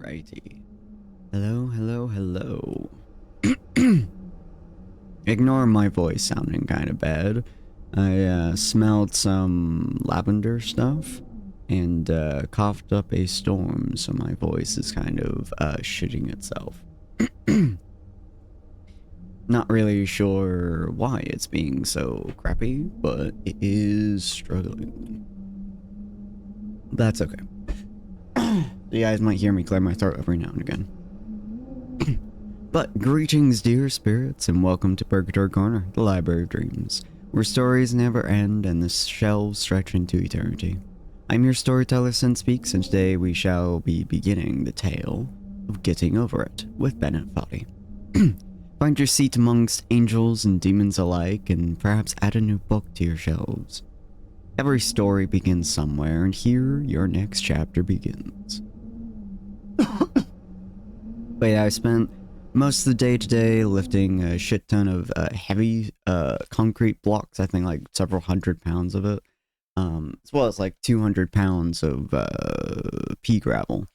Alrighty. Hello, hello, hello. Ignore my voice sounding kind of bad. I smelled some lavender stuff and coughed up a storm, so my voice is kind of shitting itself. Not really sure why it's being so crappy, but it is struggling. That's okay. You guys might hear me clear my throat every now and again. But greetings, dear spirits, and welcome to Purgatory Corner, the Library of Dreams, where stories never end and the shelves stretch into eternity. I'm your storyteller, Sinspeaks, and today we shall be beginning the tale of Getting Over It with Bennett Foddy. Find your seat amongst angels and demons alike, and perhaps add a new book to your shelves. Every story begins somewhere, and here your next chapter begins. But yeah, I spent most of the day today lifting a shit ton of heavy concrete blocks. I think like several hundred pounds of it, as well as like 200 pounds of pea gravel,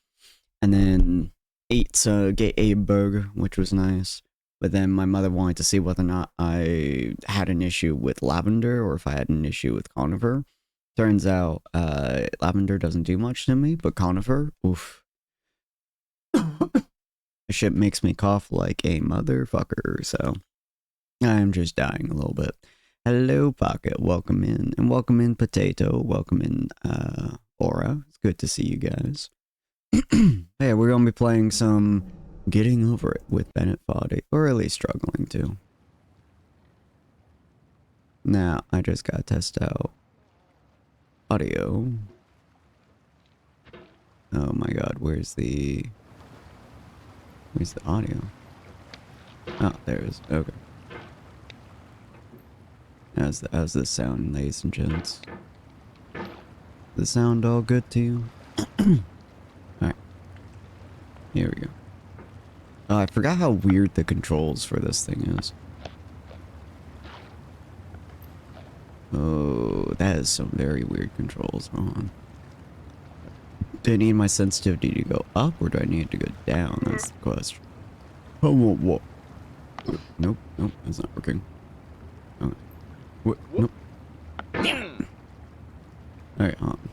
and then ate a burger, which was nice. But then my mother wanted to see whether or not I had an issue with lavender or if I had an issue with conifer. Turns out lavender doesn't do much to me, but conifer, oof. Shit makes me cough like a motherfucker, so I'm just dying a little bit. Hello, Pocket. Welcome in. And welcome in, Potato. Welcome in, Aura. It's good to see you guys. Hey, we're gonna be playing some Getting Over It with Bennett Foddy, or at least struggling to. Now, I just gotta test out audio. Oh my god, where's the audio? Oh, there it is. Okay. How's the sound, ladies and gents? The sound all good to you? Alright. Here we go. Oh, I forgot how weird the controls for this thing is. Oh, that is some very weird controls. Hold on. Do I need my sensitivity to go up, or do I need it to go down? That's the question. Oh, whoa. Nope, that's not working. Okay. What? Nope. Alright, hold on.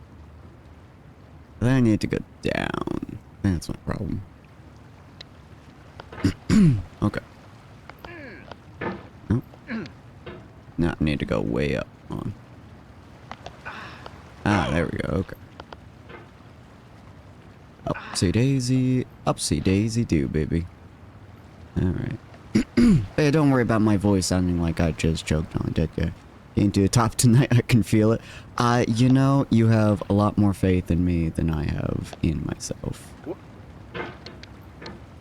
Then I need to go down. That's my problem. Okay. Nope. Now I need to go way up. Hold on. Ah, there we go. Okay. Upsy daisy do, baby. Alright. Hey, don't worry about my voice sounding like I just choked on a dead guy. Getting to the top tonight, I can feel it. You know, you have a lot more faith in me than I have in myself. Oh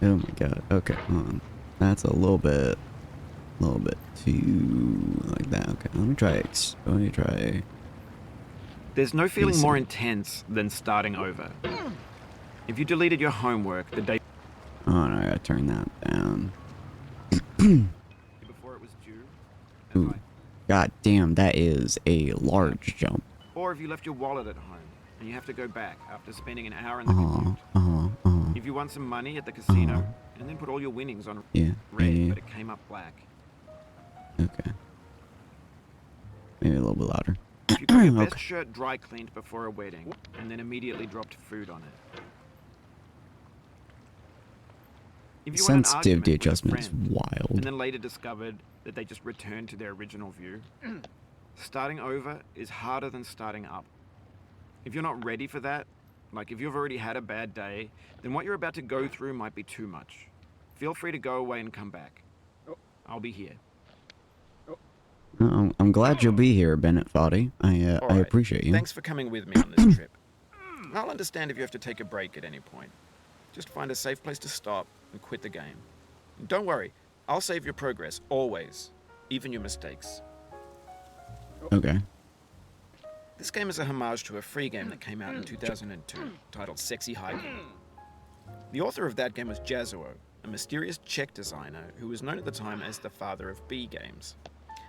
my god. Okay, hold on. That's a little bit too like that. Okay, let me try. There's no feeling more intense than starting over. If you deleted your homework the day Oh no, I gotta turn that down. before it was due, Ooh. God damn, that is a large jump. or if you left your wallet at home and you have to go back after spending an hour in the commute. If you won some money at the casino and then put all your winnings on red, but it came up black. Okay. Maybe a little bit louder. If you got your best shirt dry cleaned before a wedding and then immediately dropped food on it. If you Sensitivity adjustment is wild. And then later discovered that they just returned to their original view. Starting over is harder than starting up. If you're not ready for that, like if you've already had a bad day, then what you're about to go through might be too much. Feel free to go away and come back. I'll be here. I'm glad you'll be here, Bennett Foddy. I appreciate you. Thanks for coming with me on this trip. I'll understand if you have to take a break at any point. Just find a safe place to stop and quit the game. And don't worry, I'll save your progress, always. Even your mistakes. Okay. This game is a homage to a free game that came out in 2002, titled Sexy Hiking. The author of that game was Jazuo, a mysterious Czech designer who was known at the time as the father of B games.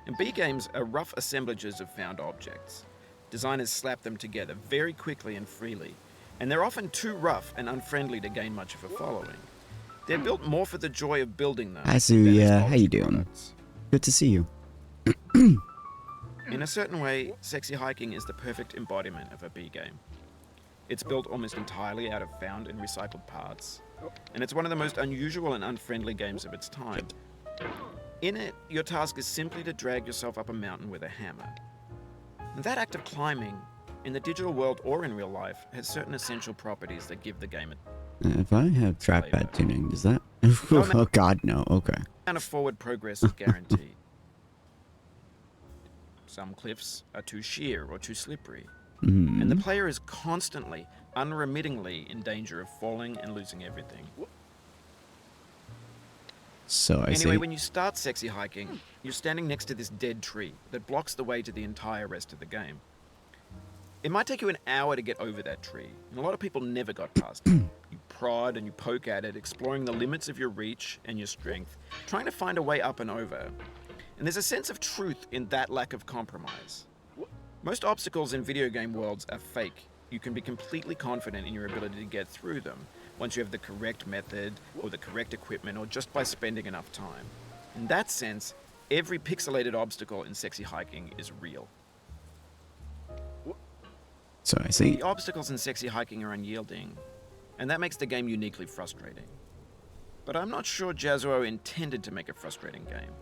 And B games are rough assemblages of found objects. Designers slap them together very quickly and freely, and they're often too rough and unfriendly to gain much of a following. They're built more for the joy of building them. Hi, Suya. How you doing? Good to see you. In a certain way, Sexy Hiking is the perfect embodiment of a B game. It's built almost entirely out of found and recycled parts, and it's one of the most unusual and unfriendly games of its time. In it, your task is simply to drag yourself up a mountain with a hammer. And that act of climbing, in the digital world or in real life, has certain essential properties that give the game If I have trackpad tuning, does that... Oh god, no. Okay. amount of forward progress is guaranteed. Some cliffs are too sheer or too slippery, and the player is constantly, unremittingly in danger of falling and losing everything. So I see. Anyway, when you start Sexy Hiking, you're standing next to this dead tree that blocks the way to the entire rest of the game. It might take you an hour to get over that tree, and a lot of people never got past it. You prod and you poke at it, exploring the limits of your reach and your strength, trying to find a way up and over. And there's a sense of truth in that lack of compromise. Most obstacles in video game worlds are fake. You can be completely confident in your ability to get through them once you have the correct method or the correct equipment or just by spending enough time. In that sense, every pixelated obstacle in Sexy Hiking is real. So I see. The obstacles in Sexy Hiking are unyielding, and that makes the game uniquely frustrating. But I'm not sure Jazuo intended to make a frustrating game.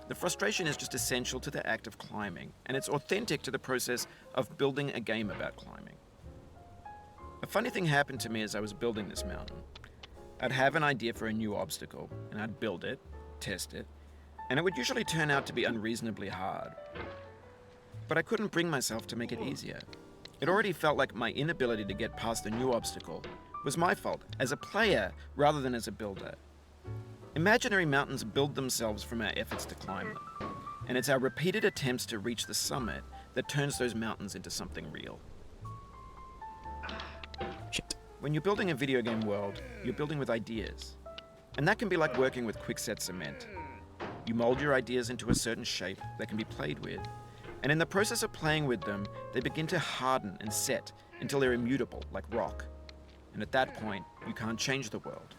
The frustration is just essential to the act of climbing, and it's authentic to the process of building a game about climbing. A funny thing happened to me as I was building this mountain. I'd have an idea for a new obstacle, and I'd build it, test it, and it would usually turn out to be unreasonably hard. But I couldn't bring myself to make it easier. It already felt like my inability to get past the new obstacle was my fault as a player rather than as a builder. Imaginary mountains build themselves from our efforts to climb them, and it's our repeated attempts to reach the summit that turns those mountains into something real. Shit. When you're building a video game world, you're building with ideas, and that can be like working with quickset cement. You mold your ideas into a certain shape that can be played with, and in the process of playing with them, they begin to harden and set until they're immutable, like rock. And at that point, you can't change the world.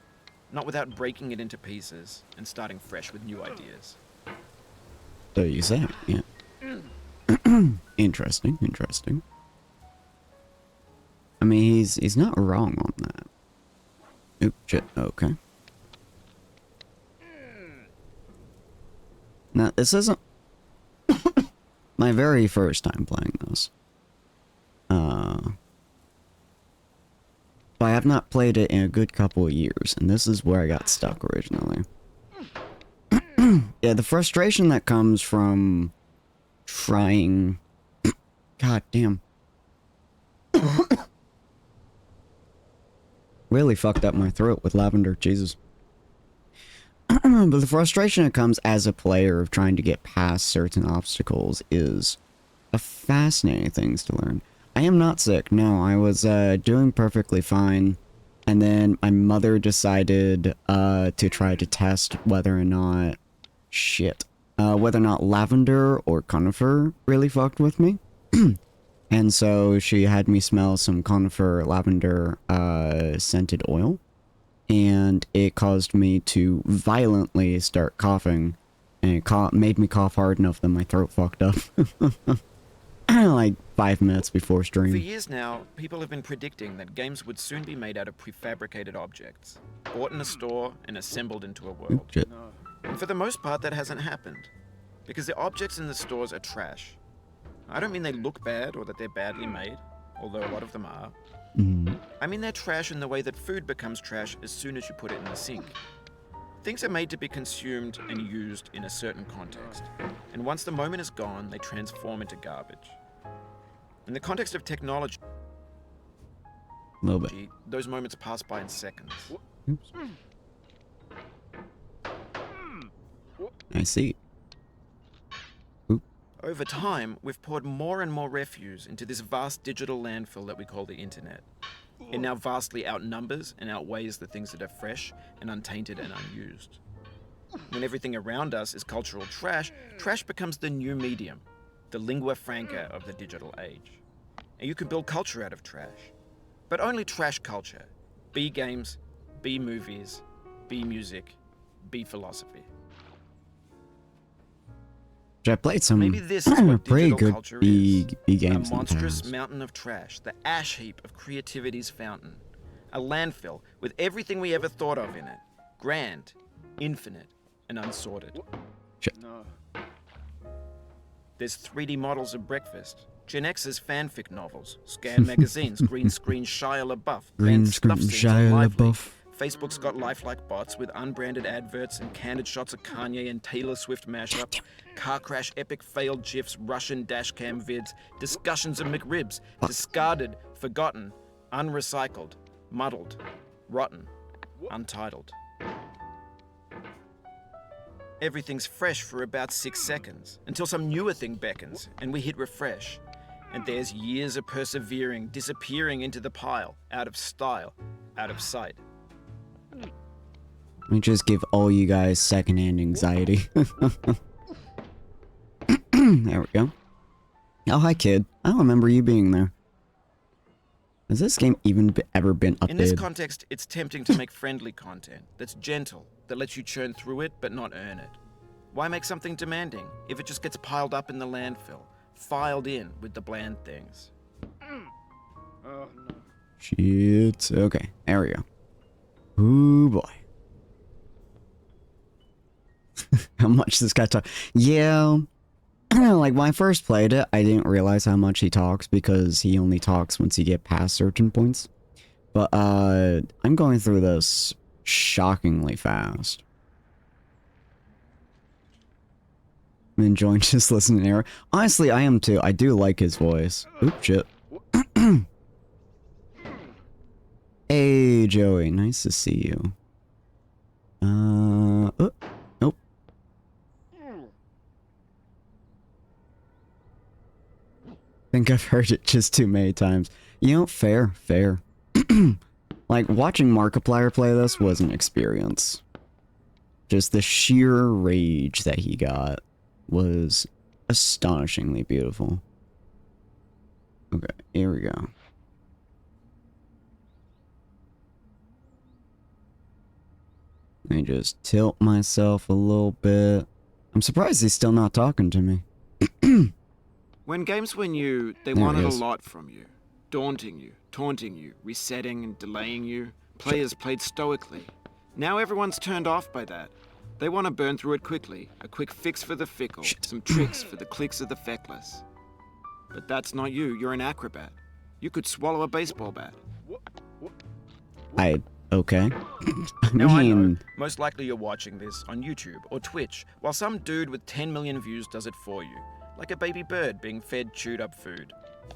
Not without breaking it into pieces and starting fresh with new ideas. So you say, yeah. Interesting, interesting. I mean, he's not wrong on that. Oop, shit, okay. Now, this isn't my very first time playing this. But I have not played it in a good couple of years, and this is where I got stuck originally. Yeah, the frustration that comes from trying... God damn. Really fucked up my throat with lavender, Jesus. But the frustration that comes as a player of trying to get past certain obstacles is a fascinating thing to learn. I am not sick, no, I was doing perfectly fine, and then my mother decided to try to test whether or not... whether or not lavender or conifer really fucked with me. And so she had me smell some conifer lavender scented oil, and it caused me to violently start coughing, and it made me cough hard enough that my throat fucked up. Like 5 minutes before stream. For years now, people have been predicting that games would soon be made out of prefabricated objects, bought in a store and assembled into a world. Shit. And for the most part, that hasn't happened, because the objects in the stores are trash. I don't mean they look bad or that they're badly made, although a lot of them are. I mean they're trash in the way that food becomes trash as soon as you put it in the sink. Things are made to be consumed and used in a certain context, and once the moment is gone, they transform into garbage. In the context of technology, A little bit. those moments pass by in seconds. Oops. I see. Over time, we've poured more and more refuse into this vast digital landfill that we call the internet. It now vastly outnumbers and outweighs the things that are fresh and untainted and unused. When everything around us is cultural trash, trash becomes the new medium, the lingua franca of the digital age. And you can build culture out of trash. But only trash culture. B games, B movies, B music, B philosophy. I played some Maybe this is what pretty digital good culture B is. games A monstrous in the past. mountain of trash, the ash heap of creativity's fountain. A landfill with everything we ever thought of in it. Grand, infinite, and unsorted. No. There's 3D models of breakfast, Gen X's fanfic novels, scan magazines, green screen Shia LaBeouf, Green banned stuff screen scenes on Shia Lively. LaBeouf. Facebook's got lifelike bots with unbranded adverts and candid shots of Kanye and Taylor Swift mashups, car crash epic failed GIFs, Russian dashcam vids, discussions of McRibs, discarded, forgotten, unrecycled, muddled, rotten, untitled. Everything's fresh for about 6 seconds, until some newer thing beckons, and we hit refresh. And there's years of persevering, disappearing into the pile, out of style, out of sight. Let me just give all you guys secondhand anxiety. There we go. Oh, hi, kid. I don't remember you being there. Has this game even ever been updated? In this context, it's tempting to make friendly content that's gentle, that lets you churn through it but not earn it. Why make something demanding if it just gets piled up in the landfill, filed in with the bland things? Oh, no. Shit. Okay, there we go. Ooh, boy. How much this guy talk? Yeah. Like, when I first played it, I didn't realize how much he talks because he only talks once you get past certain points. But, I'm going through this shockingly fast. I'm enjoying just listening to Eric. Honestly, I am too. I do like his voice. Oops, shit. Hey, Joey. Nice to see you. Oh, nope. Think I've heard it just too many times. You know, fair. Like, watching Markiplier play this was an experience. Just the sheer rage that he got was astonishingly beautiful. Okay, here we go. Let me just tilt myself a little bit. I'm surprised he's still not talking to me. When games were new, they There he wanted a is. lot from you. Daunting you, taunting you, resetting and delaying you. Players played stoically. Now everyone's turned off by that. They want to burn through it quickly. A quick fix for the fickle. Some tricks for the clicks of the feckless. But that's not you. You're an acrobat. You could swallow a baseball bat. Okay. I Now I know, mean, most likely you're watching this on YouTube or Twitch, while some dude with 10 million views does it for you. Like a baby bird being fed chewed up food.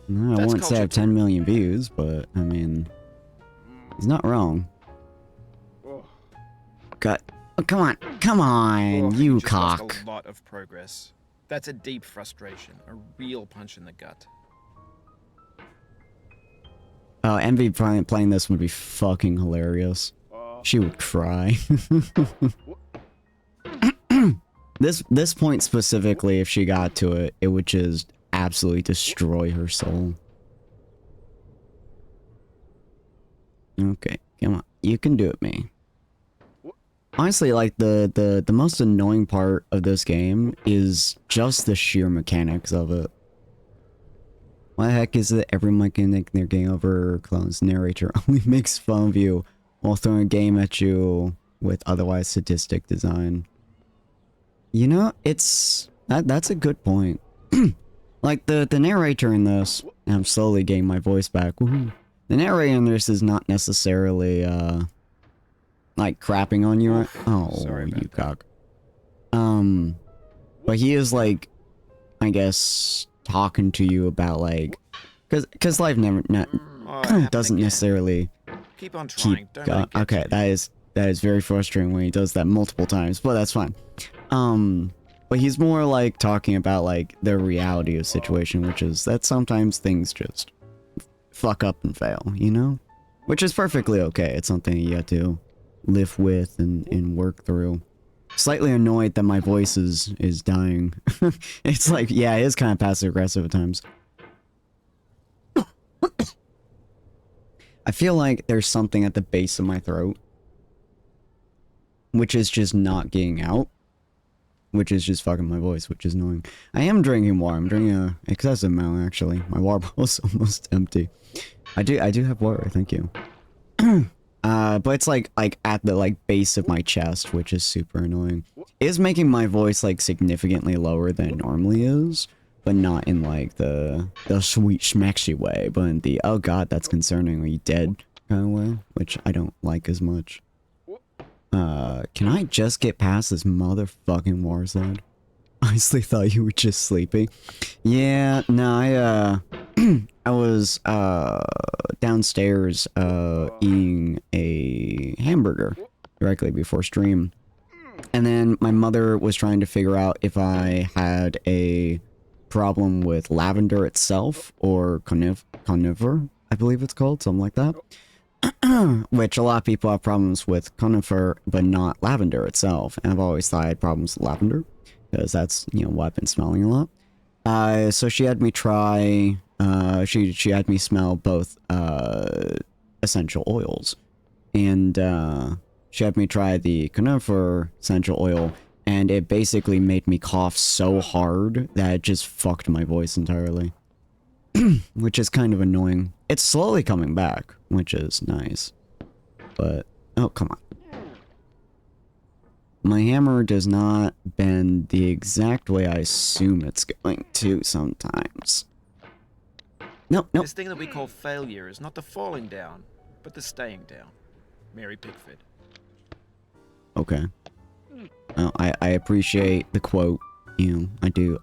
I That's won't say I have culture 10 million views, but I mean, he's not wrong. God, oh, come on, you just lost cock. a lot of progress. That's a deep frustration, a real punch in the gut. Envy playing this would be fucking hilarious. She would cry. This point specifically, if she got to it, it would just absolutely destroy her soul. Okay, come on. You can do it, me. Honestly, like, the most annoying part of this game is just the sheer mechanics of it. Why the heck is it every mechanic in their game over clone's narrator only makes fun of you while throwing a game at you with otherwise sadistic design? You know, that's a good point. Like, the narrator in this, and I'm slowly getting my voice back, woohoo. The narrator in this is not necessarily, like, crapping on you, right? Oh, Sorry about you that. cock. But he is, like, I guess, talking to you about, like, cause life never, Oh, it happened doesn't again. necessarily Keep on keep trying. Don't let it get okay, to you. that is very frustrating when he does that multiple times, but that's fine. But he's more like talking about like the reality of the situation, which is that sometimes things just fuck up and fail, you know? Which is perfectly okay. It's something you have to live with and work through. Slightly annoyed that my voice is dying. It's like, yeah, it is kind of passive aggressive at times. I feel like there's something at the base of my throat, which is just not getting out, which is just fucking my voice, which is annoying. I am drinking water. I'm drinking a excessive amount, actually. My water bottle's almost empty. I do have water, thank you. But it's like at the base of my chest, which is super annoying. It is making my voice like significantly lower than it normally is, but not in like the sweet schmaxy way, but in the oh god that's concerning, are you dead kind of way, which I don't like as much. Can I just get past this motherfucking war slide? I honestly thought you were just sleeping. Yeah, no, I was downstairs eating a hamburger directly before stream. And then my mother was trying to figure out if I had a problem with lavender itself or conifer, I believe it's called, something like that. Which a lot of people have problems with conifer, but not lavender itself. And I've always thought I had problems with lavender, because that's, you know, what I've been smelling a lot. So she had me try, she had me smell both, essential oils. And, she had me try the conifer essential oil, and it basically made me cough so hard that it just fucked my voice entirely. Which is kind of annoying. It's slowly coming back, which is nice. But, oh, come on. My hammer does not bend the exact way I assume it's going to sometimes. Nope. This thing that we call failure is not the falling down, but the staying down. Mary Pickford. Okay. Well, I appreciate the quote. You know, I do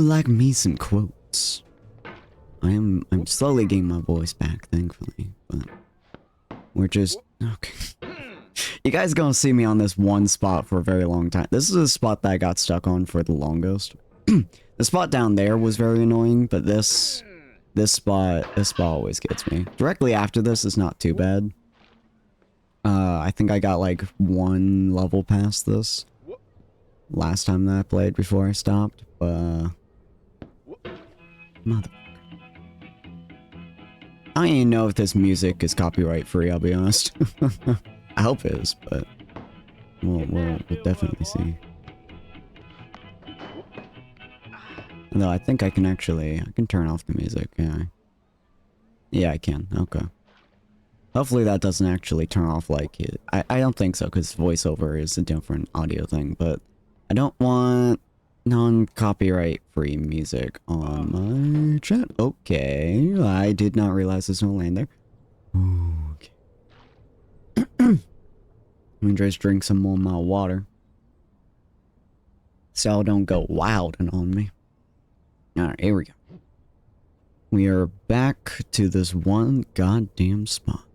like me some quotes. I'm slowly getting my voice back, thankfully, but we're just okay. You guys gonna see me on this one spot for a very long time. This is a spot that I got stuck on for the longest. The spot down there was very annoying, but this spot always gets me. Directly after this is not too bad. I think I got like one level past this last time that I played before I stopped, but mother. I don't even know if this music is copyright free, I'll be honest. I hope it is, but we'll definitely see. Although I think I can turn off the music, yeah. Yeah, I can, okay. Hopefully that doesn't actually turn off like it. I don't think so, because voiceover is a different audio thing, but I don't want non-copyright free music on my chat. Okay, I did not realize there's no land there. Okay. Let me just drink some more of my water, so I don't go wild on me. Alright, here we go. We are back to this one goddamn spots.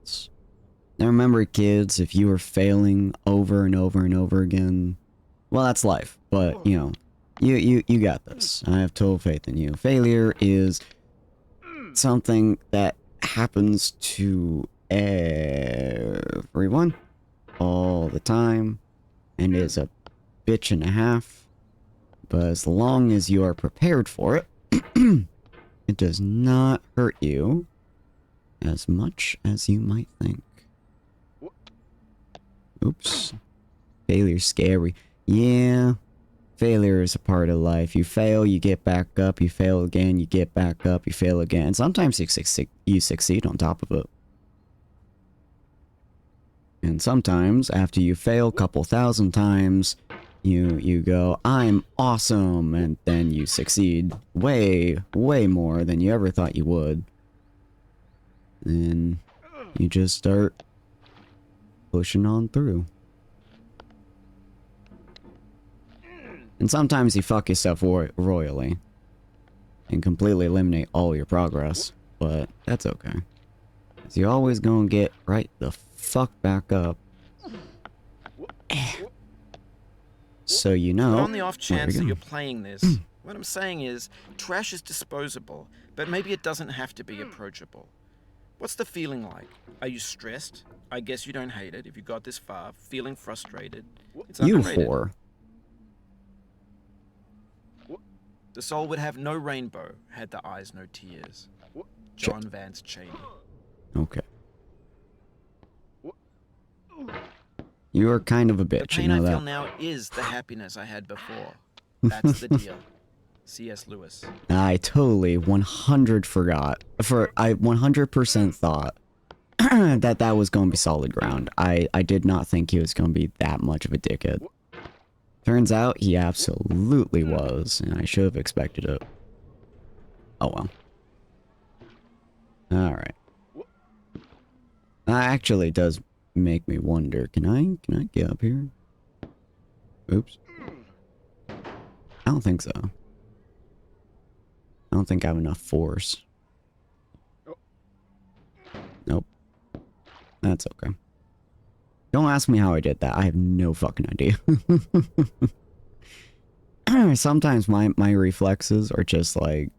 Now remember, kids, if you are failing over and over and over again, well, that's life, but, you know, you got this. I have total faith in you. Failure is something that happens to everyone all the time and is a bitch and a half, but as long as you are prepared for it, it does not hurt you as much as you might think. Oops. Failure's scary. Yeah. Failure is a part of life. You fail, you get back up. You fail again, you get back up. You fail again. And sometimes you succeed on top of it. And sometimes, after you fail a couple thousand times, you go, I'm awesome, and then you succeed way more than you ever thought you would. Then you just start pushing on through. And sometimes you fuck yourself royally and completely eliminate all your progress, but that's okay. 'Cause you're always gonna get right the fuck back up. So you know... But on the off chance that you're playing this, what I'm saying is, trash is disposable, but maybe it doesn't have to be approachable. What's the feeling like? Are you stressed? I guess you don't hate it if you got this far, feeling frustrated. It's You underrated. whore. The soul would have no rainbow, had the eyes no tears. John Vance Cheney. Okay. You are kind of a The bitch, you pain know I feel that. now is the happiness I had before. That's the deal. C.S. Lewis. I totally 100 forgot. I 100% thought that that was going to be solid ground. I did not think he was going to be that much of a dickhead. Turns out he absolutely was, and I should have expected it. Oh well. Alright. That actually does make me wonder, can I get up here? Oops. I don't think so. I don't think I have enough force. Nope. That's okay. Don't ask me how I did that. I have no fucking idea. Sometimes my reflexes are just like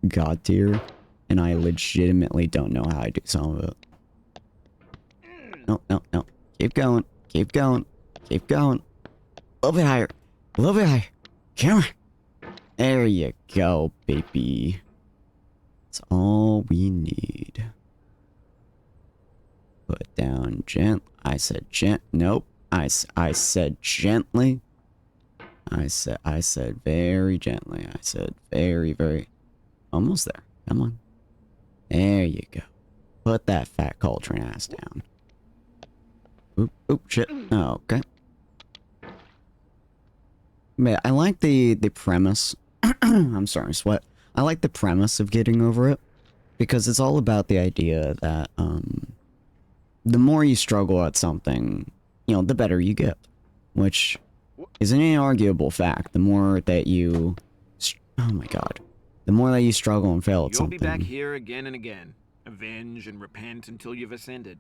god tier, and I legitimately don't know how I do some of it. No, no, no. Keep going. Keep going. Keep going. A little bit higher. A little bit higher. Come on. There you go, baby. That's all we need. Put down gent. I said nope. I said gently. I said very gently. I said very, very. Almost there. Come on. There you go. Put that fat cauldron ass down. Oop, oop, shit. Oh, okay. Man, I like the premise. I'm sorry, sweat. I like the premise of getting over it. Because it's all about the idea that, the more you struggle at something, you know, the better you get. Which is an inarguable fact. The more that you... Oh my god. The more that you struggle and fail at You'll something... be back here again and again. Avenge and repent until you've ascended.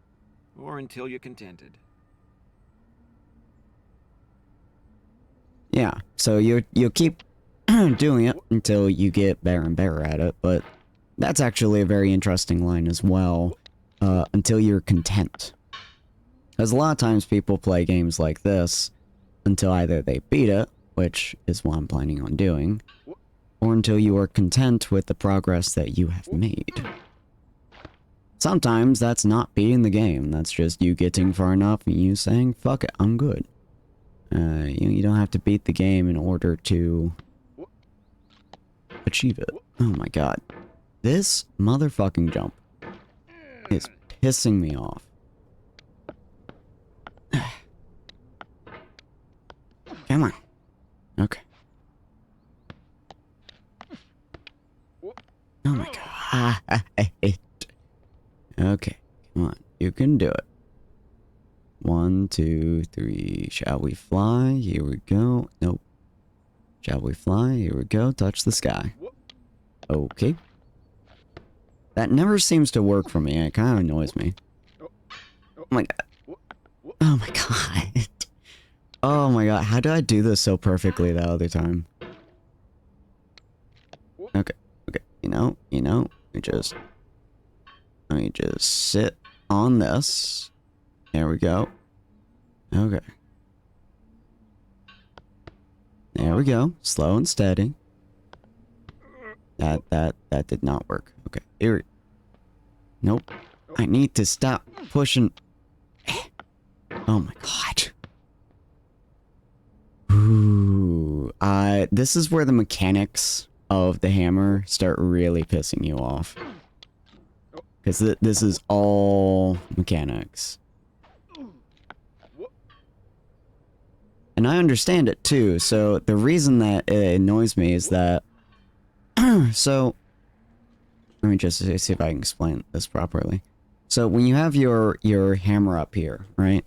Or until you're contented. Yeah, so you'll keep doing it until you get better and better at it, but that's actually a very interesting line as well, until you're content. Because a lot of times people play games like this until either they beat it, which is what I'm planning on doing, or until you are content with the progress that you have made. Sometimes that's not beating the game, that's just you getting far enough and you saying, fuck it, I'm good. You don't have to beat the game in order to achieve it. Oh my god. This motherfucking jump is pissing me off. Come on. Okay. Oh my god. Okay, come on. You can do it. 1, 2, 3. Shall we fly? Here we go. Nope. Shall we fly? Here we go. Touch the sky. Okay. That never seems to work for me. It kind of annoys me. Oh my god. Oh my god. Oh my god. How did I do this so perfectly the other time? Okay. Okay. You know. Let me just sit on this. There we go. Okay. There we go. Slow and steady. That did not work. Okay. Here. Nope. I need to stop pushing. Oh my god. Ooh. This is where the mechanics of the hammer start really pissing you off. Because this is all mechanics. And I understand it too, so the reason that it annoys me is that... So... Let me just see if I can explain this properly. So when you have your hammer up here, right?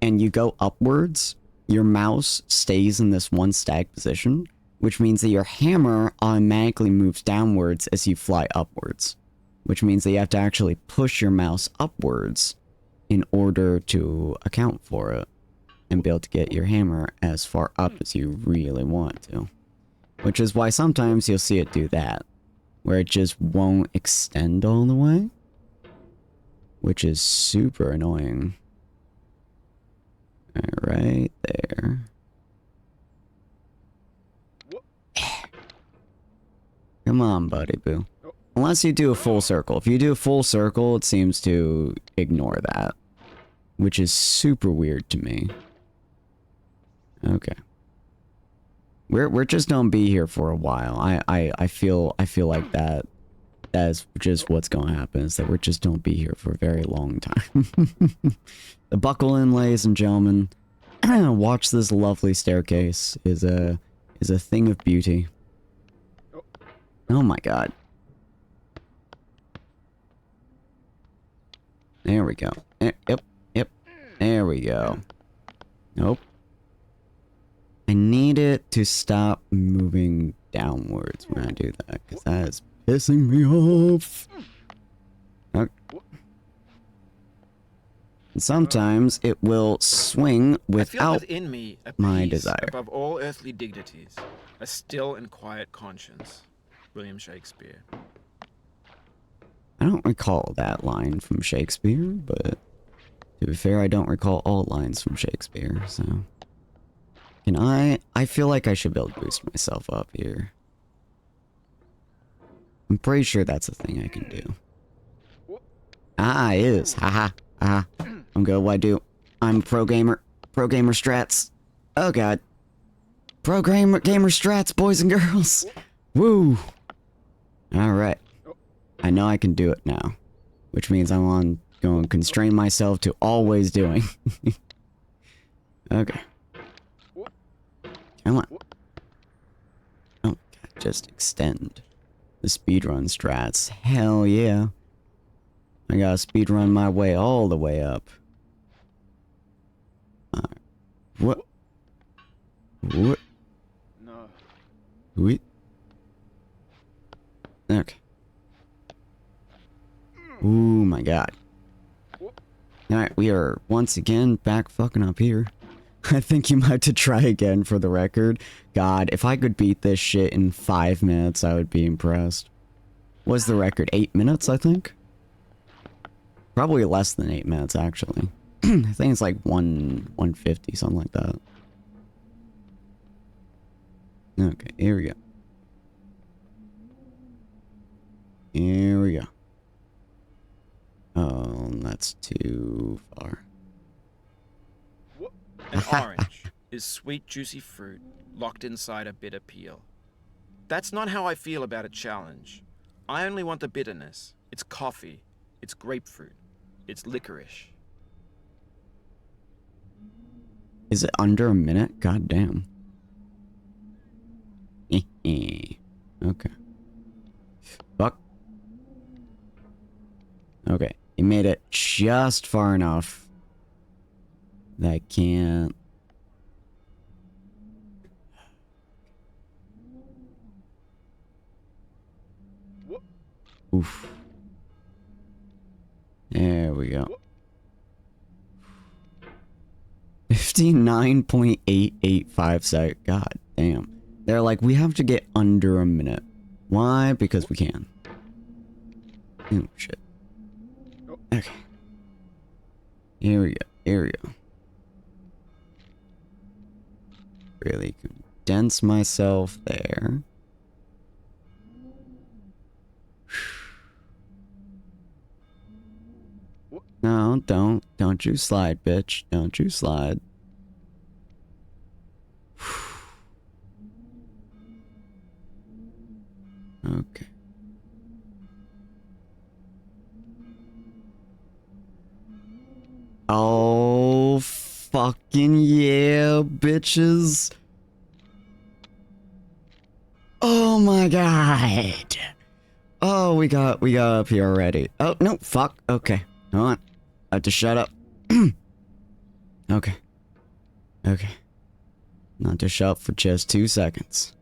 And you go upwards, your mouse stays in this one static position, which means that your hammer automatically moves downwards as you fly upwards. Which means that you have to actually push your mouse upwards in order to account for it. And be able to get your hammer as far up as you really want to. Which is why sometimes you'll see it do that. Where it just won't extend all the way. Which is super annoying. Right there. Come on, buddy boo. Unless you do a full circle. If you do a full circle, it seems to ignore that. Which is super weird to me. Okay. We're just gonna be here for a while. I feel like that is just what's gonna happen, is that we're just gonna be here for a very long time. The buckle in, ladies and gentlemen. Watch this lovely staircase is a thing of beauty. Oh my god. There we go. Yep. There we go. Nope. I need it to stop moving downwards when I do that, because that is pissing me off. Okay. Sometimes it will swing without within me a my peace desire. above all earthly dignities, a still and quiet conscience. William Shakespeare. I don't recall that line from Shakespeare, but to be fair, I don't recall all lines from Shakespeare, so... Can I feel like I should be able to boost myself up here. I'm pretty sure that's a thing I can do. Ah, it is. Haha. I'm good. What I do? I'm a pro gamer. Pro gamer strats. Oh god. Pro gamer strats, boys and girls. Woo. Alright. I know I can do it now. Which means I'm going to constrain myself to always doing. Okay. Come on. Oh, god, just extend the speedrun strats. Hell yeah. I gotta speedrun my way all the way up. What? What? No. Wait. Okay. Ooh, my god. Alright, we are once again back fucking up here. I think you might have to try again for the record. God, if I could beat this shit in 5 minutes, I would be impressed. What's the record? 8 minutes, I think? Probably less than 8 minutes, actually. I think it's like 150, something like that. Okay, here we go. Here we go. Oh, that's too far. An orange is sweet, juicy fruit locked inside a bitter peel. That's not how I feel about a challenge. I only want the bitterness. It's coffee. It's grapefruit. It's licorice. Is it under a minute? God damn. Okay. Fuck. Okay. You made it just far enough that I can't... Oof. There we go. 59.885 seconds. God damn. They're like, we have to get under a minute. Why? Because we can. Oh, shit. Okay. Here we go. Here we go. Really condense myself there. No, don't you slide, bitch. Don't you slide. Okay. Oh, fucking yeah, bitches. Oh my god. Oh, we got up here already. Oh, no, fuck. Okay. Hold on. I have to shut up. Okay. Okay. Not to shut up for just 2 seconds.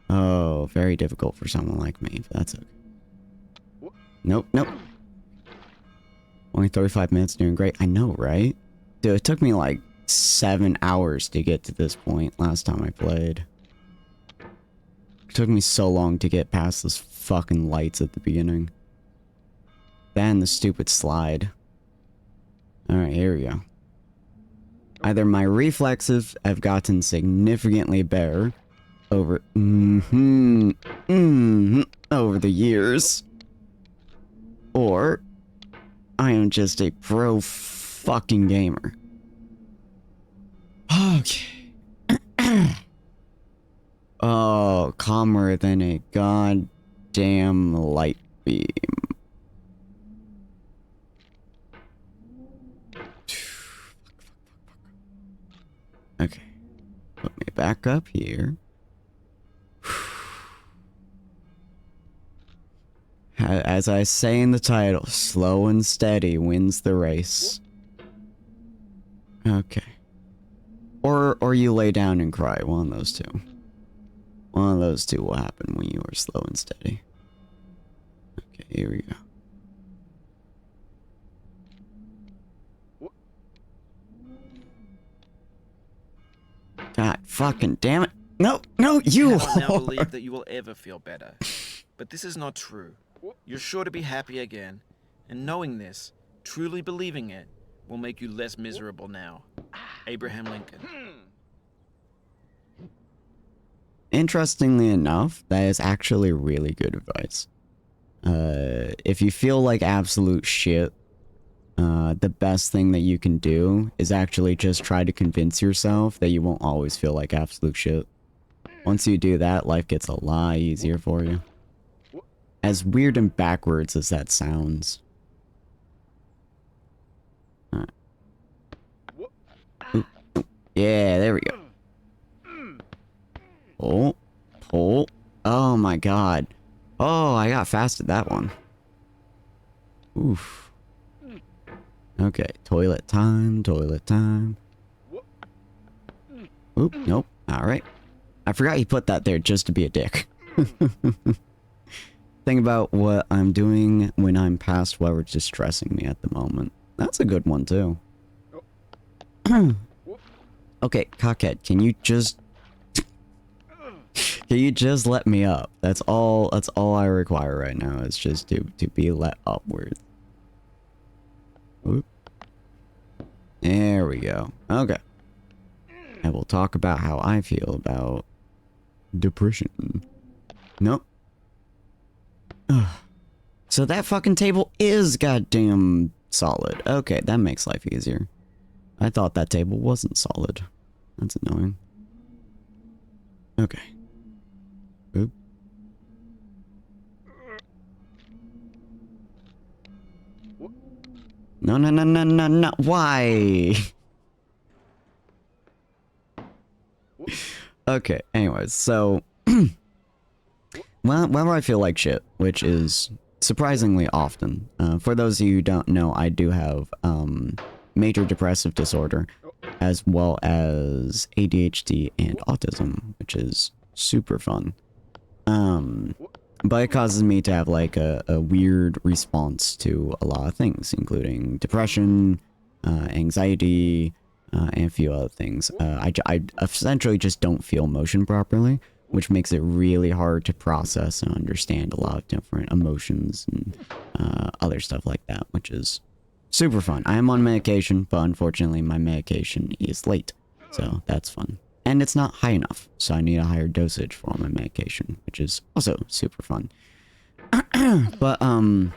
Oh, very difficult for someone like me, but that's okay. Nope, nope. Only 35 minutes, doing great. I know, right? Dude, it took me like 7 hours to get to this point last time I played. It took me so long to get past those fucking lights at the beginning. Then the stupid slide. Alright, here we go. Either my reflexes have gotten significantly better over over the years, Or I am just a pro fucking gamer. Okay. Oh, calmer than a goddamn light beam. Okay. Put me back up here. As I say in the title, slow and steady wins the race. Okay. Or you lay down and cry, one of those two. One of those two will happen when you are slow and steady. Okay, here we go. God fucking damn it. No, you I now whore. believe that you will ever feel better. But this is not true. You're sure to be happy again. And knowing this, truly believing it, will make you less miserable now. Abraham Lincoln. Interestingly enough, that is actually really good advice. If you feel like absolute shit, the best thing that you can do is actually just try to convince yourself that you won't always feel like absolute shit. Once you do that, life gets a lot easier for you. As weird and backwards as that sounds. Alright. Ooh, ooh. Yeah, there we go. Pull. Oh my god. Oh, I got fast at that one. Oof. Okay, toilet time. Oop, nope. Alright. I forgot you put that there just to be a dick. Think about what I'm doing when I'm past whatever's distressing me at the moment. That's a good one, too. Okay, cockhead, can you just... Can you just let me up? That's all I require right now, is just to be let upwards. Oop. There we go. Okay. I will talk about how I feel about depression. Nope. So that fucking table is goddamn solid. Okay, that makes life easier. I thought that table wasn't solid. That's annoying. Okay. Oop. No. Why? Okay, anyways, so... Whenever I feel like shit, which is surprisingly often. For those of you who don't know, I do have major depressive disorder, as well as ADHD and autism, which is super fun. But it causes me to have like a weird response to a lot of things, including depression, anxiety, and a few other things. I essentially just don't feel emotion properly, which makes it really hard to process and understand a lot of different emotions and other stuff like that, which is super fun. I am on medication, but unfortunately my medication is late, so that's fun. And it's not high enough, so I need a higher dosage for my medication, which is also super fun. But, so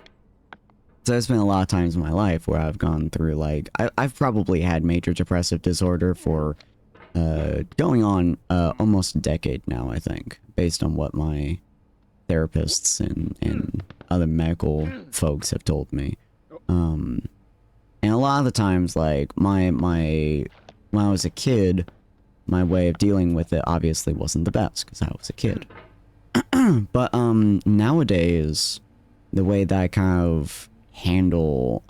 there's been a lot of times in my life where I've gone through, like, I've probably had major depressive disorder for going on almost a decade now, I think, based on what my therapists and other medical folks have told me. And a lot of the times, like, when I was a kid, my way of dealing with it obviously wasn't the best, because I was a kid. But, nowadays, the way that I kind of handle,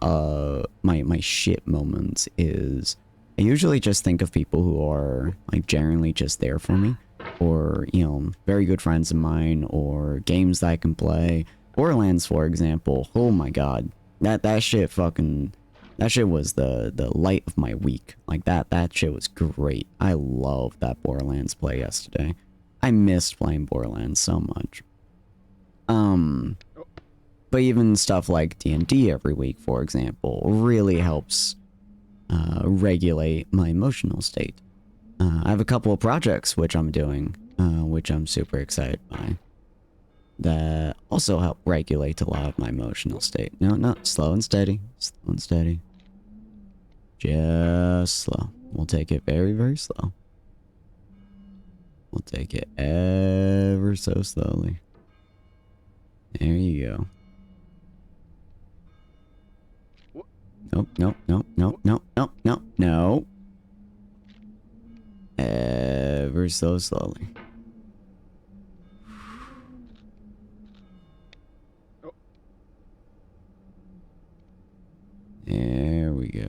my shit moments is, I usually just think of people who are, like, generally just there for me, or, you know, very good friends of mine, or games that I can play. Borderlands, for example, oh my god, that shit fucking, that shit was the light of my week. Like, that shit was great. I loved that Borderlands play yesterday. I missed playing Borderlands so much. But even stuff like D&D every week, for example, really helps regulate my emotional state. I have a couple of projects which I'm doing, which I'm super excited by. that also help regulate a lot of my emotional state. No, no, slow and steady. Slow and steady. Just slow. We'll take it very, very slow. We'll take it ever so slowly. There you go. Nope, nope, nope, nope, nope, nope, nope, no. Ever so slowly. There we go.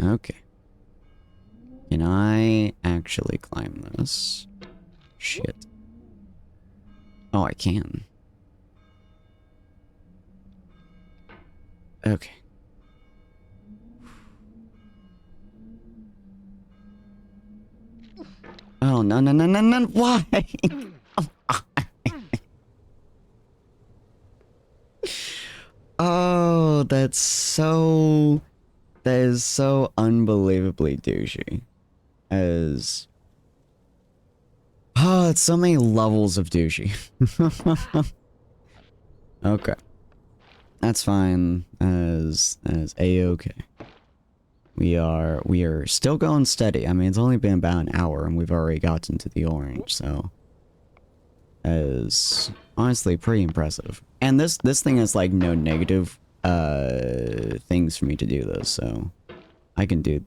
Okay. Can I actually climb this? Shit. Oh, I can. Okay. Oh, no, no, no, no, no, why? Oh, that is so unbelievably douchey. Oh, it's so many levels of douchey. Okay. That's fine as A-okay. We are still going steady. I mean, it's only been about an hour and we've already gotten to the orange, so that is honestly pretty impressive. And this thing has like no negative things for me to do this, so I can do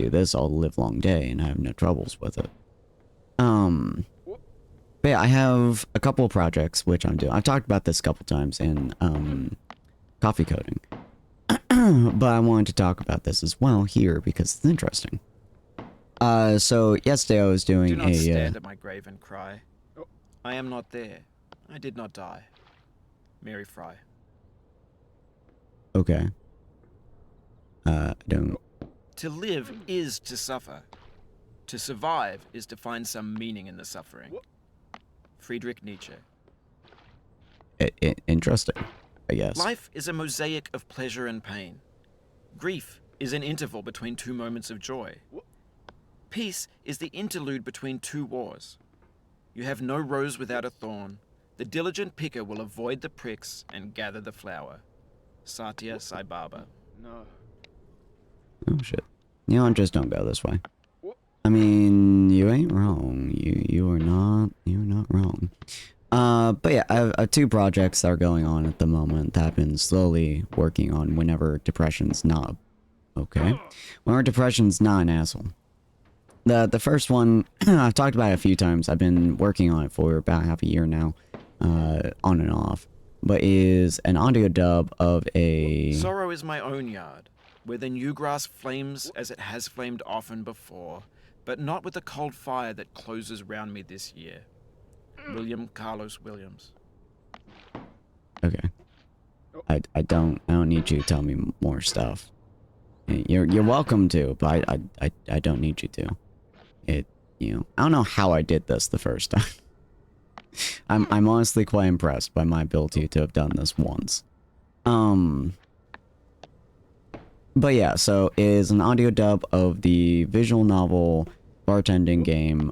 this all the live long day and I have no troubles with it. But yeah, I have a couple of projects which I'm doing. I've talked about this a couple times in coffee coding. But I wanted to talk about this as well here because it's interesting. So yesterday I was doing Do not stand at my grave and cry. I am not there. I did not die. Mary Fry. Okay. Don't... To live is to suffer. To survive is to find some meaning in the suffering. Friedrich Nietzsche. Interesting, I guess. Life is a mosaic of pleasure and pain. Grief is an interval between two moments of joy. Peace is the interlude between two wars. You have no rose without a thorn. The diligent picker will avoid the pricks and gather the flower. Satya Sai Baba. No. Oh shit. You know, just don't go this way. I mean, you ain't wrong. You're not wrong. But yeah, I have two projects that are going on at the moment that I've been slowly working on whenever depression's not okay. Whenever depression's not an asshole. The first one, I've talked about it a few times. I've been working on it for about half a year now, on and off. But is an audio dub of a... Sorrow is my own yard, where the new grass flames as it has flamed often before, but not with the cold fire that closes round me this year. William Carlos Williams. Okay. I don't need you to tell me more stuff. You're welcome to, but I don't need you to. I don't know how I did this the first time. I'm honestly quite impressed by my ability to have done this once. But yeah, so it is an audio dub of the visual novel bartending game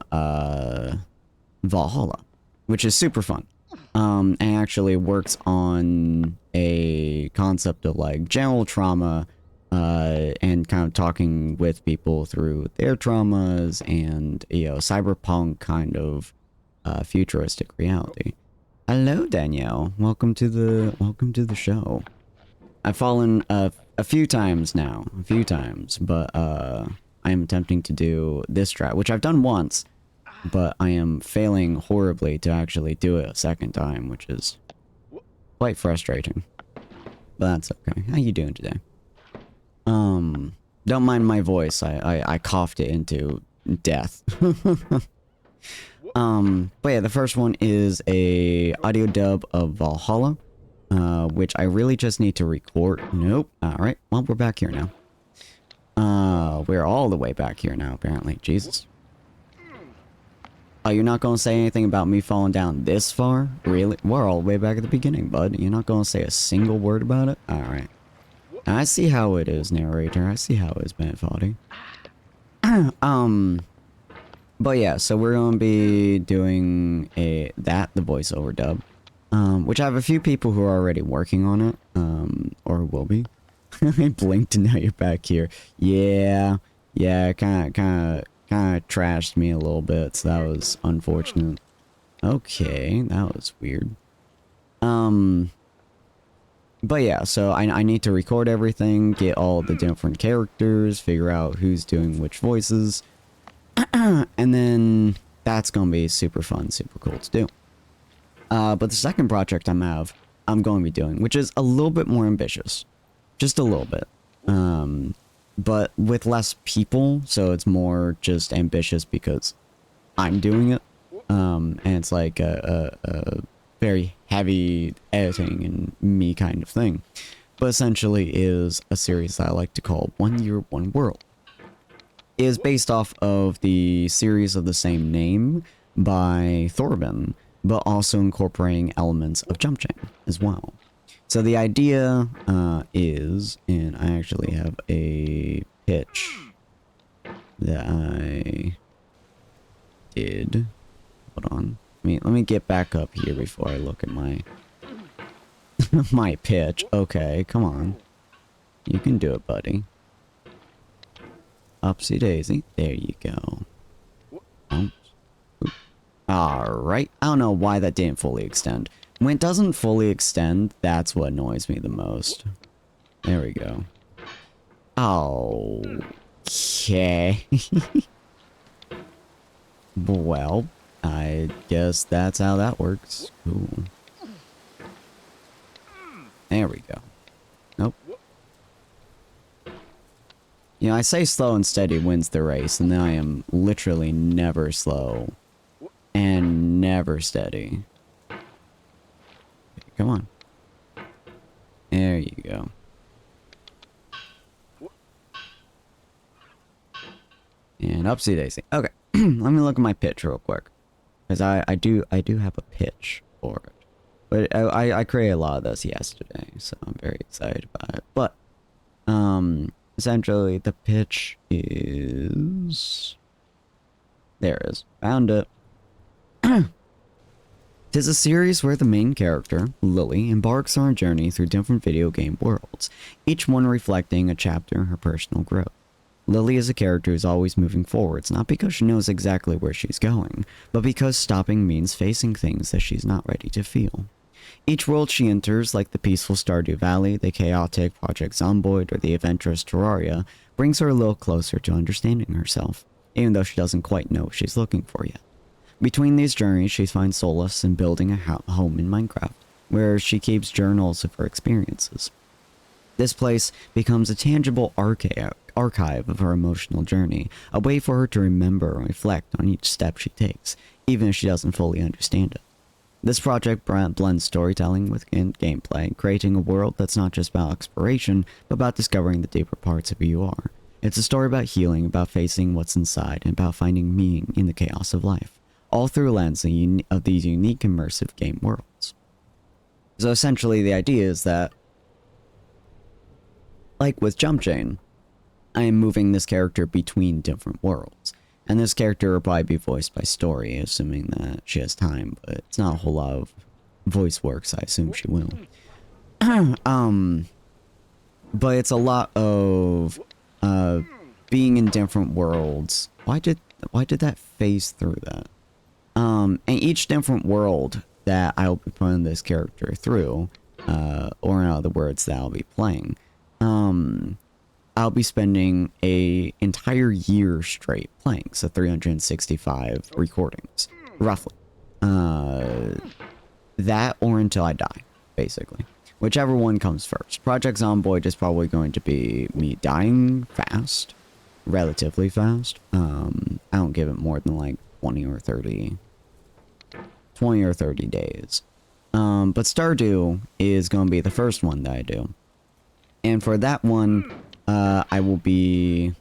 Valhalla, which is super fun. And actually works on a concept of like general trauma, and kind of talking with people through their traumas and, cyberpunk kind of futuristic reality. Hello, Danielle. Welcome to the show. I've fallen a few times now, but I am attempting to do this strat, which I've done once, but I am failing horribly to actually do it a second time, which is quite frustrating. But that's okay. How you doing today? Don't mind my voice. I coughed it into death. But yeah, the first one is a audio dub of Valhalla, which I really just need to record. Nope. Alright, well, we're back here now. We're all the way back here now, apparently. Jesus. Oh, you're not gonna say anything about me falling down this far? Really? We're all the way back at the beginning, bud. You're not gonna say a single word about it? Alright. I see how it is, narrator. I see how it is, Benefaldi. But But yeah, so we're gonna be doing the voiceover dub, which I have a few people who are already working on it, or will be. I blinked and now you're back here. Yeah, kind of trashed me a little bit, so that was unfortunate. Okay, that was weird. But yeah, so I need to record everything, get all the different characters, figure out who's doing which voices, and then that's gonna be super fun, super cool to do. But the second project I'm going to be doing, which is a little bit more ambitious, just a little bit, but with less people, so it's more just ambitious because I'm doing it, and it's like a very heavy editing and me kind of thing, but essentially is a series that I like to call 1 Year, 1 World. It is based off of the series of the same name by Thorben, but also incorporating elements of Jump Chain as well. So the idea is, and I actually have a pitch that I did. Hold on. Let me get back up here before I look at my my pitch. Okay, come on. You can do it, buddy. Upsy daisy. There you go. Alright. I don't know why that didn't fully extend. When it doesn't fully extend, that's what annoys me the most. There we go. Okay. Well, I guess that's how that works. Cool. There we go. Nope. You know, I say slow and steady wins the race, and then I am literally never slow and never steady. Okay, come on. There you go. And upsy daisy. Okay, let me look at my pitch real quick, because I do have a pitch for it, but I created a lot of this yesterday, so I'm very excited about it. But essentially the pitch is, there it is, found it. 'Tis a series where the main character, Lily, embarks on a journey through different video game worlds, each one reflecting a chapter in her personal growth. Lily is a character who's always moving forwards, not because she knows exactly where she's going, but because stopping means facing things that she's not ready to feel. Each world she enters, like the peaceful Stardew Valley, the chaotic Project Zomboid, or the adventurous Terraria, brings her a little closer to understanding herself, even though she doesn't quite know what she's looking for yet. Between these journeys, she finds solace in building a home in Minecraft, where she keeps journals of her experiences. This place becomes a tangible archive of her emotional journey, a way for her to remember and reflect on each step she takes, even if she doesn't fully understand it. This project blends storytelling with gameplay, creating a world that's not just about exploration, but about discovering the deeper parts of who you are. It's a story about healing, about facing what's inside, and about finding meaning in the chaos of life, all through a lens of these unique immersive game worlds. So essentially the idea is that, like with Jump Chain, I am moving this character between different worlds. And this character will probably be voiced by Story, assuming that she has time, but it's not a whole lot of voice work, so I assume she will. But it's a lot of being in different worlds. Why did that phase through that? And each different world that I will be putting this character through, or in other words, that I'll be playing, I'll be spending a entire year straight playing, so 365 recordings, roughly. That or until I die, basically. Whichever one comes first. Project Zomboid is probably going to be me dying fast, relatively fast. I don't give it more than like 20 or 30 days. But Stardew is going to be the first one that I do. And for that one, I will be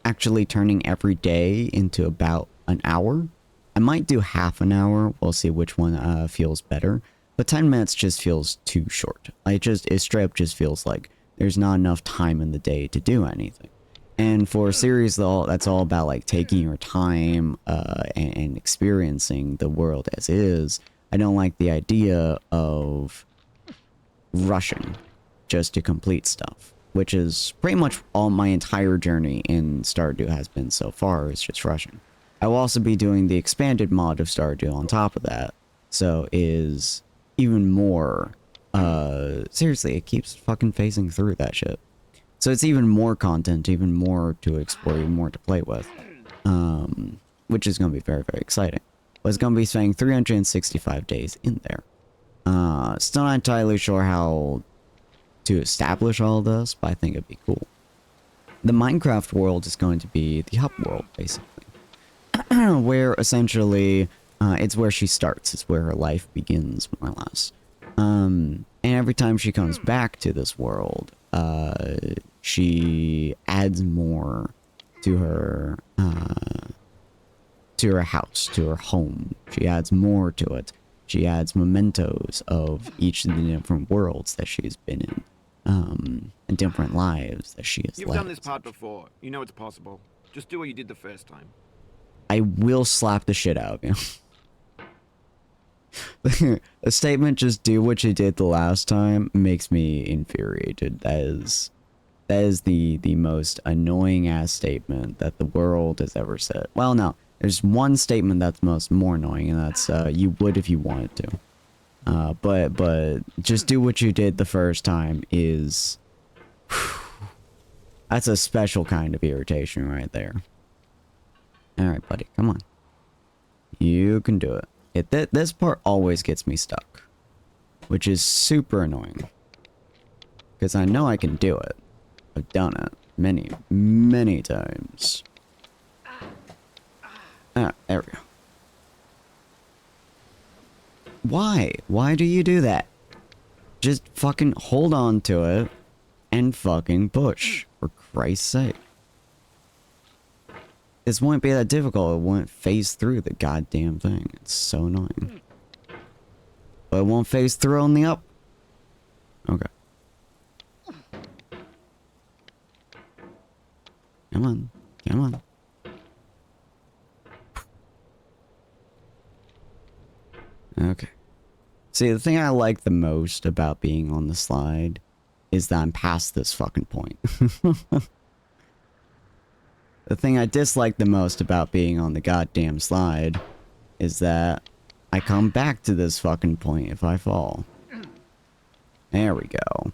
actually turning every day into about an hour. I might do half an hour. We'll see which one feels better. But 10 minutes just feels too short. It straight up just feels like there's not enough time in the day to do anything. And for a series that's all about like taking your time and experiencing the world as is, I don't like the idea of rushing just to complete stuff, which is pretty much all my entire journey in Stardew has been so far, is just rushing. I will also be doing the expanded mod of Stardew on top of that, so is even more, seriously, it keeps fucking phasing through that shit. So it's even more content, even more to explore, even more to play with, which is going to be very, very exciting. But it's going to be spending 365 days in there. Still not entirely sure how to establish all this, but I think it'd be cool. The Minecraft world is going to be the hub world, basically. Where essentially, it's where she starts. It's where her life begins, more or less. And every time she comes back to this world, she adds more to her house, to her home. She adds more to it. She adds mementos of each of the different worlds that she's been in, and different lives that she has You've led. done this part before. You know it's possible. Just do what you did the first time. I will slap the shit out of you. The statement, just do what you did the last time, makes me infuriated. That is the most annoying ass statement that the world has ever said. Well, no. There's one statement that's more annoying, and that's, you would if you wanted to. But just do what you did the first time is... That's a special kind of irritation right there. Alright, buddy, come on. You can do it. This part always gets me stuck, which is super annoying. Because I know I can do it. I've done it many, many times. Ah, there we go. Why? Why do you do that? Just fucking hold on to it and fucking push, for Christ's sake. This won't be that difficult. It won't phase through the goddamn thing. It's so annoying. But it won't phase through on the up. Okay. Come on. Come on. Okay. See, the thing I like the most about being on the slide is that I'm past this fucking point. The thing I dislike the most about being on the goddamn slide is that I come back to this fucking point if I fall. There we go.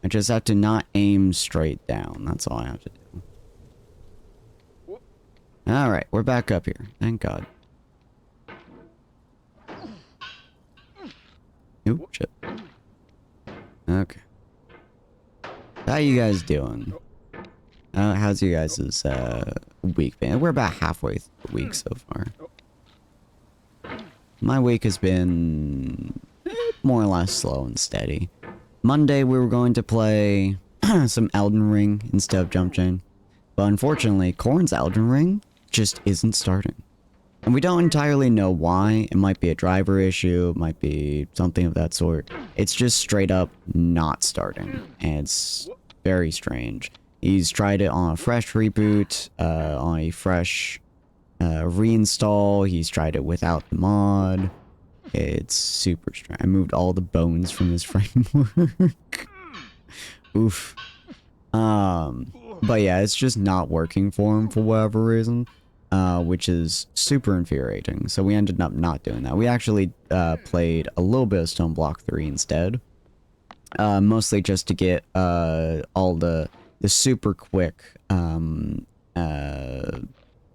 I just have to not aim straight down. That's all I have to do. Alright, we're back up here. Thank God. Oop, shit. Okay. How you guys doing? How's you guys' week been? We're about halfway through the week so far. My week has been more or less slow and steady. Monday we were going to play some Elden Ring instead of Jump Chain. But unfortunately, Corn's Elden Ring just isn't starting. And we don't entirely know why. It might be a driver issue, it might be something of that sort. It's just straight up not starting. And it's very strange. He's tried it on a fresh reboot, on a fresh reinstall. He's tried it without the mod. It's super strange. I moved all the bones from his framework. Oof. But yeah, it's just not working for him for whatever reason. Which is super infuriating. So we ended up not doing that. We actually played a little bit of Stone Block 3 instead. Mostly just to get all the super quick what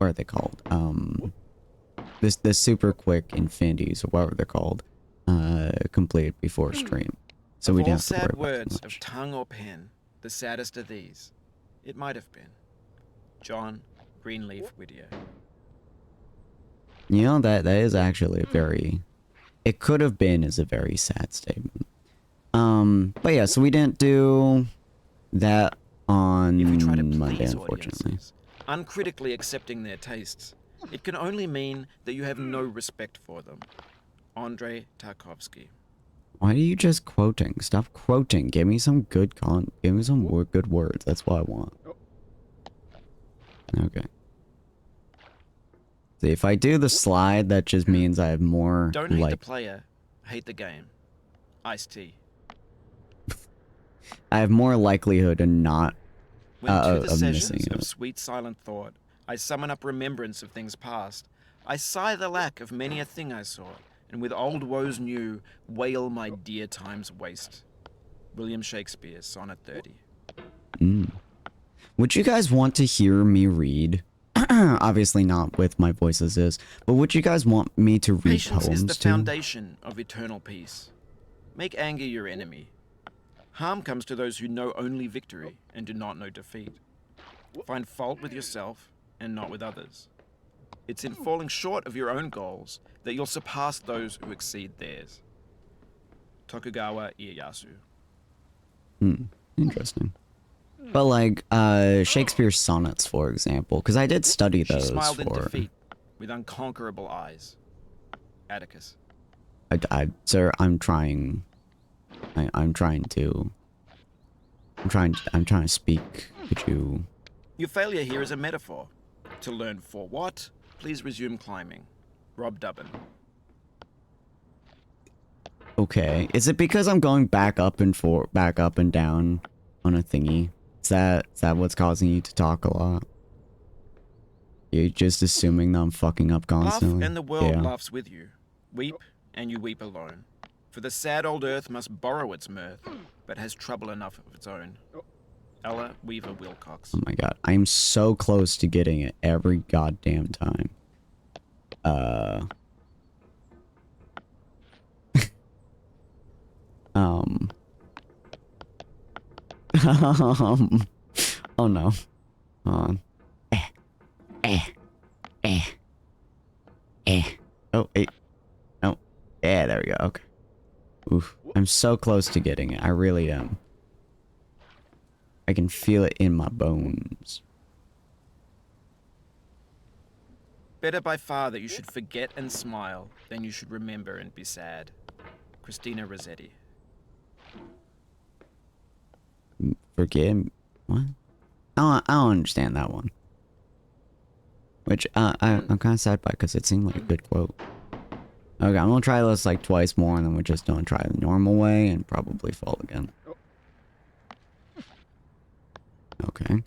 are they called? The super quick infinities, or whatever they're called, completed before stream. So we didn't have to worry sad about words too much. of tongue or pen, the saddest are these. It might have been John Greenleaf Whittier. You know, that is actually a very... It could have been is a very sad statement. But yeah, so we didn't do that on If you try to Monday, please unfortunately. audiences, uncritically accepting their tastes, it can only mean that you have no respect for them. Andrei Tarkovsky. Why are you just quoting? Stop quoting. Give me some good give me some good words. That's what I want. Okay. See, if I do the slide, that just means I have more, Don't hate the player, hate the game. Iced tea. I have more likelihood of not, When to the of sessions missing of it. sweet silent thought, I summon up remembrance of things past. I sigh the lack of many a thing I saw, and with old woes new, wail my dear time's waste. William Shakespeare, Sonnet 30. Would you guys want to hear me read? Obviously not with my voice as is, but would you guys want me to read Patience poems is the too? foundation of eternal peace. Make anger your enemy. Harm comes to those who know only victory and do not know defeat. Find fault with yourself and not with others. It's in falling short of your own goals that you'll surpass those who exceed theirs. Tokugawa Ieyasu. Interesting. But like, Shakespeare's sonnets, for example, because I did study She those smiled in for... defeat with unconquerable eyes. Atticus. Sir, I'm trying... I'm trying to speak. Could you... Your failure here is a metaphor. To learn for what, please resume climbing. Rob Dubbin. Okay. Is it because I'm going back up and down on a thingy? Is that what's causing you to talk a lot? You're just assuming that I'm fucking up constantly? Laugh and the world Yeah. laughs with you. Weep and you weep alone. For the sad old earth must borrow its mirth, but has trouble enough of its own. Ella Weaver Wilcox. Oh my god. I'm so close to getting it every goddamn time. Oh no. Hold on. Oh, hey. Oh. Yeah, there we go. Okay. Oof. I'm so close to getting it. I really am. I can feel it in my bones. Better by far that you should forget and smile than you should remember and be sad. Christina Rossetti. Forget what? I don't understand that one. Which I'm kind of sad by because it seemed like a good quote. Okay, I'm gonna try this like twice more, and then we're just gonna try the normal way and probably fall again. Okay,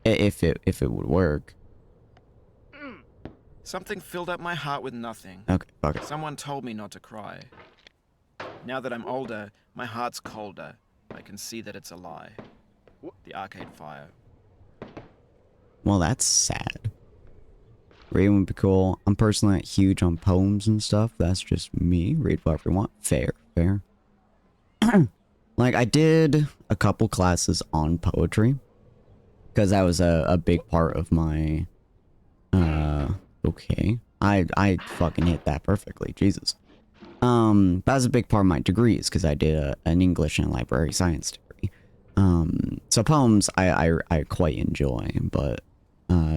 if it would work. Something filled up my heart with nothing. Okay, fuck it. Someone told me not to cry. Now that I'm older, my heart's colder. I can see that it's a lie. The Arcade Fire. Well, that's sad. Reading would be cool. I'm personally not huge on poems and stuff. That's just me. Read whatever you want. Fair. Like, I did a couple classes on poetry. Because that was a big part of my... Okay. I fucking hit that perfectly. Jesus. That was a big part of my degrees. Because I did an English and library science degree. So poems I quite enjoy. But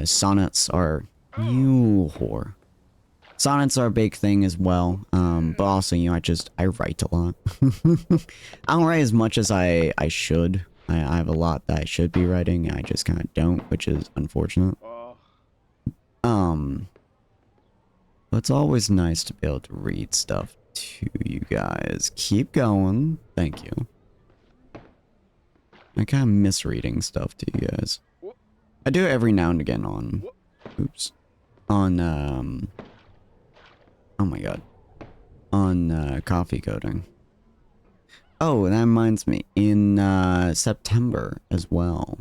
sonnets are... You whore. Sonnets are a big thing as well, but also, you know, I write a lot. I don't write as much as I should. I have a lot that I should be writing, I just kind of don't, which is unfortunate. But it's always nice to be able to read stuff to you guys. Keep going. Thank you. I kind of miss reading stuff to you guys. I do it every now and again on... Oops. On, oh my god. On, coffee coding. Oh, that reminds me. In, September as well,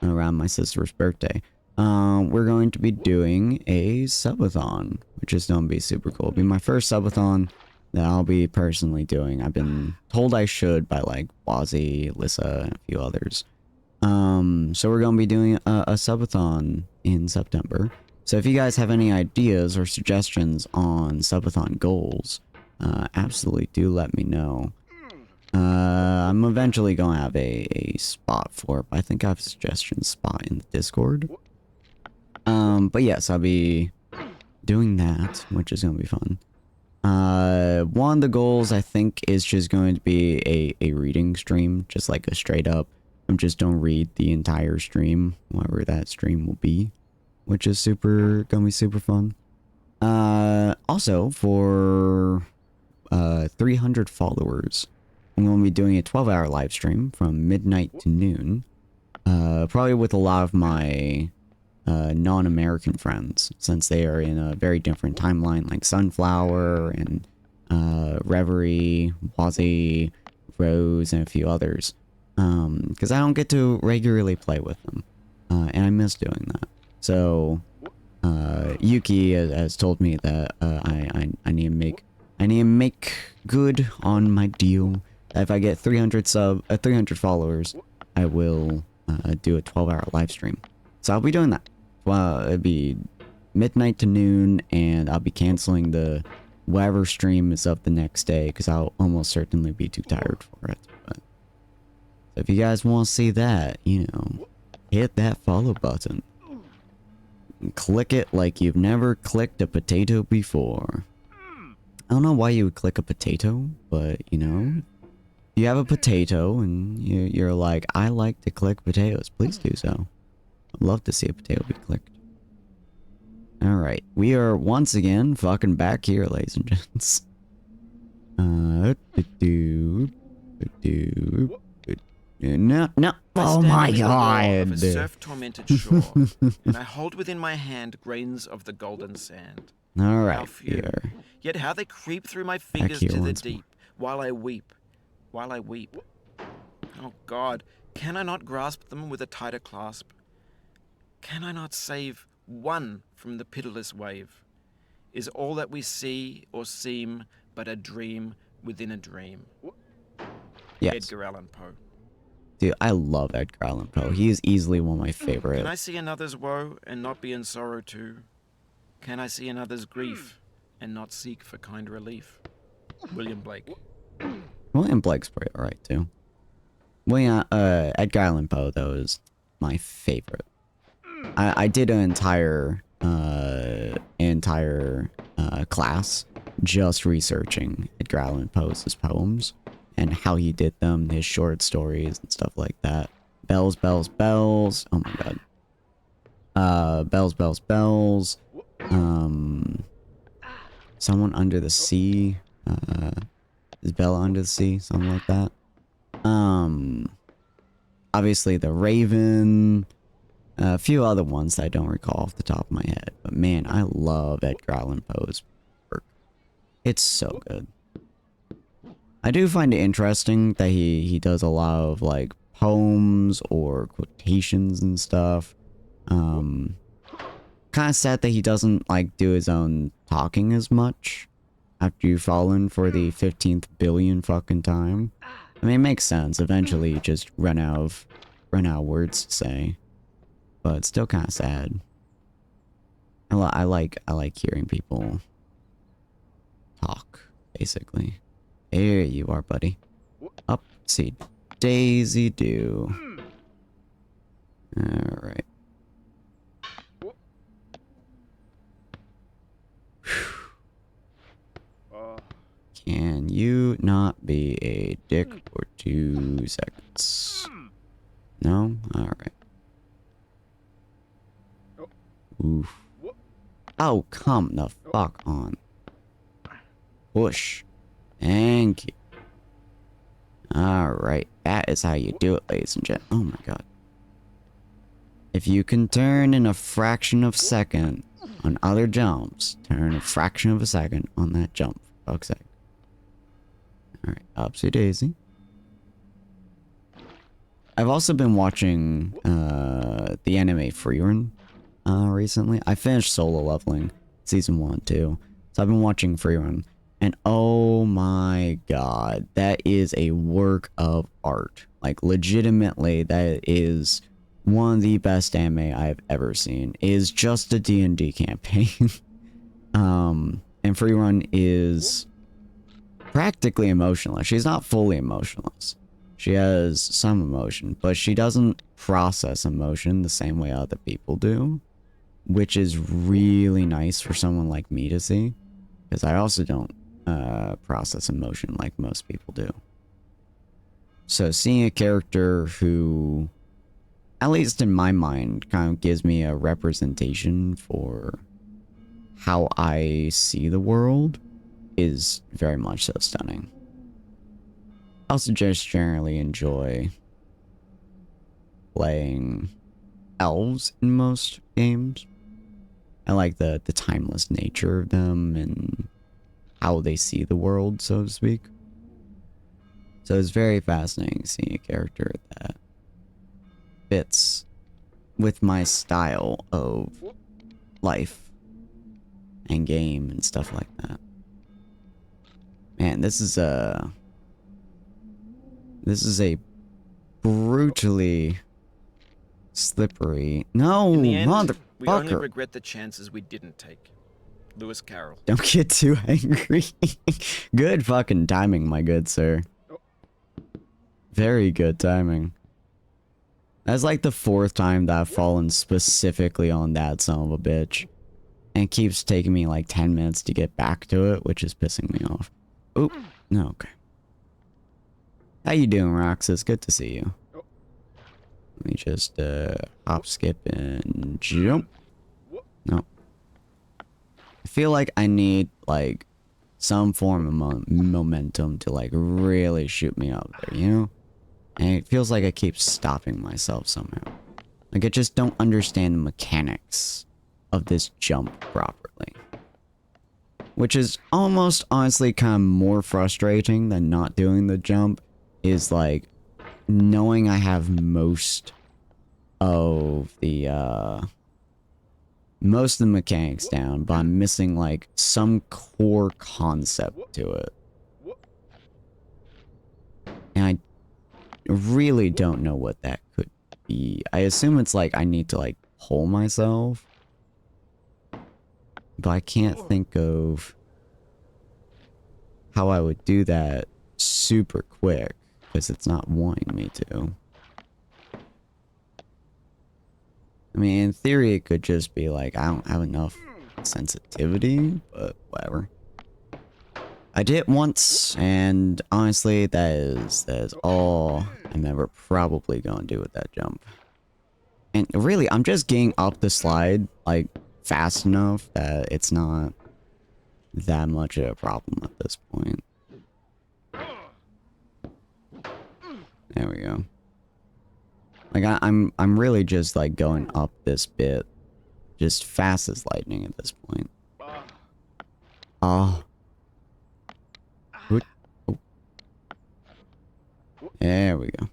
around my sister's birthday, we're going to be doing a subathon, which is going to be super cool. It'll be my first subathon that I'll be personally doing. I've been told I should by, like, Wazzy, Lissa, and a few others. So we're going to be doing a subathon in September. So if you guys have any ideas or suggestions on subathon goals, absolutely do let me know. I'm eventually going to have a spot for it, but I think I have a suggestion spot in the Discord. But yes, I'll be doing that, which is going to be fun. One of the goals I think is just going to be a reading stream, just like a straight up. I'm just don't read the entire stream, whatever that stream will be, which is gonna be super fun. Also for 300 followers, I'm gonna be doing a 12-hour live stream from midnight to noon. Probably with a lot of my non-American friends, since they are in a very different timeline, like Sunflower and Reverie, Wazzy, Rose, and a few others. Because I don't get to regularly play with them, and I miss doing that. So, Yuki has told me that I need to make good on my deal. If I get 300 followers, I will do a 12-hour live stream. So I'll be doing that. Well, it'd be midnight to noon, and I'll be canceling the whatever stream is up the next day because I'll almost certainly be too tired for it. But so if you guys want to see that, you know, hit that follow button. Click it like you've never clicked a potato before. I don't know why you would click a potato, but you know, if you have a potato and you're like, I like to click potatoes, please do so. I'd love to see a potato be clicked. Alright, we are once again fucking back here, ladies and gents. No. Oh my god. Of a surf-tormented shore, and I hold within my hand grains of the golden sand. Alright, How few, here. yet how they creep through my fingers here to the once deep, while I weep. Oh God, can I not grasp them with a tighter clasp? Can I not save one from the pitiless wave? Is all that we see or seem but a dream within a dream? Yes. Edgar Allan Poe. Dude, I love Edgar Allan Poe. He is easily one of my favorite. Can I see another's woe and not be in sorrow too? Can I see another's grief and not seek for kind relief? William Blake. William Blake's pretty alright too. Edgar Allan Poe though is my favorite. I did an entire class just researching Edgar Allan Poe's poems and how he did them, his short stories and stuff like that. Bells, bells, bells. Oh my god. Bells, bells, bells. Someone under the sea. Is Bella under the sea? Something like that. Obviously the Raven. A few other ones that I don't recall off the top of my head. But man, I love Edgar Allan Poe's work. It's so good. I do find it interesting that he does a lot of like poems or quotations and stuff. Kind of sad that he doesn't like do his own talking as much after you've fallen for the 15th billion fucking time. I mean, it makes sense. Eventually you just run out of words to say. But it's still kind of sad. I like hearing people talk, basically. There you are, buddy. Up, see, Daisy do. Alright. Can you not be a dick for 2 seconds? No? Alright. Oof. Oh, come the fuck on. Push. Thank you. Alright, that is how you do it, ladies and gentlemen. Oh my god. If you can turn in a fraction of a second on other jumps, turn a fraction of a second on that jump, for fuck's sake. Alright, upsy daisy. I've also been watching the anime Freerun recently. I finished solo leveling season 1 and 2. So I've been watching Freerun. And oh my god, that is a work of art. Like legitimately, that is one of the best anime I've ever seen. It is just a D&D campaign. And Freerun is practically emotionless. She's not fully emotionless. She has some emotion, but she doesn't process emotion the same way other people do, which is really nice for someone like me to see, because I also don't process emotion like most people do. So seeing a character who, at least in my mind, kind of gives me a representation for how I see the world is very much so stunning. I also just generally enjoy playing elves in most games. I like the timeless nature of them and how they see the world, so to speak. So it's very fascinating seeing a character that fits with my style of life and game and stuff like that. Man, this is a brutally slippery. No, In the end, motherfucker. we only regret the chances we didn't take. Lewis Carroll. Don't get too angry. Good fucking timing, my good sir. Very good timing. That's like the 4th time that I've fallen specifically on that son of a bitch. And it keeps taking me like 10 minutes to get back to it, which is pissing me off. Oop. No, okay. How you doing, Roxas? Good to see you. Let me just hop, skip, and jump. No. I feel like I need like some form of momentum to like really shoot me up there, you know? And it feels like I keep stopping myself somehow. Like I just don't understand the mechanics of this jump properly. Which is almost honestly kind of more frustrating than not doing the jump, is like knowing I have most of the mechanics down, but I'm missing like some core concept to it. And I really don't know what that could be. I assume it's like I need to like pull myself, but I can't think of how I would do that super quick because it's not wanting me to. I mean, in theory, it could just be like, I don't have enough sensitivity, but whatever. I did it once, and honestly, that is all I'm ever probably gonna do with that jump. And really, I'm just getting up the slide, like, fast enough that it's not that much of a problem at this point. There we go. Like, I'm really just, like, going up this bit. Just fast as lightning at this point. Oh. Oh. There we go.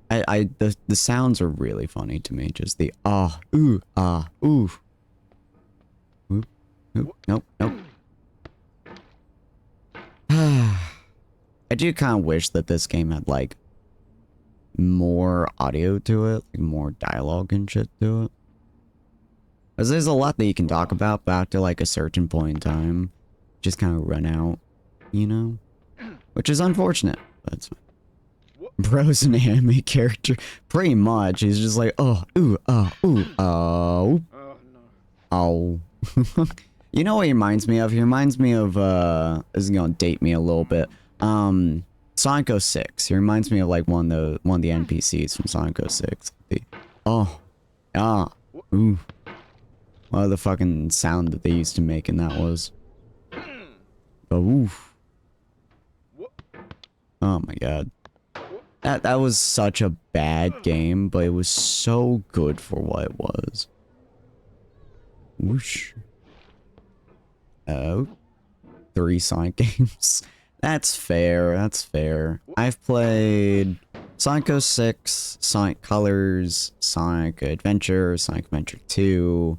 The sounds are really funny to me. Just the ah, ooh, ah, ooh. Oop, oop, nope, nope. I do kind of wish that this game had, like, more audio to it, like more dialogue and shit to it. Because there's a lot that you can talk about, but after like a certain point in time, just kind of run out, you know? Which is unfortunate, but it's fine. Bro's an anime character. Pretty much. He's just like, oh, ooh, ooh, oh. Oh. You know what he reminds me of? He reminds me of, this is gonna date me a little bit. Sonic 06. He reminds me of like one of the NPCs from Sonic 06. Oh. Ah. Ooh. What the fucking sound that they used to make in that was. Oh, oof. Oh my god. That was such a bad game, but it was so good for what it was. Whoosh. Oh. 3 Sonic games. That's fair, that's fair. I've played Sonic 06, Sonic Colors, Sonic Adventure, Sonic Adventure 2.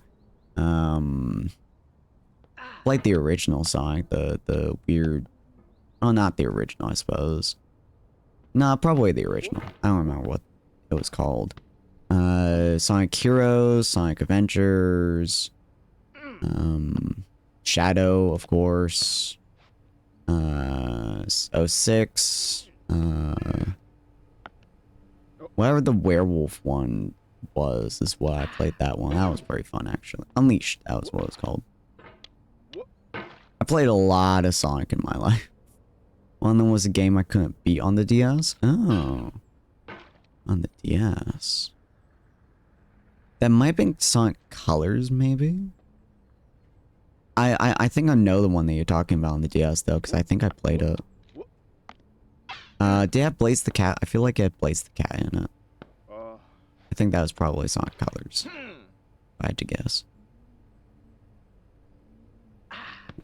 Like the original Sonic, the weird... Oh, not the original, I suppose. Nah, probably the original. I don't remember what it was called. Sonic Heroes, Sonic Adventures, Shadow, of course. 06. Whatever the werewolf one was, is what I played that one. That was pretty fun, actually. Unleashed, that was what it was called. played a lot of Sonic in my life. One of them was a game I couldn't beat on the DS. Oh. On the DS. That might have been Sonic Colors, maybe? I think I know the one that you're talking about on the DS, though, because I think I played it. Did it have Blaze the Cat? I feel like it had Blaze the Cat in it. I think that was probably Sonic Colors. If I had to guess.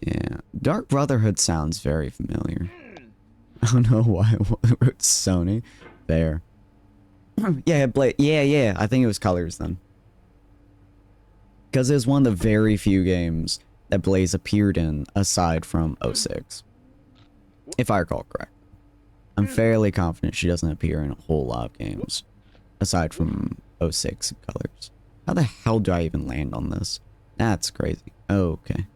Yeah. Dark Brotherhood sounds very familiar. I don't know why it's Sony. There. Yeah, yeah, I think it was Colors then. Because it was one of the very few games that Blaze appeared in aside from 06. If I recall correct. I'm fairly confident she doesn't appear in a whole lot of games aside from 06 Colors. How the hell do I even land on this? That's crazy. Oh, okay.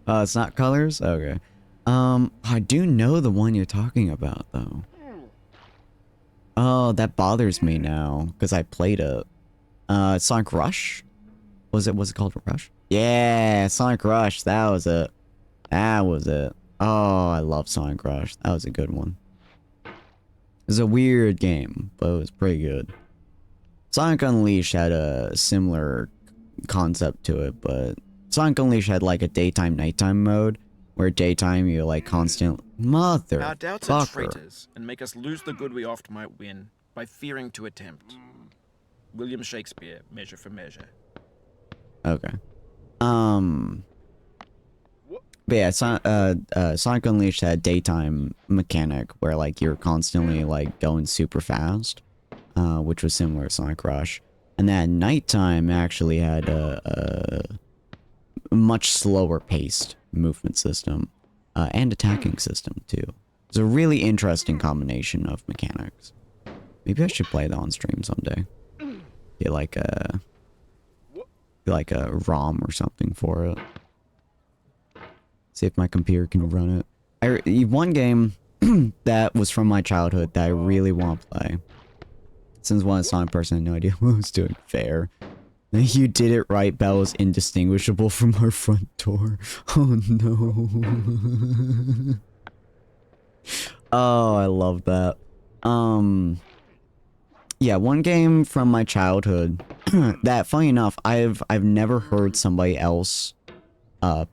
It's not Colors? Okay. I do know the one you're talking about, though. Oh, that bothers me now, because I played it. Sonic Rush? Was it called Rush? Yeah, Sonic Rush, that was it. That was it. Oh, I love Sonic Rush. That was a good one. It was a weird game, but it was pretty good. Sonic Unleashed had a similar concept to it, but Sonic Unleashed had like a daytime nighttime mode, where daytime you're like constant mother Our doubts are traitors, and make us lose the good we oft might win, by fearing to attempt. William Shakespeare, Measure for Measure. Okay. But yeah, Sonic Unleashed had daytime mechanic where like you're constantly like going super fast, which was similar to Sonic Rush, and then nighttime actually had a much slower paced movement system, and attacking system too. It's a really interesting combination of mechanics. Maybe I should play that on stream someday. Get like a ROM or something for it. See if my computer can run it. One game that was from my childhood that I really want to play. Since one Sonic person had no idea what I was doing. Fair. You did it right, Belle is indistinguishable from our front door. Oh no. Oh, I love that. Yeah, one game from my childhood that, funny enough, I've never heard somebody else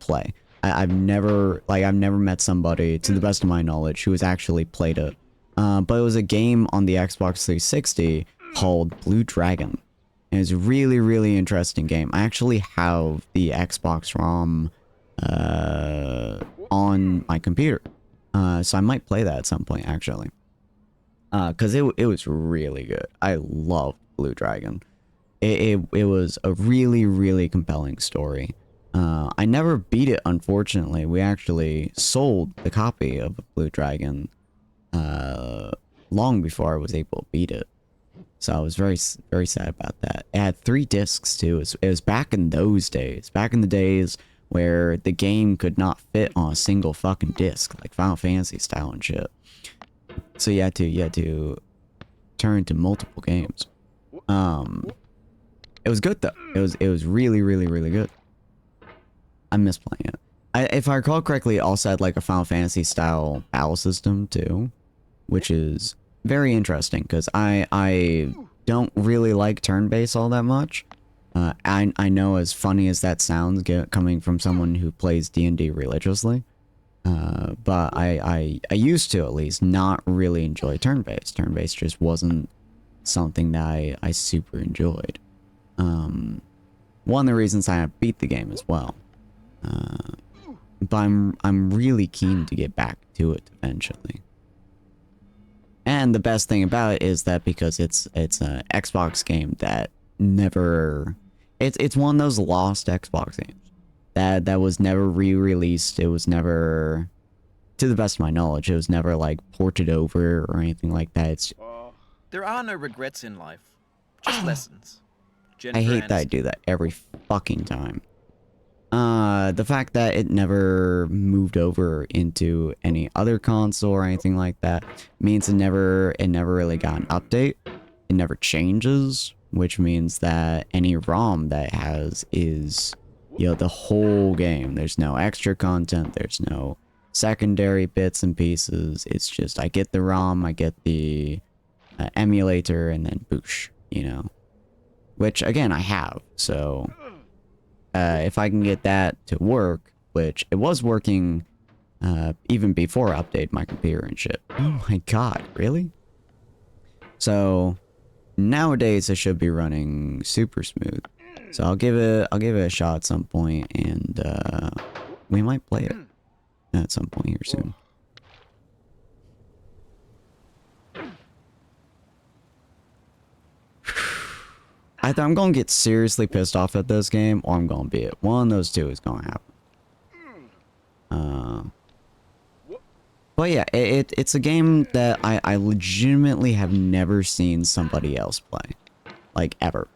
play. I've never met somebody, to the best of my knowledge, who has actually played it. But it was a game on the Xbox 360 called Blue Dragon. And it's a really, really interesting game. I actually have the Xbox ROM on my computer. So I might play that at some point, actually. Because it was really good. I loved Blue Dragon. It was a really, really compelling story. I never beat it, unfortunately. We actually sold the copy of Blue Dragon long before I was able to beat it. So I was very, very sad about that. It had 3 discs, too. It was back in those days. Back in the days where the game could not fit on a single fucking disc, like Final Fantasy style and shit. So you had to turn to multiple games. It was good, though. It was really, really, really good. I miss playing it. If I recall correctly, it also had like a Final Fantasy style battle system too, which is very interesting because I don't really like turn-based all that much. I know, as funny as that sounds, coming from someone who plays D&D religiously, but I used to, at least, not really enjoy turn-based. Turn-based just wasn't something that I super enjoyed. One of the reasons I beat the game as well. But I'm really keen to get back to it eventually. And the best thing about it is that because it's an Xbox game that never... It's one of those lost Xbox games that was never re-released. It was never, to the best of my knowledge, it was never like ported over or anything like that. It's... There are no regrets in life, just lessons. I hate that I do that every fucking time. The fact that it never moved over into any other console or anything like that means it never really got an update. It never changes which means that any ROM that it has is, you know, the whole game. There's no extra content, there's no secondary bits and pieces. It's just, I get the ROM, I get the emulator, and then boosh, you know. Which, again, I have, so if I can get that to work, which it was working even before I updated my computer and shit. Oh my god, really? So nowadays it should be running super smooth. So I'll give it a shot at some point, and we might play it at some point here soon. Either I'm gonna get seriously pissed off at this game, or I'm gonna be it. One of those two is gonna happen. But yeah, it's a game that I legitimately have never seen somebody else play. Like, ever.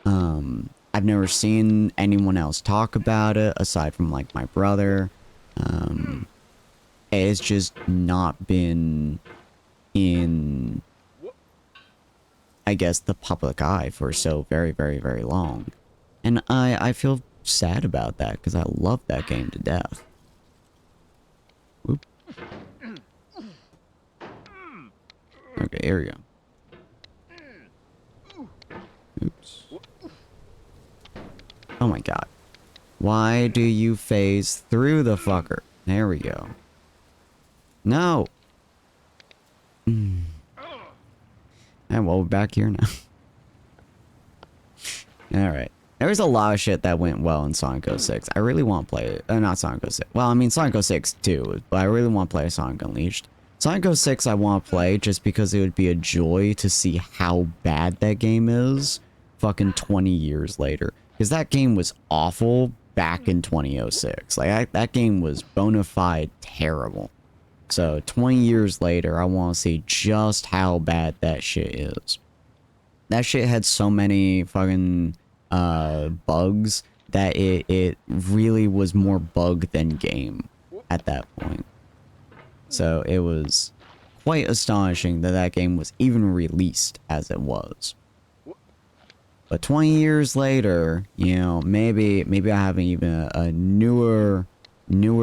I've never seen anyone else talk about it, aside from, like, my brother. It's just not been in, I guess, the public eye for so very, very, very long. And I feel sad about that, because I love that game to death. Whoop. Okay, here we go. Oops. Oh my god. Why do you phase through the fucker? There we go. No! And well, we're back here now. Alright. There's a lot of shit that went well in Sonic 06. I really want to play it. Not Sonic 06. Well, I mean Sonic 06 too, but I really want to play Sonic Unleashed. Sonic 06 I want to play just because it would be a joy to see how bad that game is fucking 20 years later. Because that game was awful back in 2006. Like, that game was bona fide terrible. So 20 years later, I want to see just how bad that shit is. That shit had so many fucking bugs that it really was more bug than game at that point. So it was quite astonishing that that game was even released as it was. But 20 years later, you know, maybe I have even a newer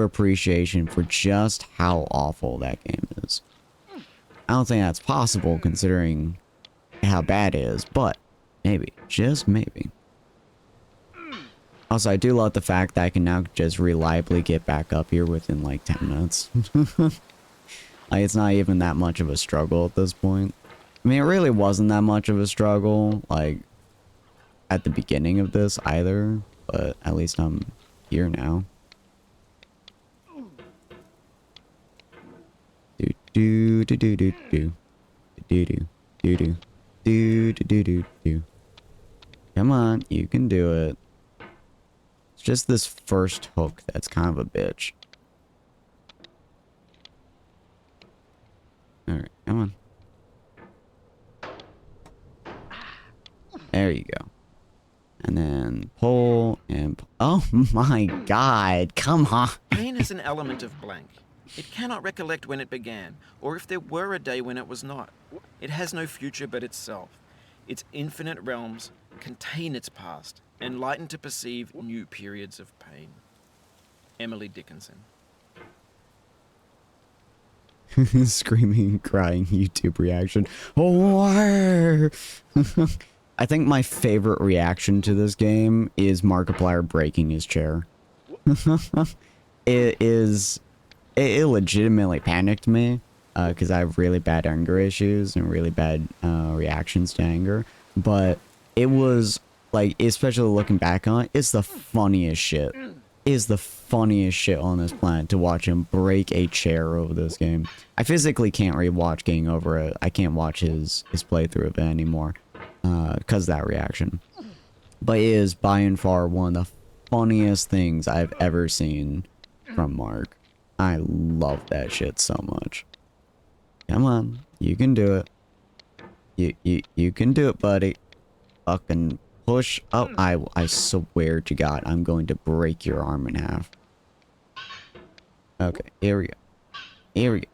appreciation for just how awful that game is. I don't think that's possible considering how bad it is, but maybe, just maybe. Also, I do love the fact that I can now just reliably get back up here within like 10 minutes. Like, it's not even that much of a struggle at this point. I mean, it really wasn't that much of a struggle, like, at the beginning of this either, but at least I'm here now. Do do do do do do do do do do do do do do. Come on, you can do it. It's just this first hook that's kind of a bitch. Alright, come on. There you go. And then pull and... Oh my god, come on. Pain is an element of blank. It cannot recollect when it began, or if there were a day when it was not. It has no future but itself. Its infinite realms contain its past, enlightened to perceive new periods of pain. Emily Dickinson. Screaming and crying YouTube reaction. Oh, I think my favorite reaction to this game is Markiplier breaking his chair. It legitimately panicked me, because I have really bad anger issues and really bad reactions to anger. But it was, like, especially looking back on it, it's the funniest shit. It is the funniest shit on this planet to watch him break a chair over this game. I physically can't rewatch Getting Over It. I can't watch his playthrough of it anymore, because of that reaction. But it is by and far one of the funniest things I've ever seen from Mark. I love that shit so much. Come on, you can do it. You can do it, buddy. Fucking push up. I swear to God, I'm going to break your arm in half. Okay, here we go. Here we go.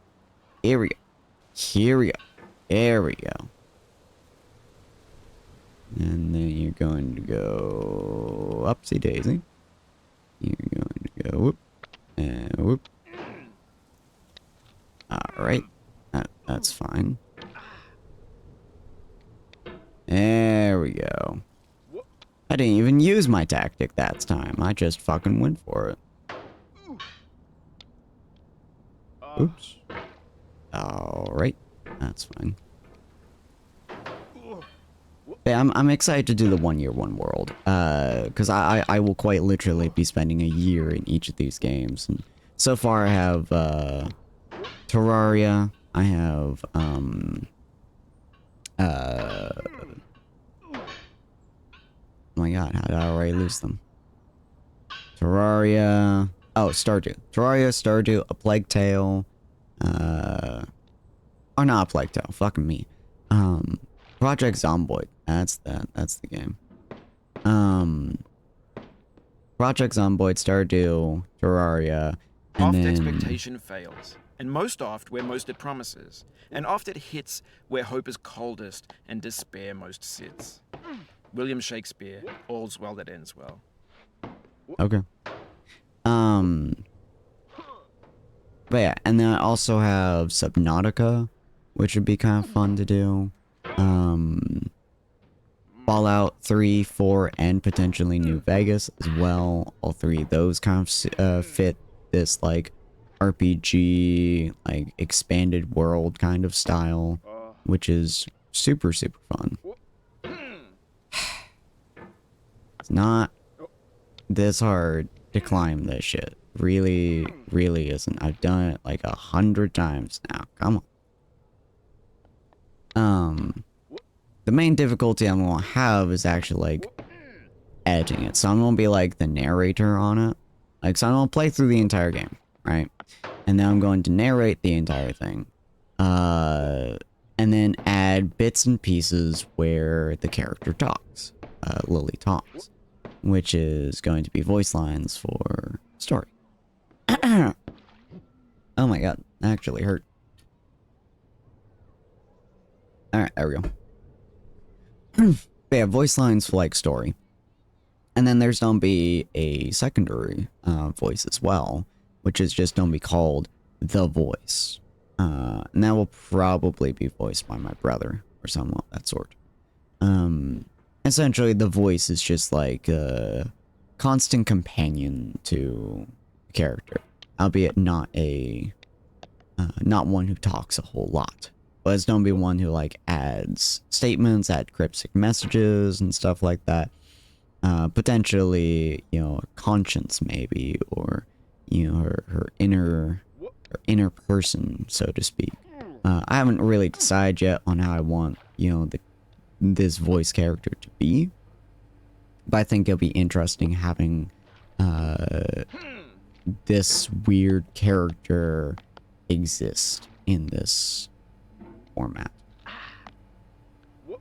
Here we go. Here we go. There we go. And then you're going to go upsy daisy. You're going to go whoop and whoop. Alright. That's fine. There we go. I didn't even use my tactic that time. I just fucking went for it. Oops. Alright. That's fine. Yeah, I'm excited to do the 1 year, 1 world. Because I will quite literally be spending a year in each of these games. And so far I have, Terraria. I have, oh my god, how did I already lose them? Terraria. Oh, Stardew. Terraria, Stardew, A Plague Tale. Or not A Plague Tale. Fucking me. Project Zomboid. That's the game. Project Zomboid, Stardew, Terraria, and Oft then... expectation fails, and most oft where most it promises, and oft it hits where hope is coldest and despair most sits. William Shakespeare, all's well that ends well. Okay. But yeah, and then I also have Subnautica, which would be kind of fun to do. Fallout 3, 4, and potentially New Vegas as well. All three of those kind of fit this, like, RPG, like, expanded world kind of style, which is super, super fun. It's not this hard to climb this shit. Really, really isn't. I've done it like 100 times now. Come on. The main difficulty I'm gonna have is actually, like, editing it. So I'm gonna be, like, the narrator on it. Like, so I'm gonna play through the entire game, right? And then I'm going to narrate the entire thing. And then add bits and pieces where the character talks. Lily talks. Which is going to be voice lines for story. Oh my god, that actually hurt. Alright, there we go. They have voice lines for, like, story. And then there's gonna be a secondary voice as well, which is just gonna be called The Voice. And that will probably be voiced by my brother or someone of that sort. Essentially, the voice is just like a constant companion to the character, albeit not one who talks a whole lot. But it's gonna be one who, like, adds statements, add cryptic messages and stuff like that. Potentially, you know, a conscience maybe, or, you know, her inner person, so to speak. I haven't really decided yet on how I want, you know, this voice character to be. But I think it'll be interesting having this weird character exist in this format.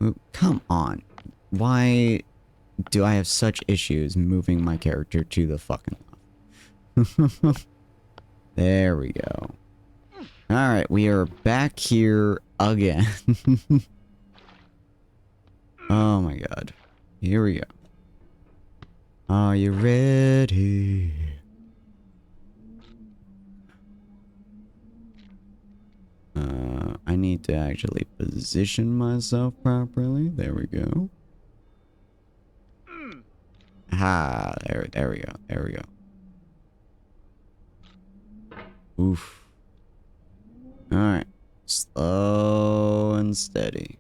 Ooh, come on. Why do I have such issues moving my character to the fucking left? There we go. Alright, we are back here again. Oh my god. Here we go. Are you ready? I need to actually position myself properly. There we go. Ah, there we go. There we go. Oof. Alright. Slow and steady.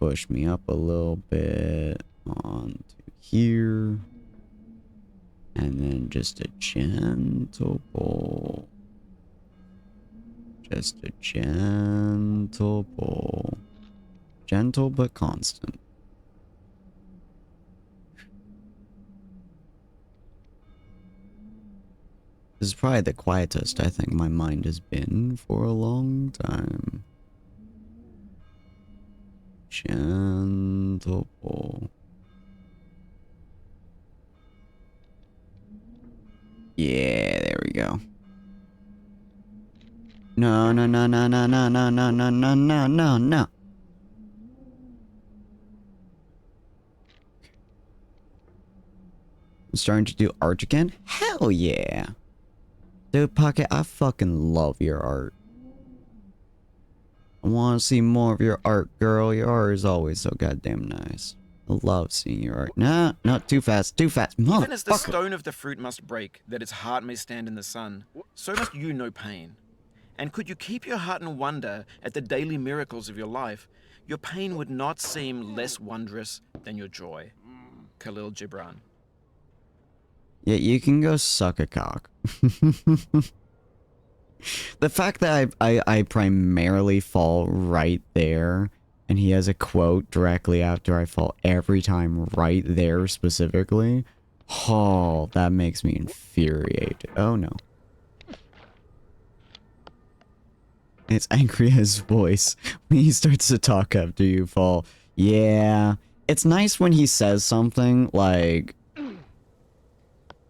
Push me up a little bit onto here. And then just a gentle pull. Just a gentle pull. Gentle but constant. This is probably the quietest I think my mind has been for a long time. Gentle pull. Yeah, there we go. No, no, no, no, no, no, no, no, no, no, no, no, no. I'm starting to do art again? Hell yeah. Dude, Pocket, I fucking love your art. I want to see more of your art, girl. Your art is always so goddamn nice. I love seeing your art. Nah, not too fast, motherfucker. Even as the stone of the fruit must break, that its heart may stand in the sun, so must you know pain. And could you keep your heart in wonder at the daily miracles of your life, your pain would not seem less wondrous than your joy. Khalil Gibran. Yeah, you can go suck a cock. The fact that I primarily fall right there, and he has a quote directly after I fall every time right there specifically, oh, that makes me infuriated. Oh no. It's angry as voice when he starts to talk after you fall. Yeah. It's nice when he says something like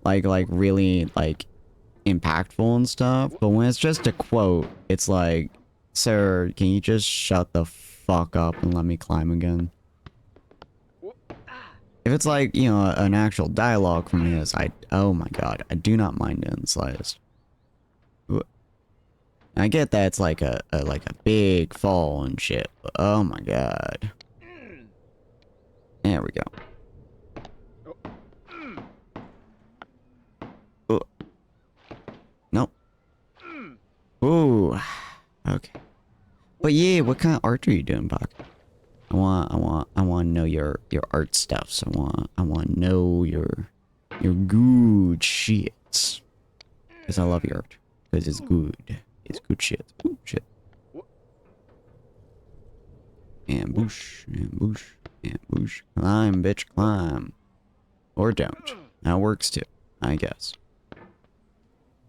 really like impactful and stuff, but when it's just a quote, it's like, sir, can you just shut the fuck up and let me climb again? If it's like, you know, an actual dialogue from his, oh my god, I do not mind it in the slightest. I get that it's like a big fall and shit, but oh my god. There we go. Nope. Ooh. Okay. But yeah, what kind of art are you doing, Buck? I want to know your art stuff. So I want to know your good shit. Cause I love your art. Cause it's good. It's good shit. Good shit. Ambush, ambush, ambush. Climb, bitch, climb. Or don't. That works too, I guess.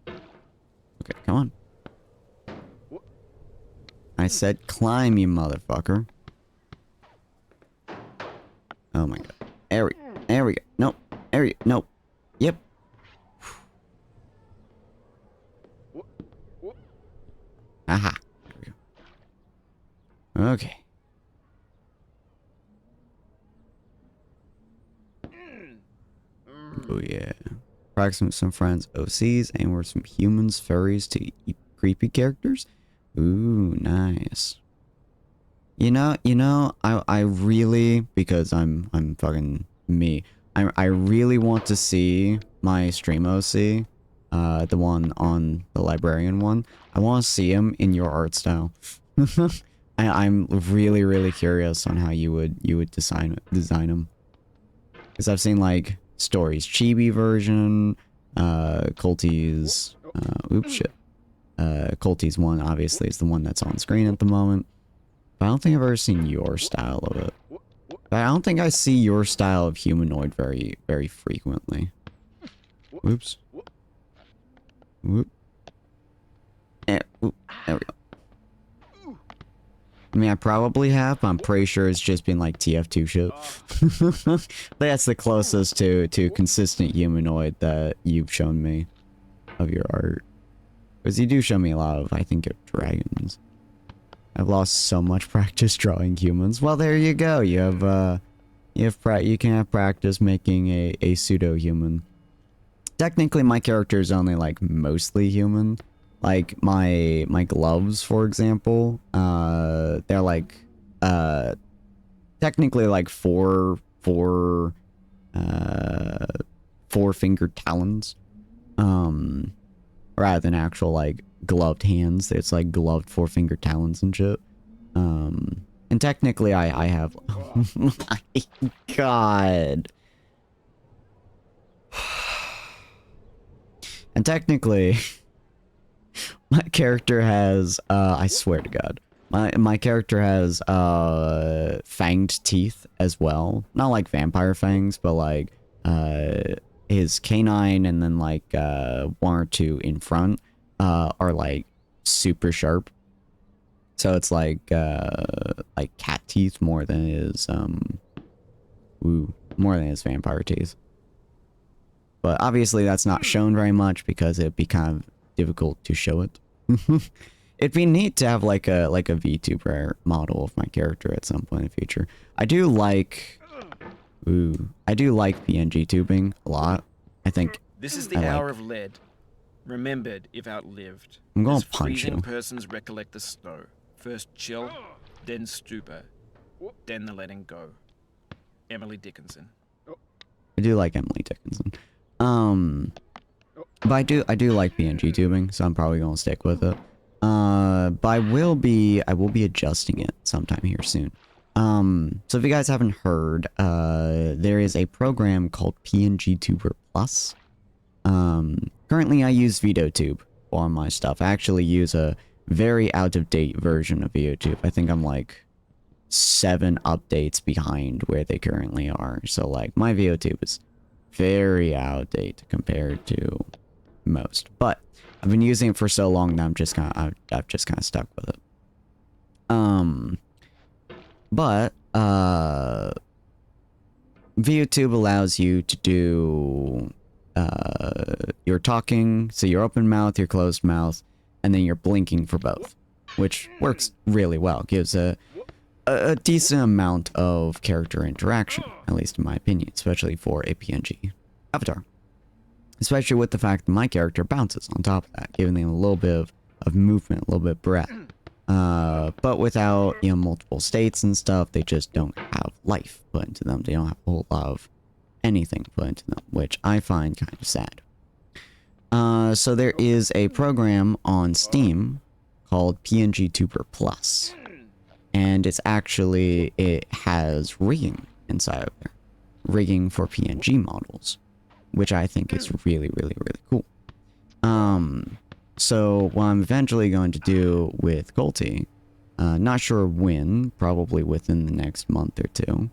Okay, come on. I said climb, you motherfucker. Oh my god. There we go. Nope. Nope. Yep. Aha. There we go. Okay. Oh yeah. Practicing with some friends OCs, and we're some humans, furries to creepy characters. Ooh, nice. You know, I really, because I'm fucking me, I really want to see my stream OC, the one on the librarian one. I want to see him in your art style. I'm really curious on how you would design him. Because I've seen like Story's chibi version, Colty's, oops shit. Colty's one obviously is the one that's on screen at the moment. But I don't think I've ever seen your style of it. But I don't think I see your style of humanoid very frequently. Oops. Whoop. Whoop. There we go. I mean, I probably have, but I'm pretty sure it's just been like TF2 shit. That's the closest to consistent humanoid that you've shown me of your art. Because you do show me a lot of, I think, of dragons. I've lost so much practice drawing humans. Well, there you go. You can have practice making a pseudo-human. Technically, my character is only like mostly human. Like my gloves, for example, they're like technically like four finger talons, rather than actual like gloved hands. It's like gloved 4-finger talons and shit. And technically I have, oh my god. And technically my character has, I swear to god, my character has fanged teeth as well. Not like vampire fangs, but like his canine and then like one or two in front are like super sharp. So it's like cat teeth more than his more than his vampire teeth. But obviously that's not shown very much because it'd be kind of difficult to show it. it'd be neat to have like a VTuber model of my character at some point in the future. I do like PNG tubing a lot. I think This is the hour of lead. Remembered if outlived. I'm gonna As punch freezing you. persons recollect the snow. First chill, then stupor, then the letting go. Emily Dickinson. I do like Emily Dickinson. But I do like PNG tubing, so I'm probably gonna stick with it. But I will be adjusting it sometime here soon. So if you guys haven't heard, there is a program called PNG Tuber Plus. Currently I use VideoTube for my stuff. I actually use a very out-of-date version of VideoTube. I think I'm like 7 updates behind where they currently are. So like my VideoTube is very outdated compared to most. But I've been using it for so long that I've just kind of stuck with it. But VideoTube allows you to do your talking, so your open mouth, your closed mouth, and then you're blinking for both, which works really well. Gives a decent amount of character interaction, at least in my opinion, especially for a PNG avatar. Especially with the fact that my character bounces on top of that, giving them a little bit of movement, a little bit of breath. But without, you know, multiple states and stuff, they just don't have life put into them. They don't have a whole lot of anything put into them, which I find kind of sad. So there is a program on Steam called PNG Tuber Plus. And it has rigging inside of there. Rigging for PNG models, which I think is really, really, really cool. So what I'm eventually going to do with Colty, not sure when, probably within the next month or two,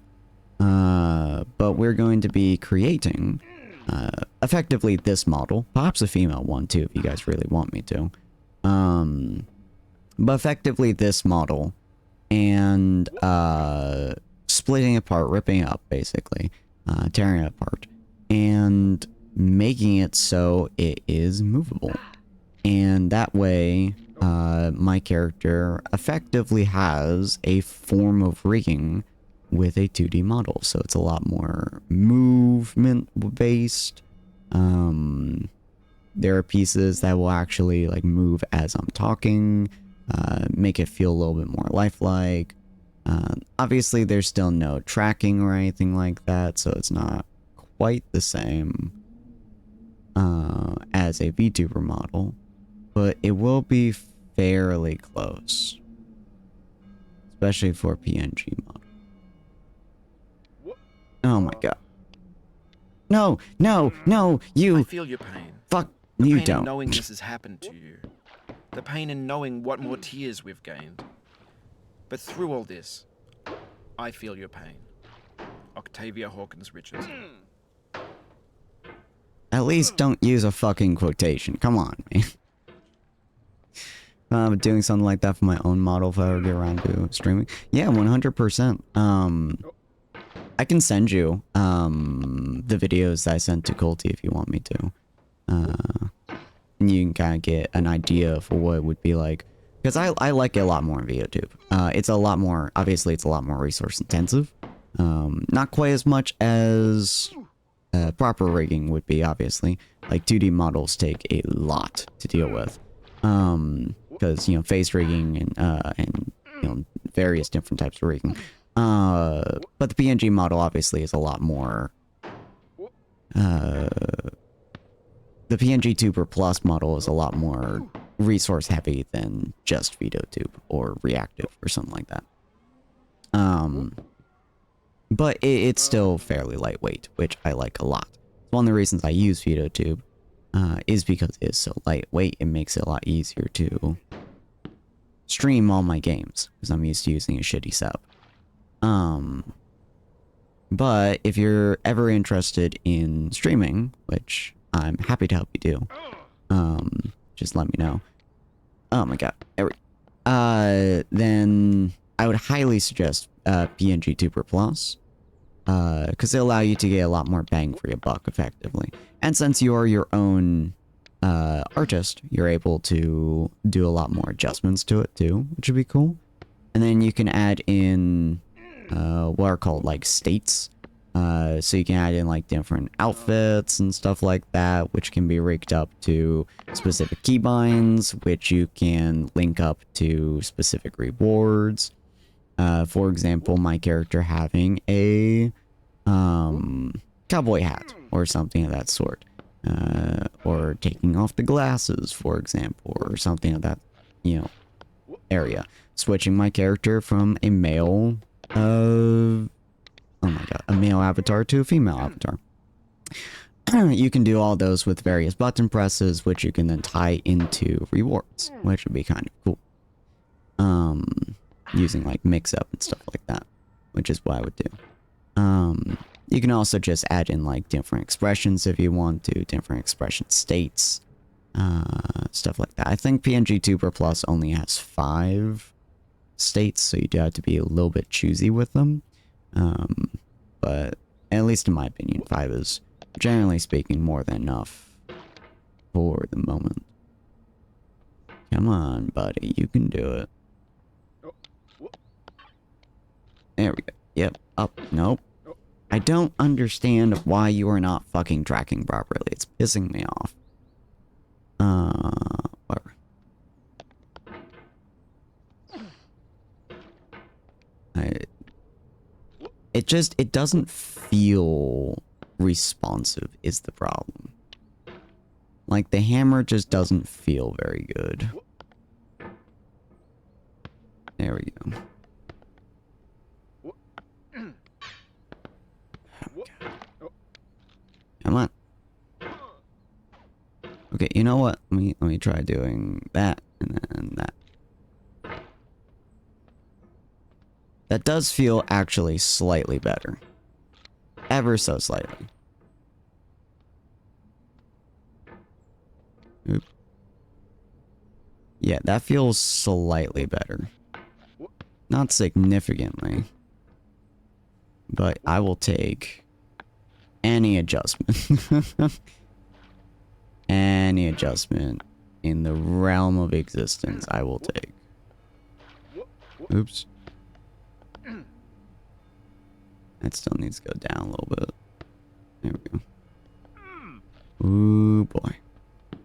but we're going to be creating effectively this model, perhaps a female one too, if you guys really want me to. But effectively this model, and splitting it apart, ripping it up, basically, tearing it apart, and making it so it is movable. And that way, my character effectively has a form of rigging with a 2D model, so it's a lot more movement-based. There are pieces that will actually like move as I'm talking, make it feel a little bit more lifelike. Obviously, there's still no tracking or anything like that, so it's not quite the same as a VTuber model, but it will be fairly close, especially for a PNG model. Oh my god. No, no, no, you... I feel your pain. Fuck, the you pain don't. In knowing this has happened to you. The pain in knowing what more tears we've gained. But through all this, I feel your pain. Octavia Hawkins Richards. At least don't use a fucking quotation. Come on, man. Doing something like that for my own model if I ever get around to streaming. Yeah, 100%. I can send you the videos that I sent to Colty if you want me to. And you can kind of get an idea for what it would be like. Because I like it a lot more in VideoTube. It's a lot more, obviously it's a lot more resource intensive. Not quite as much as proper rigging would be, obviously. Like 2D models take a lot to deal with. Because, you know, face rigging and you know, various different types of rigging. But the PNG model obviously is a lot more... the PNG Tuber Plus model is a lot more resource heavy than just VideoTube or Reactive or something like that. But it's still fairly lightweight, which I like a lot. One of the reasons I use VideoTube is because it is so lightweight. It makes it a lot easier to stream all my games because I'm used to using a shitty setup. But if you're ever interested in streaming, which I'm happy to help you do, just let me know. Oh my god. Then I would highly suggest PNG Tuber Plus, because they allow you to get a lot more bang for your buck effectively. And since you're your own artist, you're able to do a lot more adjustments to it too, which would be cool. And then you can add in what are called like states. So you can add in like different outfits and stuff like that, which can be rigged up to specific keybinds, which you can link up to specific rewards. For example, my character having a cowboy hat or something of that sort. Or taking off the glasses, for example, or something of that, area. Switching my character from a male, oh my god, a male avatar to a female avatar. You can do all those with various button presses, which you can then tie into rewards, which would be kind of cool. Using like mix up and stuff like that, which is what I would do. You can also just add in like different expressions if you want to, different expression states, stuff like that. I think PNG Tuber Plus only has 5 states, so you do have to be a little bit choosy with them. But at least in my opinion, 5 is generally speaking more than enough for the moment. Come on, buddy, you can do it. There we go. Yep, up, nope. I don't understand why you are not fucking tracking properly. It's pissing me off. Whatever. It doesn't feel responsive is the problem. Like, the hammer just doesn't feel very good. There we go. Come on. Okay, you know what? Let me try doing that and then that. That does feel actually slightly better. Ever so slightly. Oop. Yeah, that feels slightly better. Not significantly. But I will take any adjustment. Any adjustment in the realm of existence I will take. Oops. That still needs to go down a little bit. There we go. Ooh boy.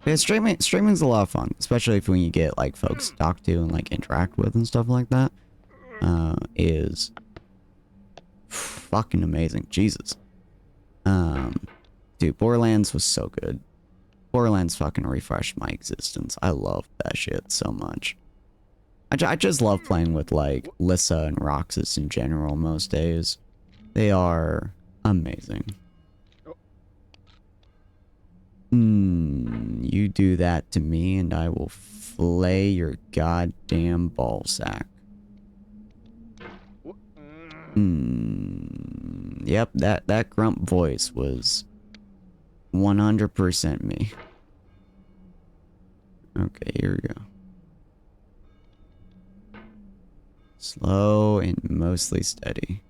Yeah, streaming's a lot of fun, especially if when you get like folks to talk to and like interact with and stuff like that. Is fucking amazing. Jesus. Dude, Borderlands was so good. Borderlands fucking refreshed my existence. I love that shit so much. I just love playing with like Lissa and Roxas in general most days. They are amazing. You do that to me and I will flay your goddamn ballsack. Yep, that grump voice was 100% me. Okay, here we go. Slow and mostly steady.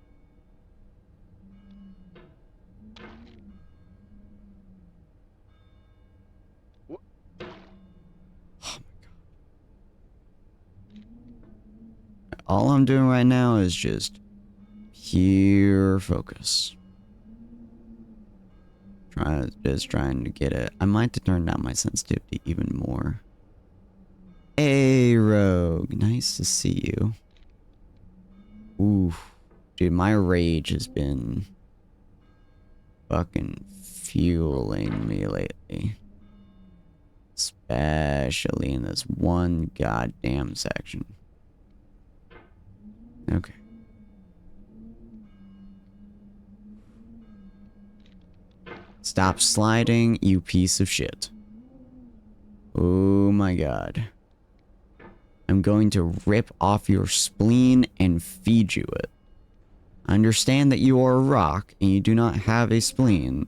Oh my god. All I'm doing right now is just pure focus. Just trying to get it. I might have to turn down my sensitivity even more. Hey, Rogue. Nice to see you. Ooh. Dude, my rage has been fucking fueling me lately. Especially in this one goddamn section. Okay. Stop sliding, you piece of shit. Oh my god. I'm going to rip off your spleen and feed you it. Understand that you are a rock and you do not have a spleen,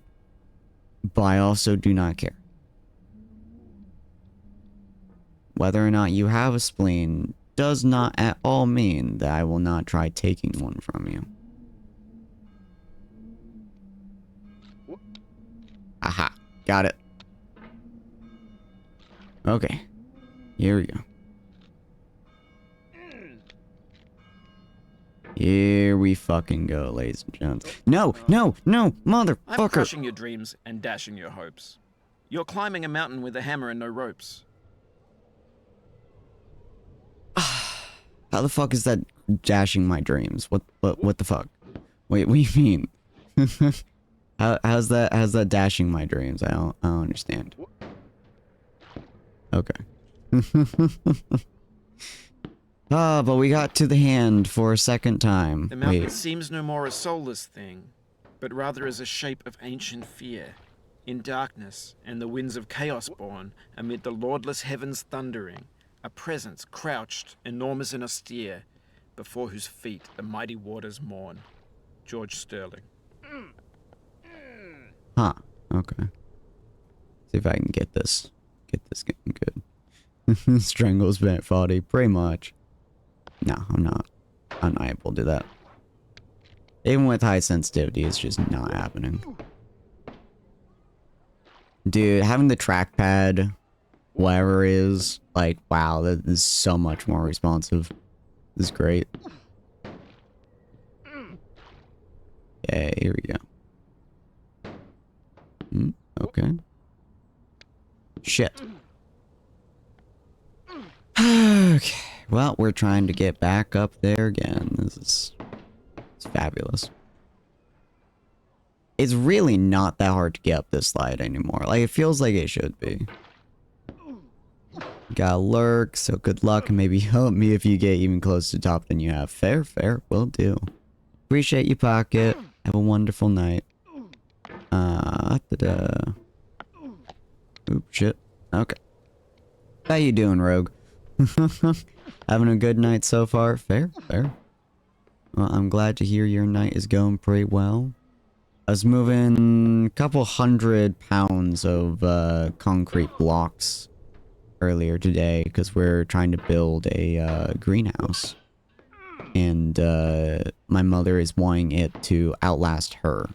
but I also do not care. Whether or not you have a spleen does not at all mean that I will not try taking one from you. Aha, got it. Okay. Here we go. Here we fucking go, ladies and gents. No, no, no, I'm motherfucker! crushing your dreams and dashing your hopes. You're climbing a mountain with a hammer and no ropes. How the fuck is that dashing my dreams? What the fuck? Wait, what do you mean? how's that dashing my dreams? I don't understand. Okay. Ah, but we got to the hand for a second time. The mountain Wait. seems no more a soulless thing, but rather as a shape of ancient fear, in darkness and the winds of chaos born, amid the lordless heavens thundering, a presence crouched, enormous and austere, before whose feet the mighty waters mourn. George Sterling. Huh. Okay. See if I can get this getting good. Strangles bent body, pretty much. No, I'm not able to do that. Even with high sensitivity, it's just not happening. Dude, having the trackpad, whatever it is, like, wow, that is so much more responsive. This is great. Yeah, here we go. Okay. Shit. Okay. Well, we're trying to get back up there again. It's fabulous. It's really not that hard to get up this slide anymore. Like, it feels like it should be. Gotta lurk, so good luck, and maybe help me if you get even close to top than you have. Fair, will do. Appreciate you, Pocket. Have a wonderful night. Oop, shit. Okay. How you doing, Rogue? Having a good night so far? Fair. Well, I'm glad to hear your night is going pretty well. I was moving a couple 100 pounds of concrete blocks earlier today because we're trying to build a greenhouse. And my mother is wanting it to outlast her.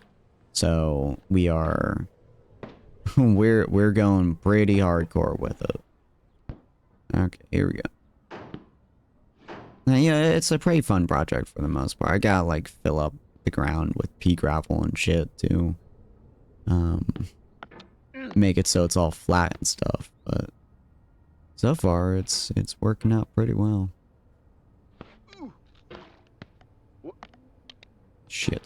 So we are we're going pretty hardcore with it. Okay, here we go. Now, yeah, it's a pretty fun project for the most part. I gotta like fill up the ground with pea gravel and shit to make it so it's all flat and stuff, but so far it's working out pretty well. Shit.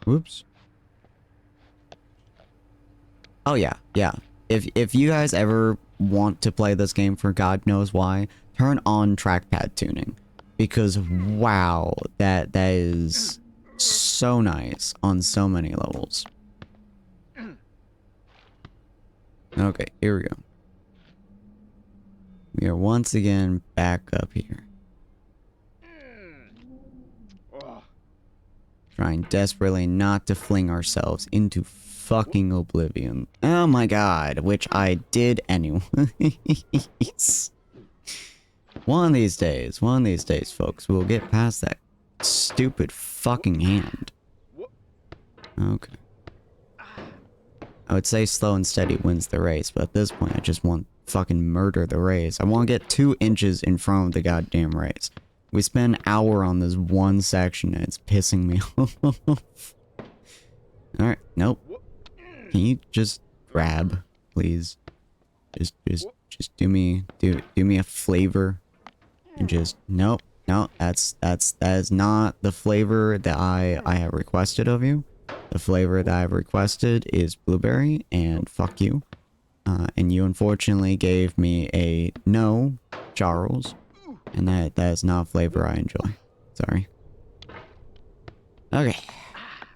Whoops. Oh yeah. If you guys ever want to play this game for God knows why, turn on trackpad tuning. Because wow, that is so nice on so many levels. Okay, here we go. We are once again back up here. Trying desperately not to fling ourselves into fucking oblivion. Oh my god, which I did anyways. One of these days, folks, we'll get past that stupid fucking hand. Okay. I would say slow and steady wins the race, but at this point I just want to fucking murder the race. I want to get 2 inches in front of the goddamn race. We spent an hour on this one section and it's pissing me off. Alright, nope. Can you just grab, please? Just do me a flavor. And just, nope, no, that is not the flavor that I have requested of you. The flavor that I've requested is blueberry, and fuck you. And you unfortunately gave me a no, Charles. And that is not a flavor I enjoy. Sorry. Okay.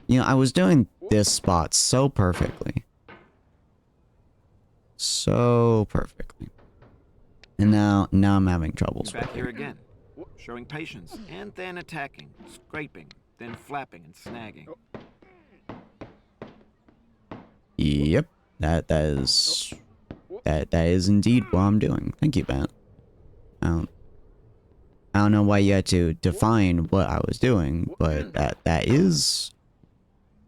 You know, I was doing this spot so perfectly. So perfectly. And now I'm having trouble. Back here again, showing patience, and then attacking, scraping, then flapping and snagging. Yep, that is indeed what I'm doing. Thank you, Ben. I don't know why you had to define what I was doing, but that is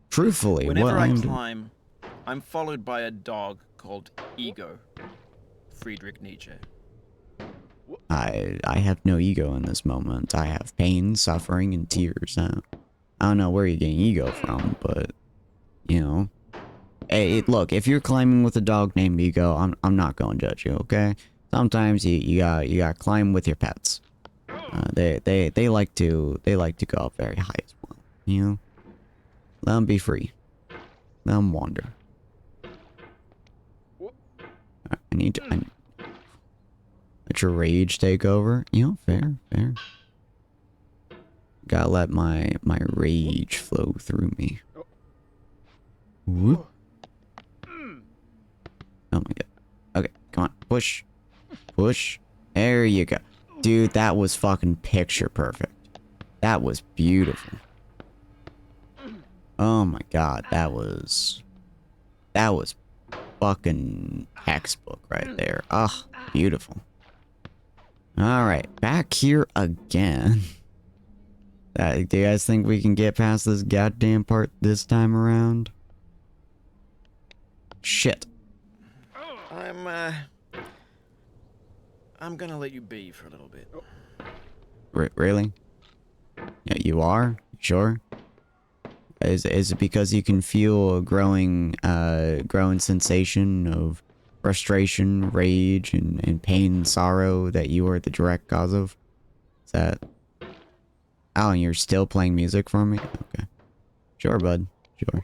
truthfully Whenever what I I'm doing. climb, I'm followed by a dog called Ego. Friedrich Nietzsche. I have no ego in this moment. I have pain, suffering, and tears. I don't know where you're getting ego from, but you know. Hey, look, if you're climbing with a dog named Ego, I'm not gonna judge you, okay? Sometimes you gotta climb with your pets. They like to go up very high as well. You know, let them be free. Let them wander. I need to let your rage take over. You know, fair. Gotta let my rage flow through me. Whoop. Oh my god. Okay, come on. Push. There you go. Dude, that was fucking picture perfect. That was beautiful. Oh my god, that was fucking textbook right there. Ah, beautiful. Alright, back here again. Do you guys think we can get past this goddamn part this time around? Shit. I'm gonna let you be for a little bit. Really? Yeah, you are? Sure? Is it because you can feel a growing sensation of frustration, rage, and pain and sorrow that you are the direct cause of? Is that... Oh, and you're still playing music for me? Okay. Sure, bud. Sure.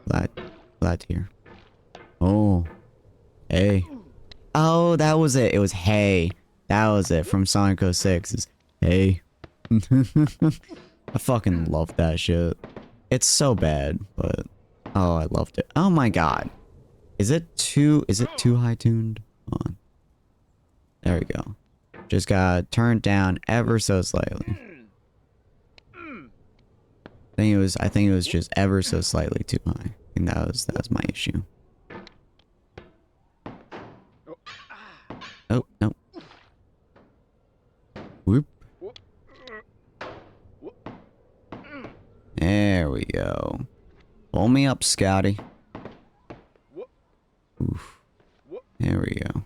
Glad to hear. Oh. Hey. Oh, that was it. It was Hey. That was it from Sonic 06. It's Hey. I fucking love that shit. It's so bad, but oh, I loved it. Oh my god. Is it too high tuned? Hold on. There we go. Just gotta turn it down ever so slightly. I think it was just ever so slightly too high. I think that was my issue. Oh, no. Whoop. There we go. Pull me up, Scotty. Oof. There we go.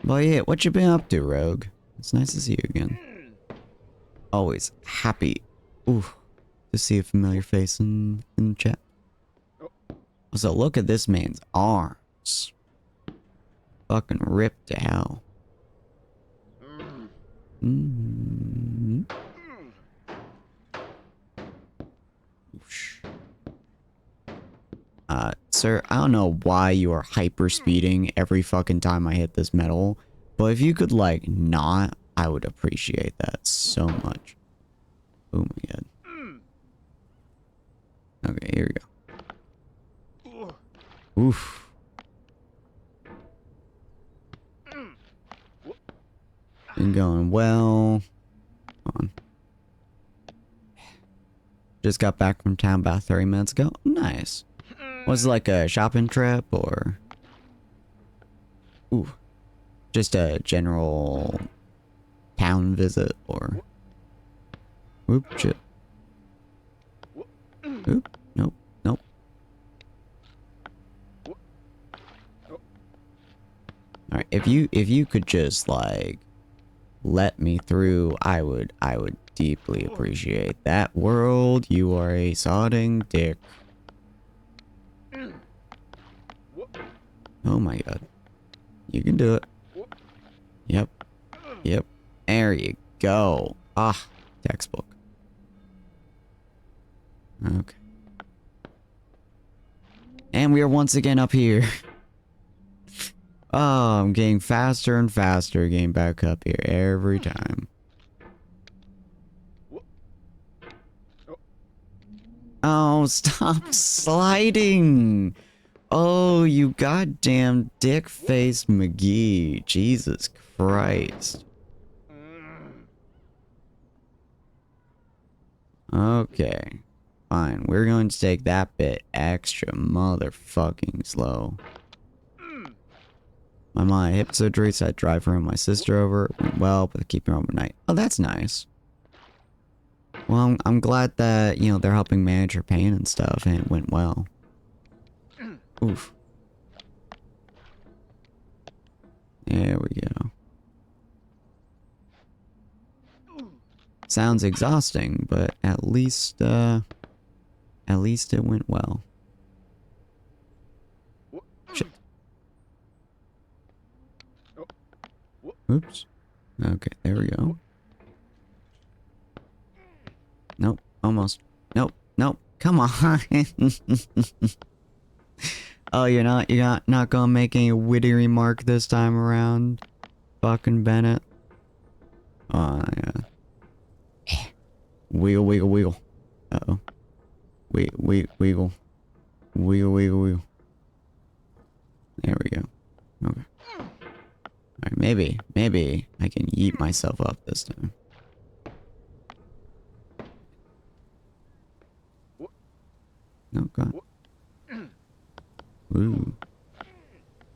But yeah, what you been up to, Rogue? It's nice to see you again. Always happy. Ooh. To see a familiar face in the chat. So look at this man's arms. Fucking ripped to hell. Sir, I don't know why you are hyper speeding every fucking time I hit this metal, but if you could like not, I would appreciate that so much. Oh my god. Okay, here we go. Oof. Been going well. Hold on. Just got back from town about 30 minutes ago. Nice. Was it like a shopping trip or... Ooh. Just a general town visit or... Oop, shit. Oop, nope. Alright, if you could just like let me through, I would deeply appreciate that. World, you are a sodding dick. Oh my god. You can do it. Yep. There you go. Ah, textbook. Okay. And we are once again up here. Oh, I'm getting faster and faster getting back up here every time. Oh, stop sliding! Oh, you goddamn dick-faced McGee. Jesus Christ. Okay. Fine, we're going to take that bit extra motherfucking slow. My mom had hip surgery, so I drive her and my sister over. It went well, but I keep her overnight. Oh, that's nice. Well, I'm glad that, you know, they're helping manage her pain and stuff, and it went well. Oof. There we go. Sounds exhausting, but at least it went well. Shit. Oops. Okay, there we go. Nope, almost. Nope, nope. Come on. Oh, you're not gonna make any witty remark this time around, fucking Bennett. Oh yeah. Wiggle, wiggle, wiggle. Uh-oh. Wiggle, wiggle. Wiggle, wiggle, wiggle. There we go. Okay. Alright, maybe I can yeet myself up this time. Oh god. Ooh.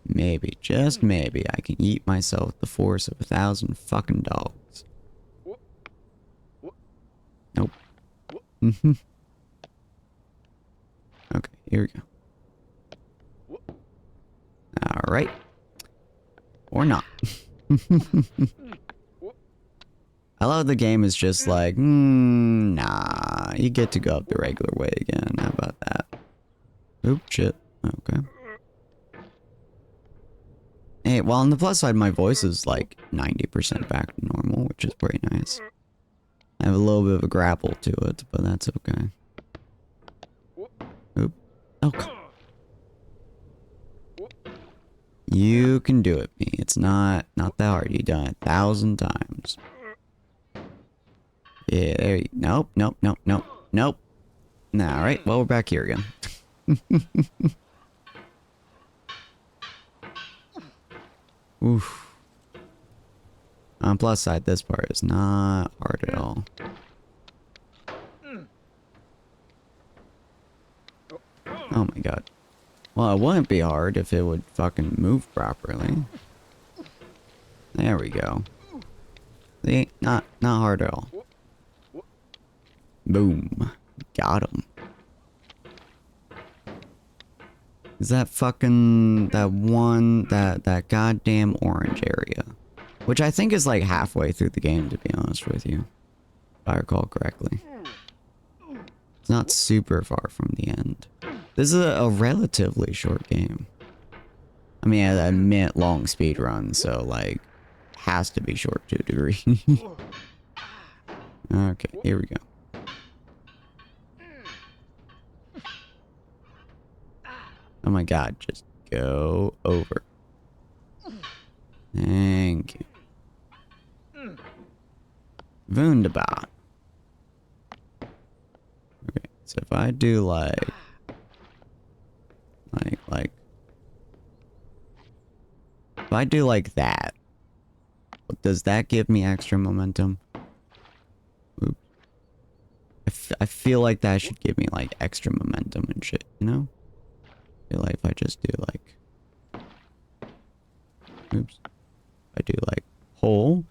Maybe, just maybe, I can eat myself with the force of 1,000 fucking dogs. Nope. Okay, here we go. Alright. Or not. I love the game is just like, nah, you get to go up the regular way again. How about that? Oop, shit. Okay. Hey, well, on the plus side, my voice is like 90% back to normal, which is pretty nice. I have a little bit of a grapple to it, but that's okay. Oop. Oh, you can do it, me. It's not that hard. You've done it 1,000 times. Yeah, there you... Nope, nope, nope, nope, nope. Alright, well, we're back here again. Oof. On plus side, this part is not hard at all. Oh my god. Well, it wouldn't be hard if it would fucking move properly. There we go. See? Not hard at all. Boom. Got him. Is that fucking... that goddamn orange area. Which I think is like halfway through the game, to be honest with you. If I recall correctly. It's not super far from the end. This is a relatively short game. I mean, I admit long speed run, so like... has to be short to a degree. Okay, here we go. Oh my god, just go over. Thank you. Wunderbar. Okay, so if I do like... If I do like that, does that give me extra momentum? Oops. I feel like that should give me like extra momentum and shit, you know? I feel like if I just do like... Oops. If I do like hole.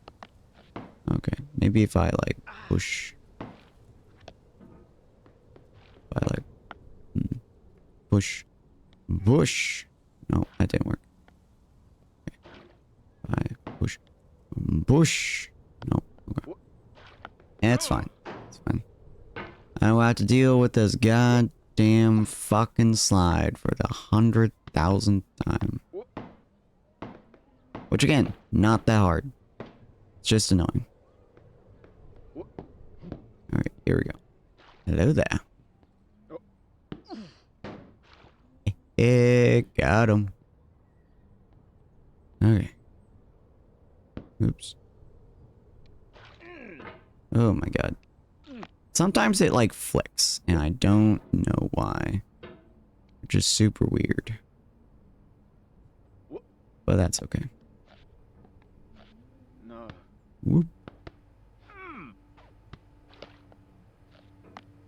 Okay, maybe if I like push. If I like... push. Push. No, that didn't work. Okay. I push. Push. No. Okay. Yeah, it's fine. It's fine. I will have to deal with this goddamn fucking slide for the 100,000th time. Which again, not that hard. It's just annoying. Alright, here we go. Hello there. Got him. Okay. Oops. Oh my god. Sometimes it like flicks, and I don't know why. Which is super weird. But that's okay. No. Whoop.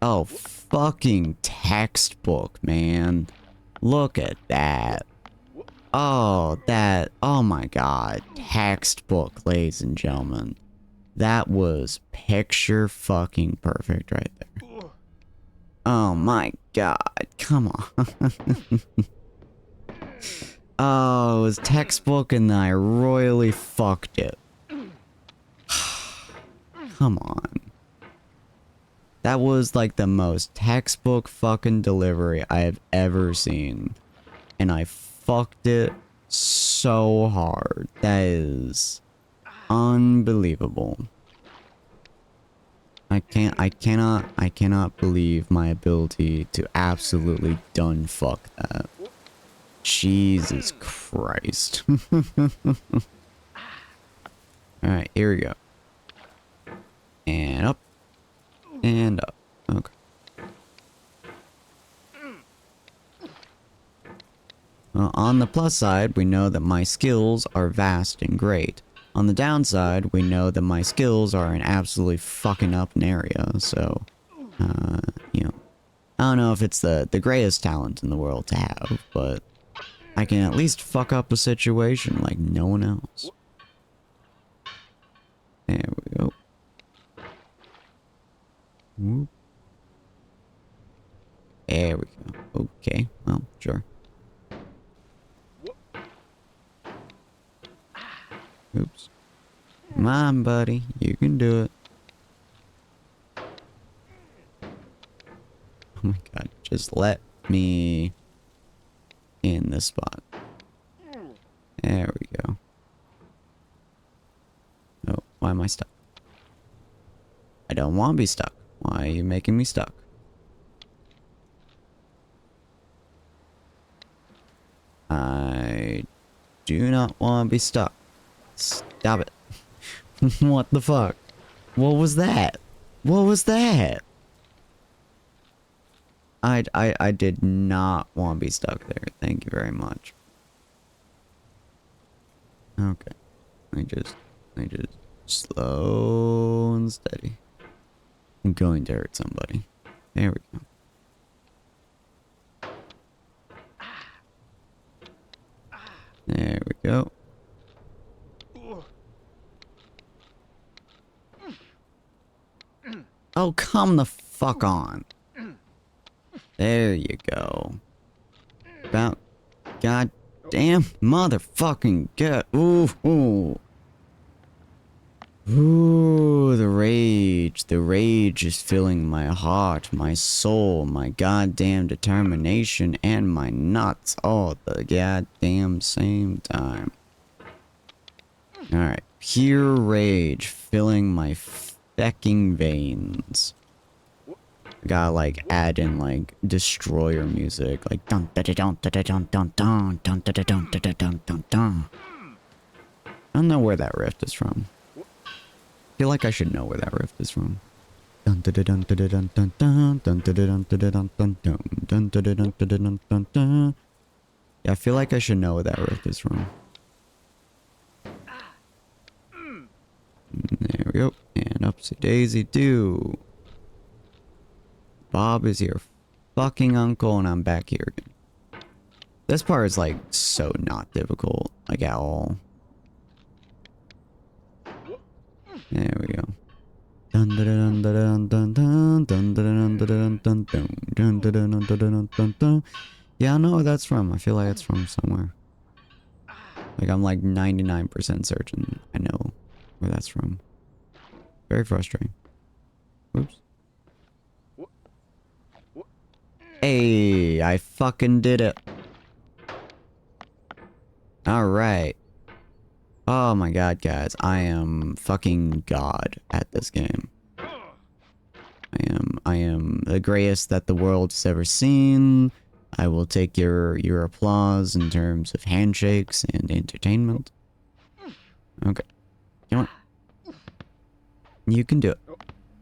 Oh, fucking textbook, man. Look at that. Oh, oh my god. Textbook, ladies and gentlemen. That was picture fucking perfect right there. Oh my god, come on. Oh, it was textbook and I royally fucked it. Come on. That was like the most textbook fucking delivery I have ever seen. And I fucked it so hard. That is unbelievable. I cannot believe my ability to absolutely done fuck that. Jesus Christ. Alright, here we go. And up. And up. Okay. Well, on the plus side, we know that my skills are vast and great. On the downside, we know that my skills are in absolutely fucking up an area, so, you know, I don't know if it's the greatest talent in the world to have, but I can at least fuck up a situation like no one else. There we go. Whoop. There we go. Okay, well, sure. Oops. Come on, buddy. You can do it. Oh my god. Just let me in this spot. There we go. Oh, why am I stuck? I don't want to be stuck. Why are you making me stuck? I do not want to be stuck. Stop it. What the fuck? What was that? What was that? I did not want to be stuck there. Thank you very much. Okay. I just slow and steady. I'm going to hurt somebody. There we go. There we go. Oh, come the fuck on. There you go. About goddamn motherfucking good. Ooh, ooh. Ooh, the rage. The rage is filling my heart, my soul, my goddamn determination, and my nuts all at the goddamn same time. Alright. Pure rage filling my fecking veins. Gotta like add in like destroyer music, like dun dun dun dun dun dun dun dun dun dun dun dun dun dun dun. I don't know where that riff is from. I feel like I should know where that riff is from. Dun dun dun dun dun dun dun dun dun dun dun dun dun dun dun dun dun dun dun. Yeah, I feel like I should know where that riff is from. There we go. And upsy daisy do. Bob is your fucking uncle and I'm back here again. This part is like so not difficult, like at all. There we go. Dun dun dun dun dun dun dun dun dun dun dun dun dun dun dun dun dun. Yeah, I know where that's from. I feel like it's from somewhere. Like I'm like 99% certain I know where that's from. Very frustrating. Oops. Hey, I fucking did it. Alright. Oh my god, guys. I am fucking god at this game. I am the greatest that the world has ever seen. I will take your applause in terms of handshakes and entertainment. Okay. Come on. You can do it.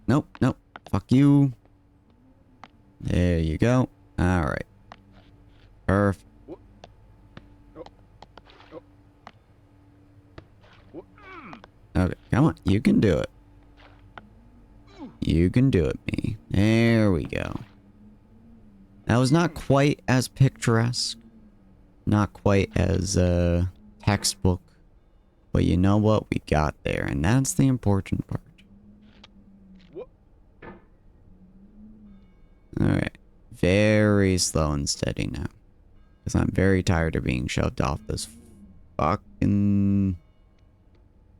Nope, nope. Fuck you. There you go. Alright. Perfect. Okay, come on. You can do it. You can do it, me. There we go. That was not quite as picturesque. Not quite as, textbook. But you know what? We got there, and that's the important part. Alright. Very slow and steady now. Because I'm very tired of being shoved off this fucking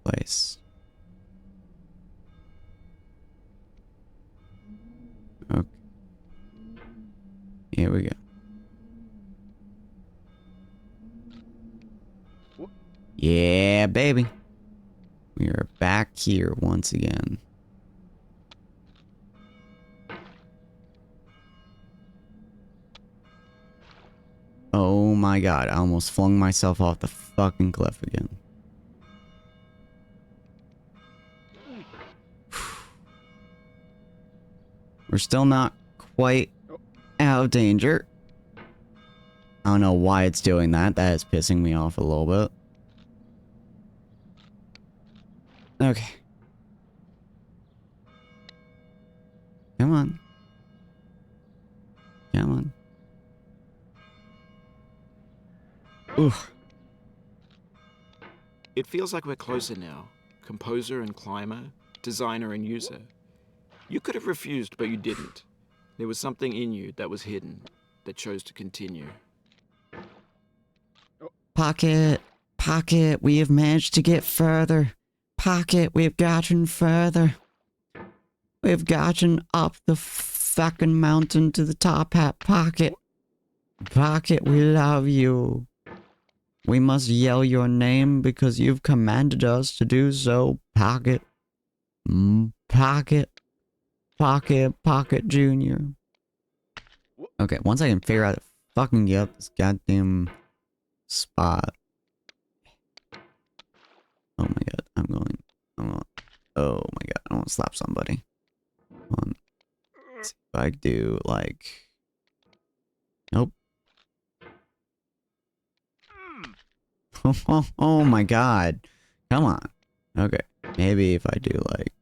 place. Okay. Here we go. Yeah, baby. We are back here once again. Oh my god, I almost flung myself off the fucking cliff again. We're still not quite out of danger. I don't know why it's doing that. That is pissing me off a little bit. Okay. Come on. Come on. Oof. It feels like we're closer now. Composer and climber, designer and user. You could have refused, but you didn't. There was something in you that was hidden, that chose to continue. Pocket. Pocket. We have managed to get further. Pocket. We've gotten further. We've gotten up the fucking mountain to the top hat. Pocket. Pocket, we love you. We must yell your name because you've commanded us to do so. Pocket. Pocket. Pocket. Pocket Junior. Okay, once I can figure out to fucking get up this goddamn spot. Oh my god, oh my god, I want to slap somebody. Hold on. Let's see if I do, like... Nope. Oh my god. Come on. Okay. Maybe if I do like...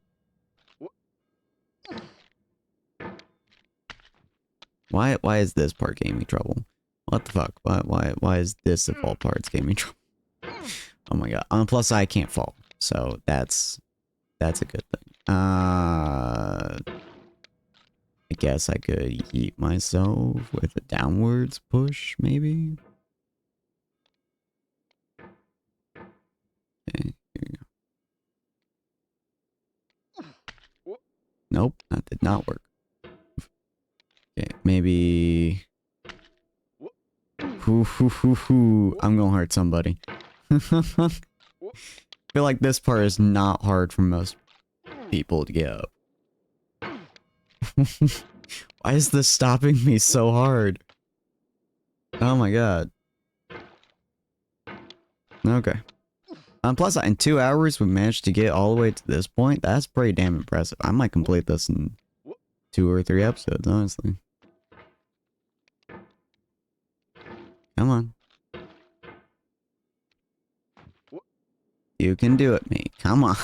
Why is this part giving me trouble? What the fuck? Why is this of all parts giving me trouble? Oh my god. Plus I can't fall. So that's a good thing. I guess I could yeet myself with a downwards push, maybe? Okay, here we go. Nope, that did not work. Okay, maybe... I'm gonna hurt somebody. I feel like this part is not hard for most people to get up. Why is this stopping me so hard? Oh my god. Okay. Plus, in 2 hours, we managed to get all the way to this point. That's pretty damn impressive. I might complete this in 2 or 3 episodes, honestly. Come on. You can do it, me. Come on.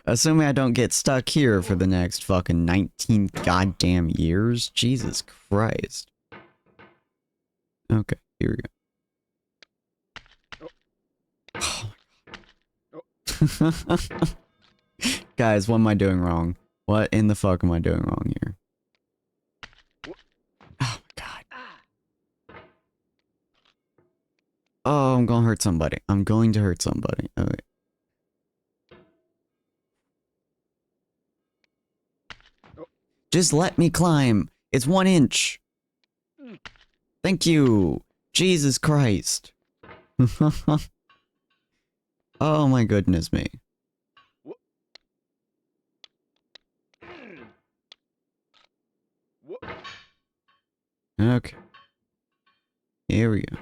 Assuming I don't get stuck here for the next fucking 19 goddamn years. Jesus Christ. Okay, here we go. Oh. Guys, what am I doing wrong? What in the fuck am I doing wrong here? Oh my god. Oh, I'm gonna hurt somebody. I'm going to hurt somebody. Okay. Just let me climb. It's 1 inch. Thank you. Jesus Christ. Oh my goodness me. Okay. Here we go.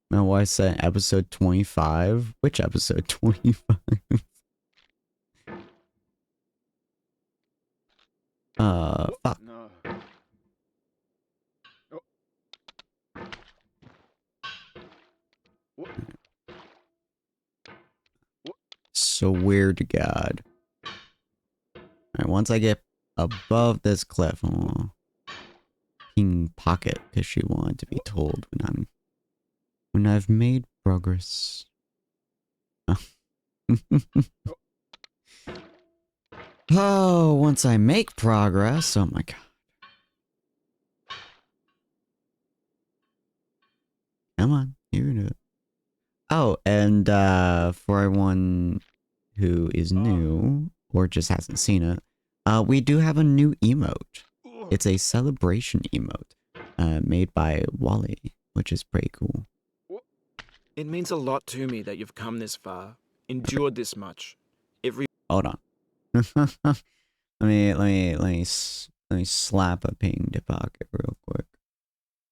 Now, why is that episode 25? Which episode 25? Fuck. No. Swear to God. Alright, once I get above this cliff, I'll ping Pocket, because she wanted to be told when I've made progress. Oh, Oh, once I make progress, oh my god. Come on, you can do it. Oh, and for everyone who is new or just hasn't seen it, we do have a new emote. It's a celebration emote made by Wally, which is pretty cool. It means a lot to me that you've come this far, endured this much. Hold on. let me slap a pinged pocket real quick.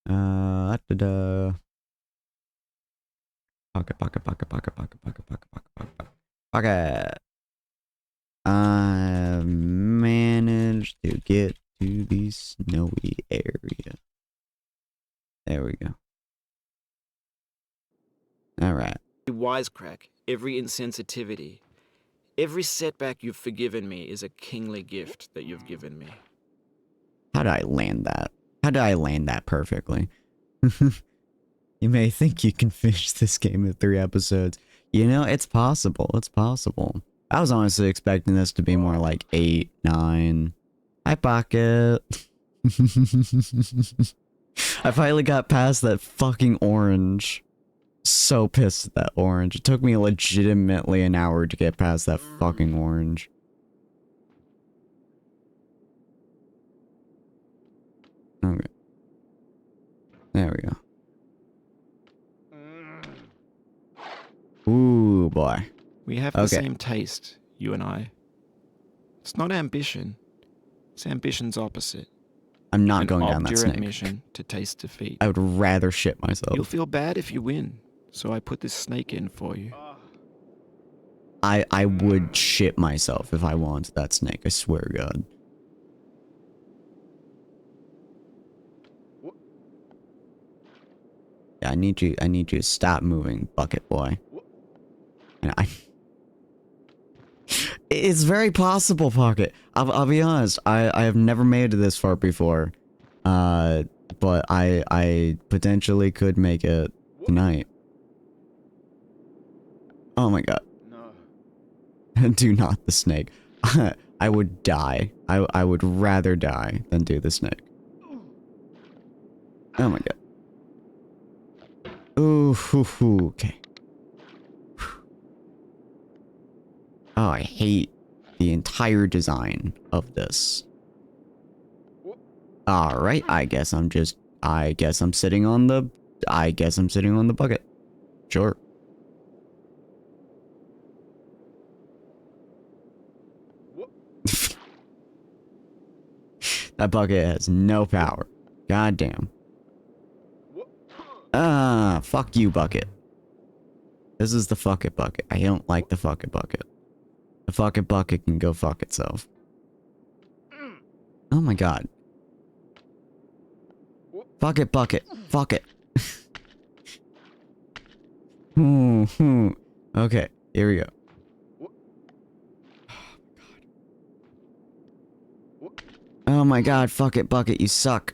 Da-da. Pocket. I managed to get to the snowy area. There we go. Alright. Wisecrack, every insensitivity, every setback you've forgiven me is a kingly gift that you've given me. How did I land that? How did I land that perfectly? You may think you can finish this game in 3 episodes. You know, it's possible. It's possible. I was honestly expecting this to be more like 8, 9. Hi, Pocket. I finally got past that fucking orange. So pissed at that orange. It took me legitimately an hour to get past that fucking orange. Okay. There we go. Ooh, boy. We have the same taste, you and I. It's not ambition. It's ambition's opposite. I'm not going down that snake. Mission to taste defeat. I would rather shit myself. You'll feel bad if you win, so I put this snake in for you. I would shit myself if I wanted that snake, I swear to God. Yeah, I need you to stop moving, bucket boy. And it's very possible, Pocket. I'll be honest, I have never made it this far before. But I potentially could make it tonight. Oh my god. No. Do not the snake. I would die. I would rather die than do the snake. Oh my god. Ooh, okay. Oh, I hate the entire design of this. Alright, I guess I'm sitting on the bucket. Sure. That bucket has no power. God damn. Ah, fuck you, bucket. This is the fuck it bucket. I don't like the fuck it bucket. The fuck it bucket can go fuck itself. Oh my god. Fuck it bucket. Fuck it. Okay, here we go. Oh my god, fuck it bucket, you suck.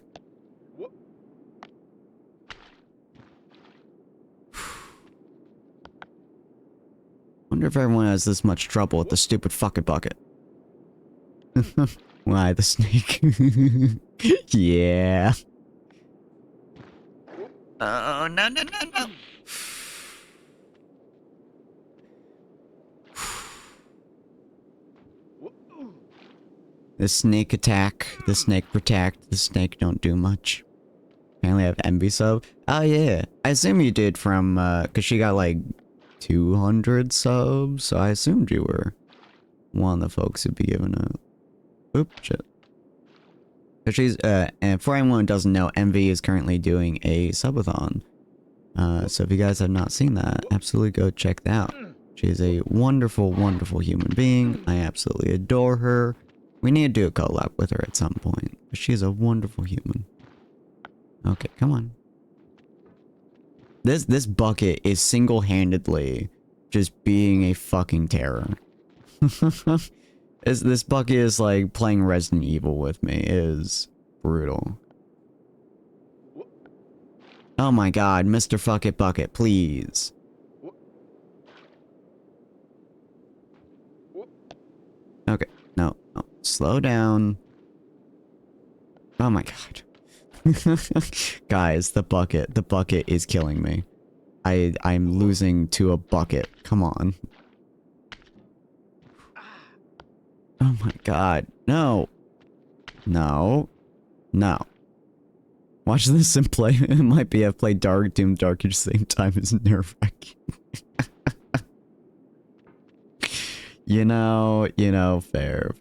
Wonder if everyone has this much trouble with the stupid fucking bucket. Why, the snake? Yeah. Oh, no. The snake attack, the snake protect, the snake don't do much. Apparently I have envy sub. Oh yeah, I assume you did from, cause she got like 200 subs, so I assumed you were one of the folks who'd be giving a... Oop, shit. Cause she's, and for anyone who doesn't know, Envy is currently doing a subathon. So if you guys have not seen that, absolutely go check that out. She is a wonderful, wonderful human being. I absolutely adore her. We need to do a collab with her at some point. But she's a wonderful human. Okay, come on. This bucket is single-handedly just being a fucking terror. This bucket is like playing Resident Evil with me. It is brutal. Oh my god, Mr. Fuck It Bucket, please. Okay, no, no. Slow down. Oh my god. Guys, the bucket is killing me. I'm losing to a bucket. Come on. Oh my god. No. No. No. Watch this and play. It might be I've played Doom Dark at the same time as Nerf Wreck. You know, fair.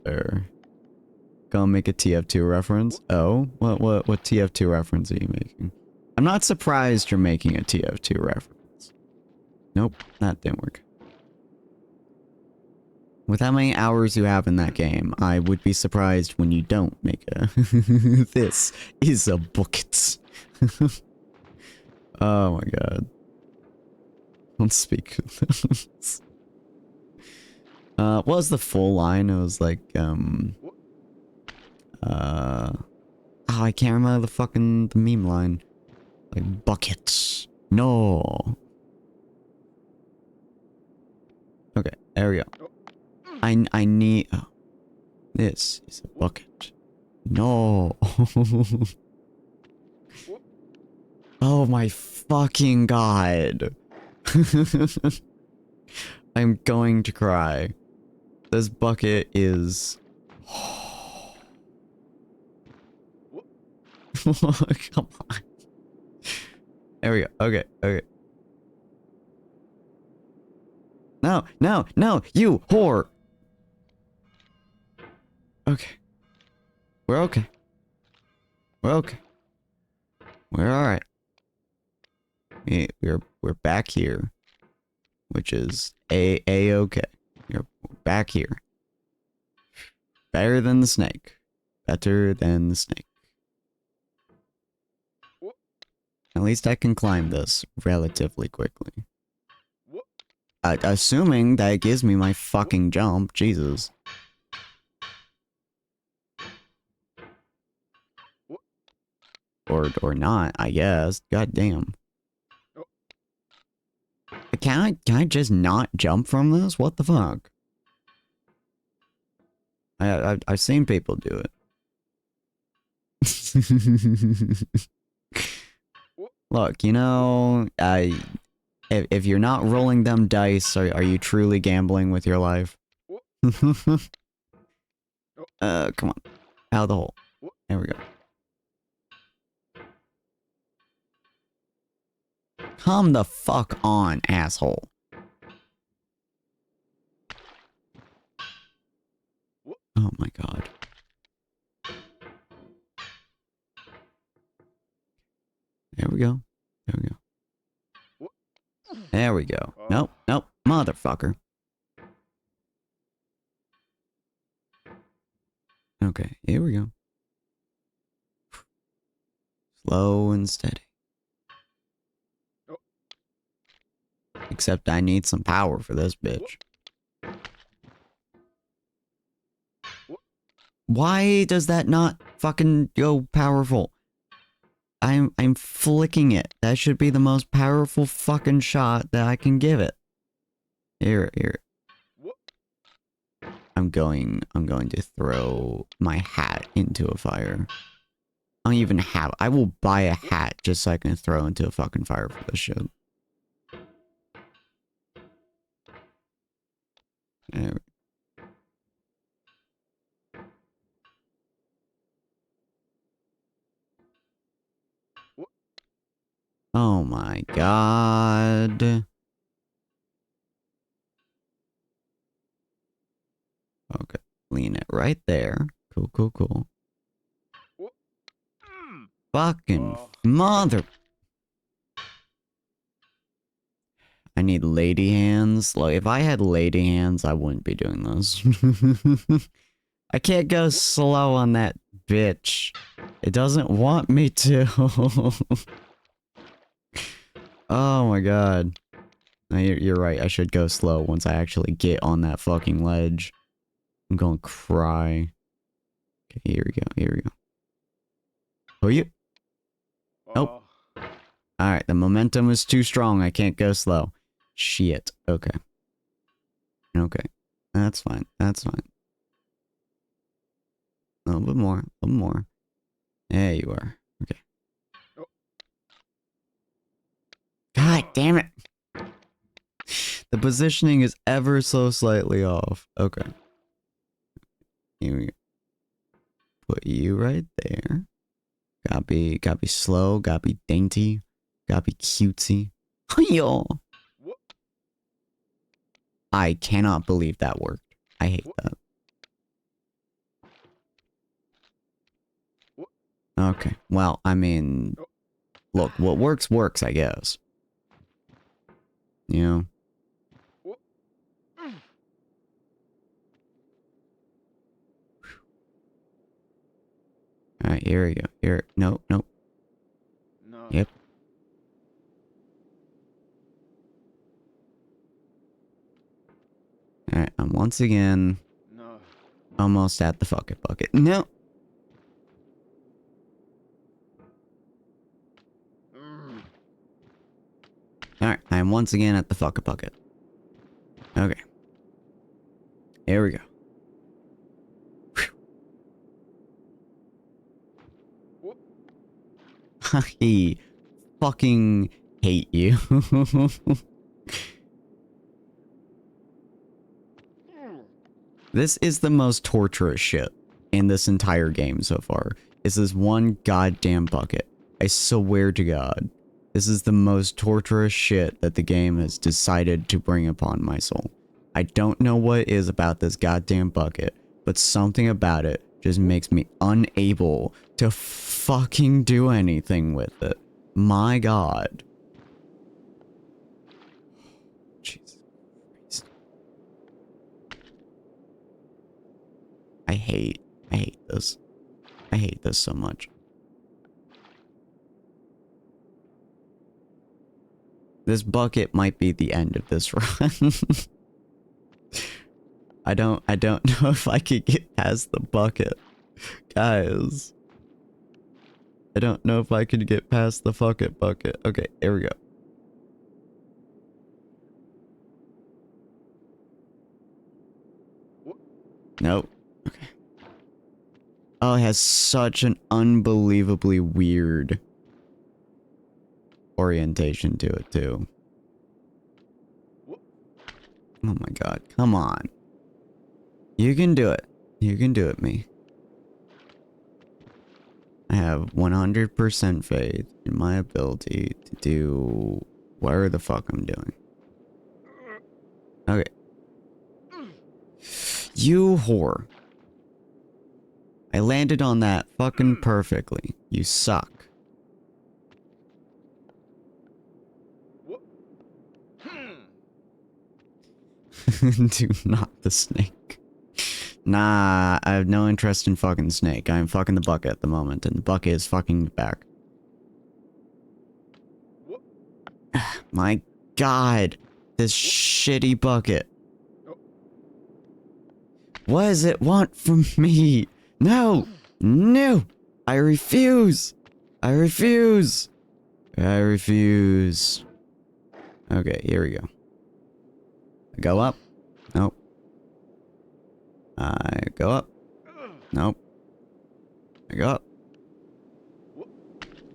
Gonna make a TF2 reference. Oh, what TF2 reference are you making? I'm not surprised you're making a TF2 reference. Nope, that didn't work. With how many hours you have in that game, I would be surprised when you don't make a... This is a bucket. Oh my god. Let's speak. What was the full line? It was like, oh, I can't remember the meme line. Like, buckets. No. Okay, there we go. I need... Oh. This is a bucket. No. Oh my fucking god. I'm going to cry. This bucket is... Come on. There we go. Okay, okay. No, no, no, you whore! Okay. We're okay. We're okay. We're alright. We're back here. Which is A-okay. We're back here. Better than the snake. Better than the snake. At least I can climb this relatively quickly. Assuming that it gives me my fucking jump. Jesus. Or not, I guess. God damn. Can I just not jump from this? What the fuck? I've seen people do it. Look, you know, if you're not rolling them dice, are you truly gambling with your life? Come on. Out of the hole. There we go. Come the fuck on, asshole. Oh my god. There we go. There we go. There we go. Nope, nope, motherfucker. Okay, here we go. Slow and steady. Except I need some power for this bitch. Why does that not fucking go powerful? I'm flicking it. That should be the most powerful fucking shot that I can give it. Here. I'm going to throw my hat into a fire. I don't even have... I will buy a hat just so I can throw into a fucking fire for this shit. There we... Oh my god. Okay, lean it right there. Cool. Fucking mother... I need lady hands. Like, if I had lady hands, I wouldn't be doing this. I can't go slow on that bitch. It doesn't want me to. Oh my god. No, you're right. I should go slow once I actually get on that fucking ledge. I'm gonna cry. Okay, here we go. Oh, you? Nope. Alright, the momentum is too strong. I can't go slow. Shit. Okay. That's fine. That's fine. A little bit more. A little more. There you are. Okay. God damn it. The positioning is ever so slightly off. Okay. Here we go. Put you right there. Gotta be slow. Gotta be dainty. Gotta be cutesy. Yo. I cannot believe that worked. I hate that. Okay. Well, I mean, look, what works, works, I guess. You know? Alright, here we go. Here. Nope, nope. No. Yep. Alright, I'm once again No. almost at the fuck it bucket. No! Alright, I'm once again at the fuck it bucket. Okay. Here we go. I fucking hate you. This is the most torturous shit in this entire game so far. Is this one goddamn bucket. I swear to God. This is the most torturous shit that the game has decided to bring upon my soul. I don't know what it is about this goddamn bucket, but something about it just makes me unable to fucking do anything with it. My God. Jesus Christ. I hate this. I hate this so much. This bucket might be the end of this run. I don't know if I could get past the bucket. Guys. I don't know if I could get past the fuck it bucket. Okay, here we go. Nope. Okay. Oh, it has such an unbelievably weird orientation to it, too. Oh my God, come on. You can do it. You can do it, me. I have 100% faith in my ability to do whatever the fuck I'm doing. Okay. You whore. I landed on that fucking perfectly. You suck. Do not the snake. Nah, I have no interest in fucking snake. I'm fucking the bucket at the moment, and the bucket is fucking me back. My God, this shitty bucket. What does it want from me? No! No! I refuse! I refuse! I refuse. Okay, here we go. I go up. Nope. I go up. Nope. I go up.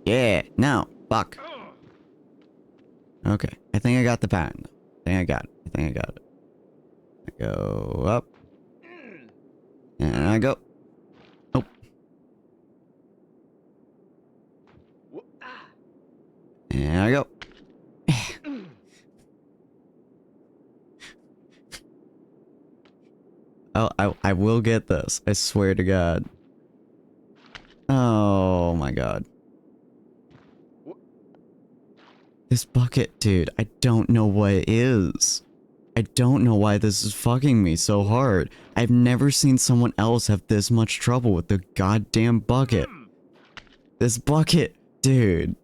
Yeah, no. Fuck. Okay, I think I got the pattern. I think I got it. I think I got it. I go up. And I go. Nope. And I go. Oh, I will get this. I swear to God. Oh my God. This bucket, dude, I don't know what it is. I don't know why this is fucking me so hard. I've never seen someone else have this much trouble with the goddamn bucket. This bucket, dude.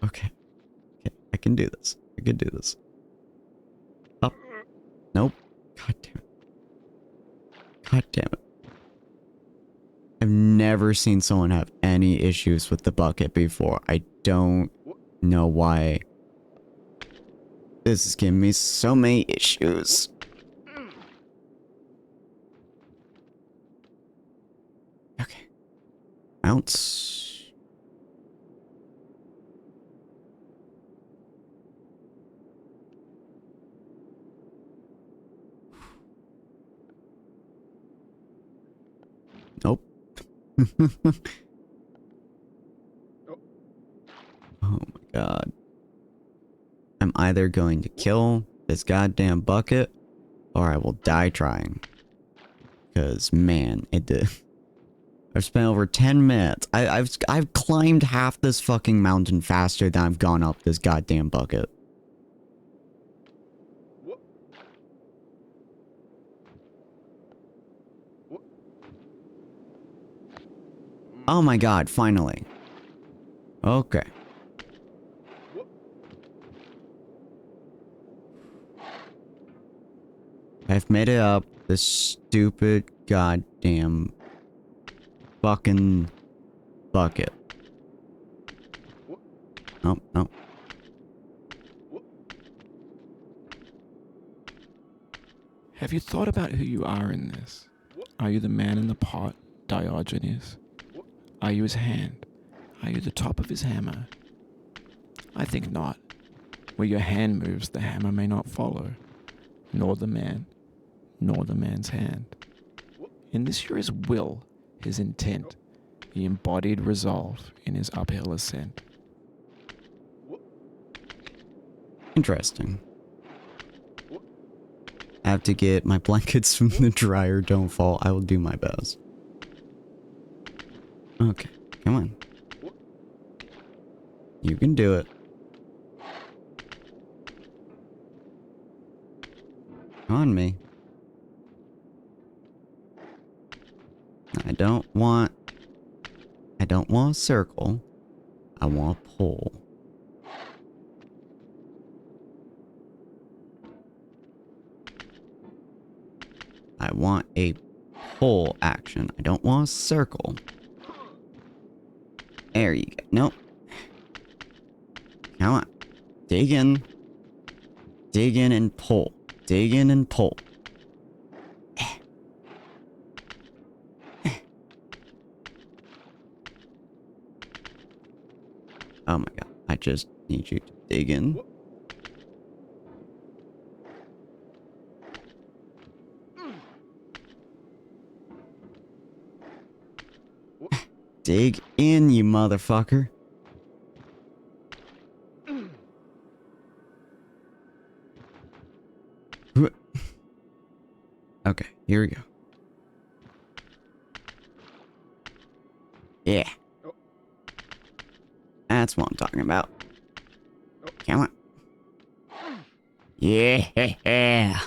Okay. Okay, I can do this. I can do this. Up. Nope. God damn it. God damn it. I've never seen someone have any issues with the bucket before. I don't know why. This is giving me so many issues. Ounce. Nope. Oh my god. I'm either going to kill this goddamn bucket or I will die trying. Because, man, it did. I've spent over 10 minutes. I've climbed half this fucking mountain faster than I've gone up this goddamn bucket. Oh my god, finally. Okay. I've made it up this stupid goddamn fucking bucket. Nope, nope. Have you thought about who you are in this? Are you the man in the pot, Diogenes? Are you his hand? Are you the top of his hammer? I think not. Where your hand moves, the hammer may not follow, nor the man, nor the man's hand. In this you're his will, his intent, the embodied resolve in his uphill ascent. Interesting. I have to get my blankets from the dryer. Don't fall. I will do my best. Okay, come on. You can do it. On me. I don't want a circle. I want a pole. I want a pole action. I don't want a circle. There you go. Nope. Come on. Dig in. Dig in and pull. Dig in and pull. Oh my god. I just need you to dig in. Dig in, you motherfucker. Okay, here we go. Yeah. That's what I'm talking about. Come on. Yeah.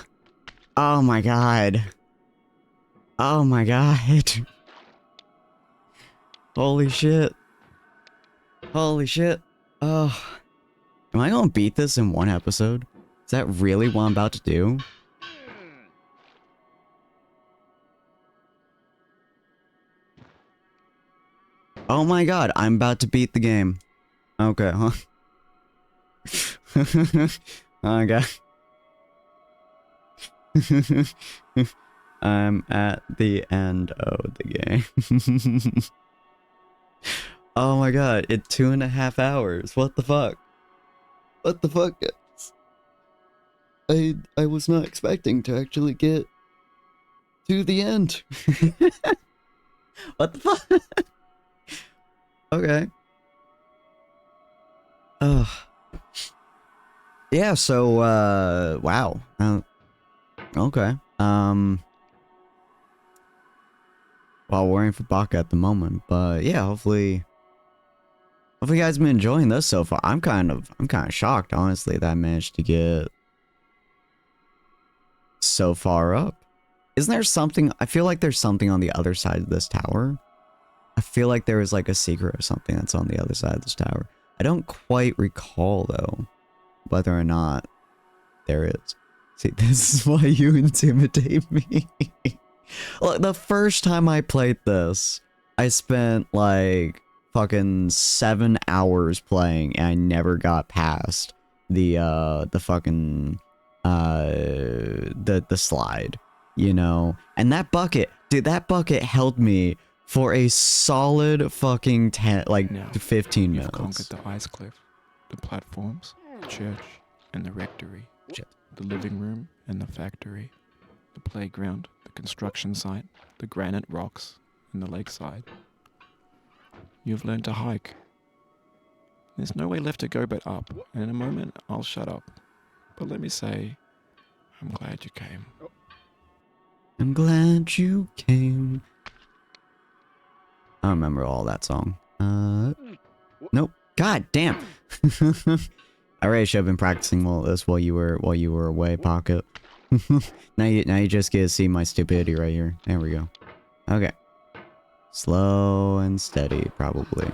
Oh my god. Oh my god. Holy shit. Holy shit. Oh. Am I gonna beat this in one episode? Is that really what I'm about to do? Oh my god, I'm about to beat the game. Okay, huh? Oh god. I'm at the end of the game. Oh my god, it's 2.5 hours. What the fuck? What the fuck? I was not expecting to actually get to the end. What the fuck? Okay. Yeah, so wow. Okay. Well, we're in for Baka at the moment, but yeah, hopefully you guys have been enjoying this so far. I'm kind of shocked, honestly, that I managed to get so far up. Isn't there something? I feel like there's something on the other side of this tower. I feel like there is like a secret or something that's on the other side of this tower. I don't quite recall though whether or not there is. See, this is why you intimidate me. Look, the first time I played this, I spent like fucking 7 hours playing and I never got past the fucking the slide, you know? And that bucket, dude, that bucket held me for a solid fucking 10, like Now, 15 You've minutes. conquered the ice cliff, the platforms, the church, and the rectory. The living room and the factory. The playground, the construction site, the granite rocks, and the lakeside. You've learned to hike. There's no way left to go but up, and in a moment I'll shut up. But let me say, I'm glad you came. I'm glad you came. I don't remember all that song. Nope. God damn. I really should have been practicing all this while you were away, Pocket. now you just get to see my stupidity right here. There we go. Okay. Slow and steady, probably.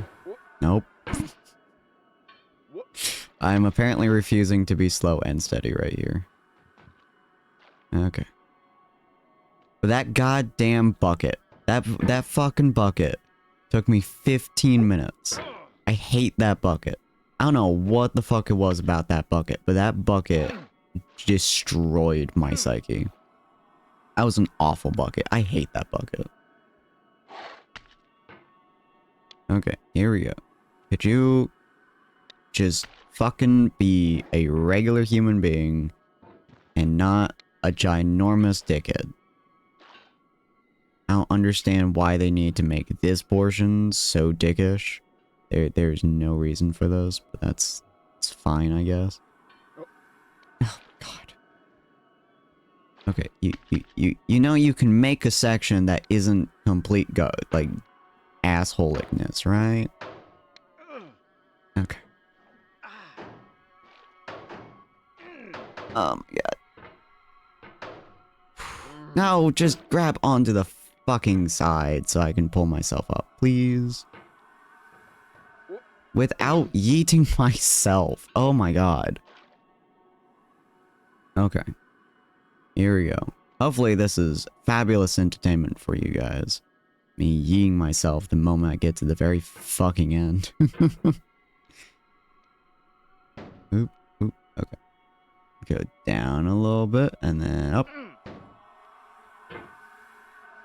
Nope. I'm apparently refusing to be slow and steady right here. Okay. But that goddamn bucket. That fucking bucket took me 15 minutes. I hate that bucket. I don't know what the fuck it was about that bucket, but that bucket destroyed my psyche. That was an awful bucket. I hate that bucket. Okay, here we go. Could you just fucking be a regular human being and not a ginormous dickhead? I don't understand why they need to make this portion so dickish. There's no reason for those, but it's fine, I guess. Oh God. Okay, you know you can make a section that isn't complete like assholiness, right? Okay. Oh my God. No, just grab onto the fucking side so I can pull myself up, please. Without yeeting myself. Oh my God. Okay. Here we go. Hopefully this is fabulous entertainment for you guys. Me yeeting myself the moment I get to the very fucking end. Oop, oop, okay. Go down a little bit and then up.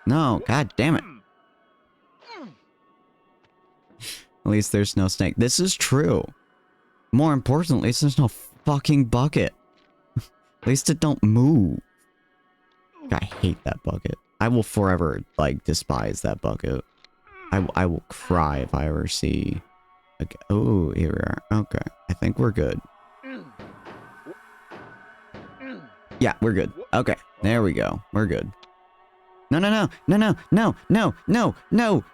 No, god damn it. At least there's no snake. This is true. More importantly, there's no fucking bucket. At least it don't move. I hate that bucket. I will forever, like, despise that bucket. I will cry if I ever see... Okay. Oh, here we are. Okay. I think we're good. Yeah, we're good. Okay. There we go. We're good. No, no, no. No, no, no, no, no, no.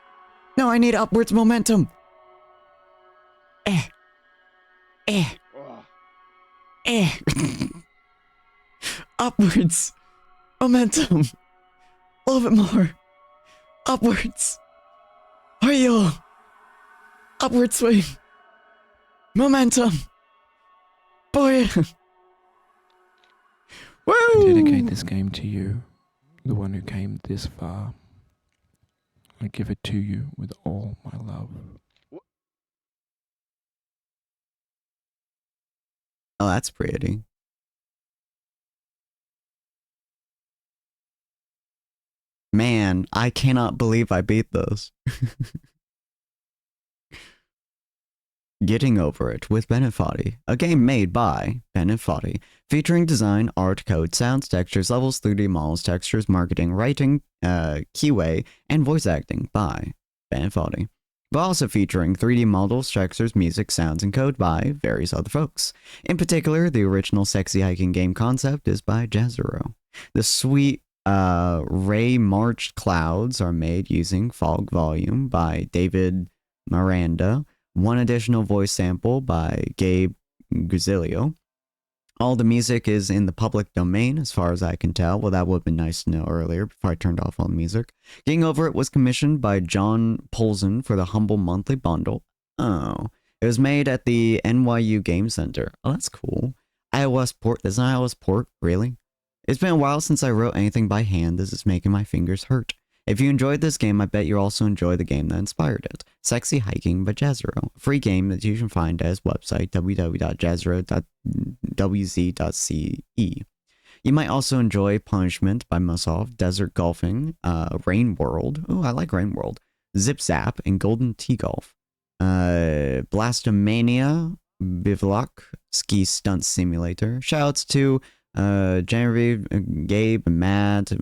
No, I need upwards momentum. Upwards. Momentum. A little bit more. Upwards. Are you? Upward swing. Momentum. Boy. Woo! I dedicate this game to you, the one who came this far. I give it to you with all my love. Oh, that's pretty. Man, I cannot believe I beat this. Getting Over It with Benefati, a game made by Benefati, featuring design, art, code, sounds, textures, levels, 3D models, textures, marketing, writing, QA, and voice acting by Benefati, but also featuring 3D models, textures, music, sounds, and code by various other folks. In particular, the original sexy hiking game concept is by Jazero. The sweet Ray Marched Clouds are made using Fog Volume by David Miranda. One additional voice sample by Gabe Guzilio. All the music is in the public domain, as far as I can tell. Well, that would have been nice to know earlier before I turned off all the music. Getting Over It was commissioned by John Polson for the Humble Monthly Bundle. Oh. It was made at the NYU Game Center. Oh, that's cool. iOS port. There's an iOS port? Really? It's been a while since I wrote anything by hand. This is making my fingers hurt. If you enjoyed this game, I bet you'll also enjoy the game that inspired it. Sexy Hiking by Jazero. A free game that you can find at his website, www.jazero.wz.ce. You might also enjoy Punishment by Musov, Desert Golfing, Rain World. Oh, I like Rain World. Zip Zap, and Golden Tea Golf. Blastomania, Bivlock, Ski Stunt Simulator. Shoutouts to Genevieve, Gabe, Matt,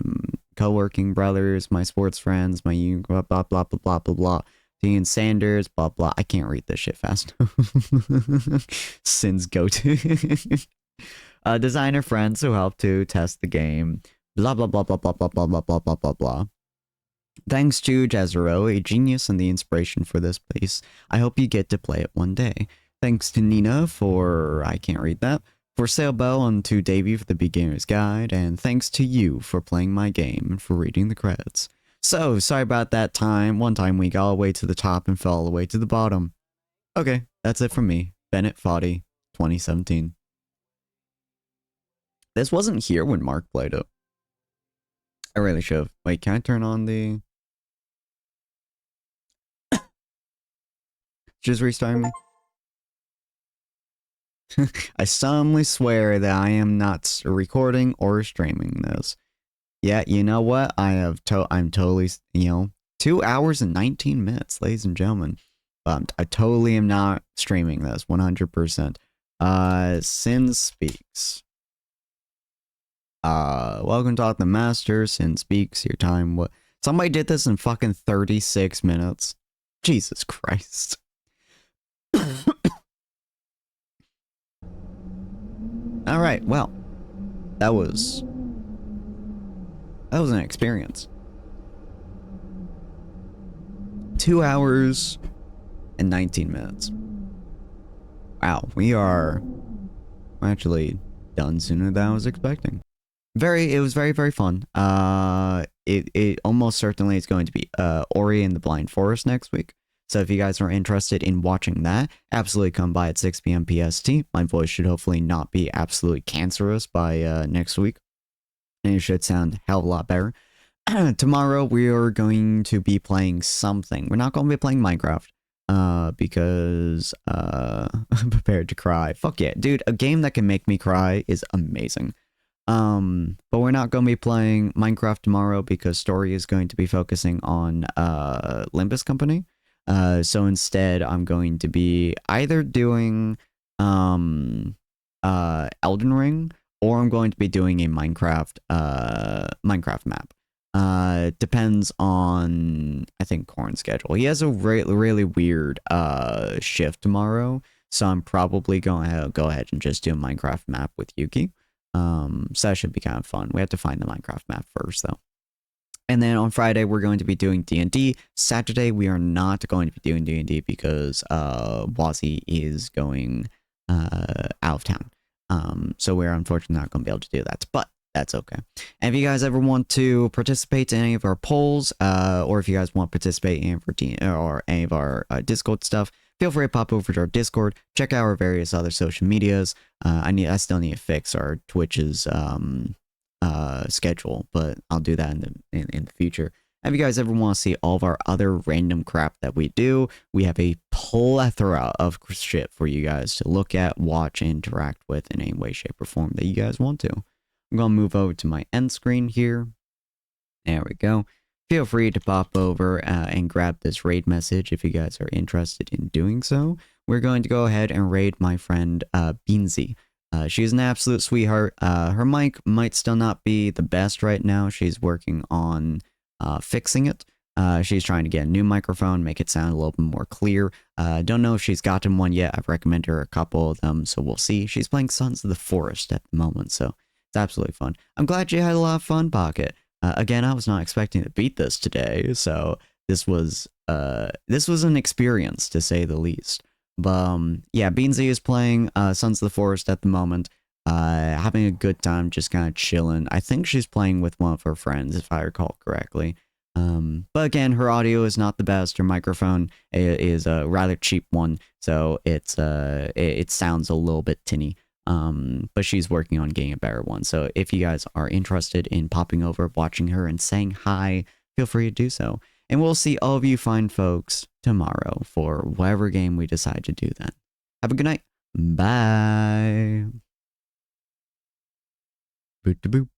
co-working brothers, my sports friends, my blah blah blah blah blah blah blah. Ian Sanders, blah blah. I can't read this shit fast. Sins go to designer friends who helped to test the game. Blah blah blah blah blah blah blah blah blah blah blah blah. Thanks to Jazero, a genius and the inspiration for this place. I hope you get to play it one day. Thanks to Nina for I can't read that. For Sailbell and to Davey for the beginner's guide, and thanks to you for playing my game and for reading the credits. So, sorry about that time. One time we got all the way to the top and fell all the way to the bottom. Okay, that's it from me. Bennett Foddy, 2017. This wasn't here when Mark played it. I really should have. Wait, can I turn on the... Just restarting me? I solemnly swear that I am not recording or streaming this. Yeah, you know what? I'm totally, 2 hours and 19 minutes, ladies and gentlemen. I totally am not streaming this, 100%. Sinspeaks. Welcome to the Master, Sinspeaks, your time. What? Somebody did this in fucking 36 minutes. Jesus Christ. Alright, well, that was an experience. 2 hours and 19 minutes. Wow, we're actually done sooner than I was expecting. It was very, very fun. It almost certainly is going to be Ori and the Blind Forest next week. So if you guys are interested in watching that, absolutely come by at 6 p.m. PST. My voice should hopefully not be absolutely cancerous by next week. And it should sound a hell of a lot better. Tomorrow we are going to be playing something. We're not going to be playing Minecraft. Because I'm prepared to cry. Fuck yeah, dude, a game that can make me cry is amazing. But we're not going to be playing Minecraft tomorrow because Story is going to be focusing on Limbus Company. So instead I'm going to be either doing Elden Ring, or I'm going to be doing a Minecraft map. Depends on, I think, Corn's schedule. He has a really weird shift tomorrow, so I'm probably going to go ahead and just do a Minecraft map with Yuki. So that should be kind of fun. We have to find the Minecraft map first, though. And then on Friday, we're going to be doing D&D. Saturday, we are not going to be doing D&D because Wazzy is going out of town. So we're unfortunately not going to be able to do that. But that's okay. And if you guys ever want to participate in any of our polls, or if you guys want to participate in or any of our Discord stuff, feel free to pop over to our Discord. Check out our various other social medias. I still need to fix our Twitch's schedule, but I'll do that in the future. And if you guys ever want to see all of our other random crap that we do, we have a plethora of shit for you guys to look at, watch, and interact with in any way, shape, or form that you guys want to. I'm going to move over to my end screen here. There we go. Feel free to pop over and grab this raid message if you guys are interested in doing so. We're going to go ahead and raid my friend Beansy. She's an absolute sweetheart. Her mic might still not be the best right now. She's working on fixing it. She's trying to get a new microphone, make it sound a little bit more clear. Don't know if she's gotten one yet. I've recommended her a couple of them, so we'll see. She's playing Sons of the Forest at the moment, so it's absolutely fun. I'm glad you had a lot of fun, Pocket. Again, I was not expecting to beat this today, so this was an experience, to say the least. But yeah, Beansy is playing Sons of the Forest at the moment, having a good time, just kind of chilling. I think she's playing with one of her friends, if I recall correctly. But again, her audio is not the best. Her microphone is a rather cheap one, so it sounds a little bit tinny. But she's working on getting a better one. So if you guys are interested in popping over, watching her, and saying hi, feel free to do so. And we'll see all of you fine folks tomorrow for whatever game we decide to do then. Have a good night. Bye. Boop-de-boop.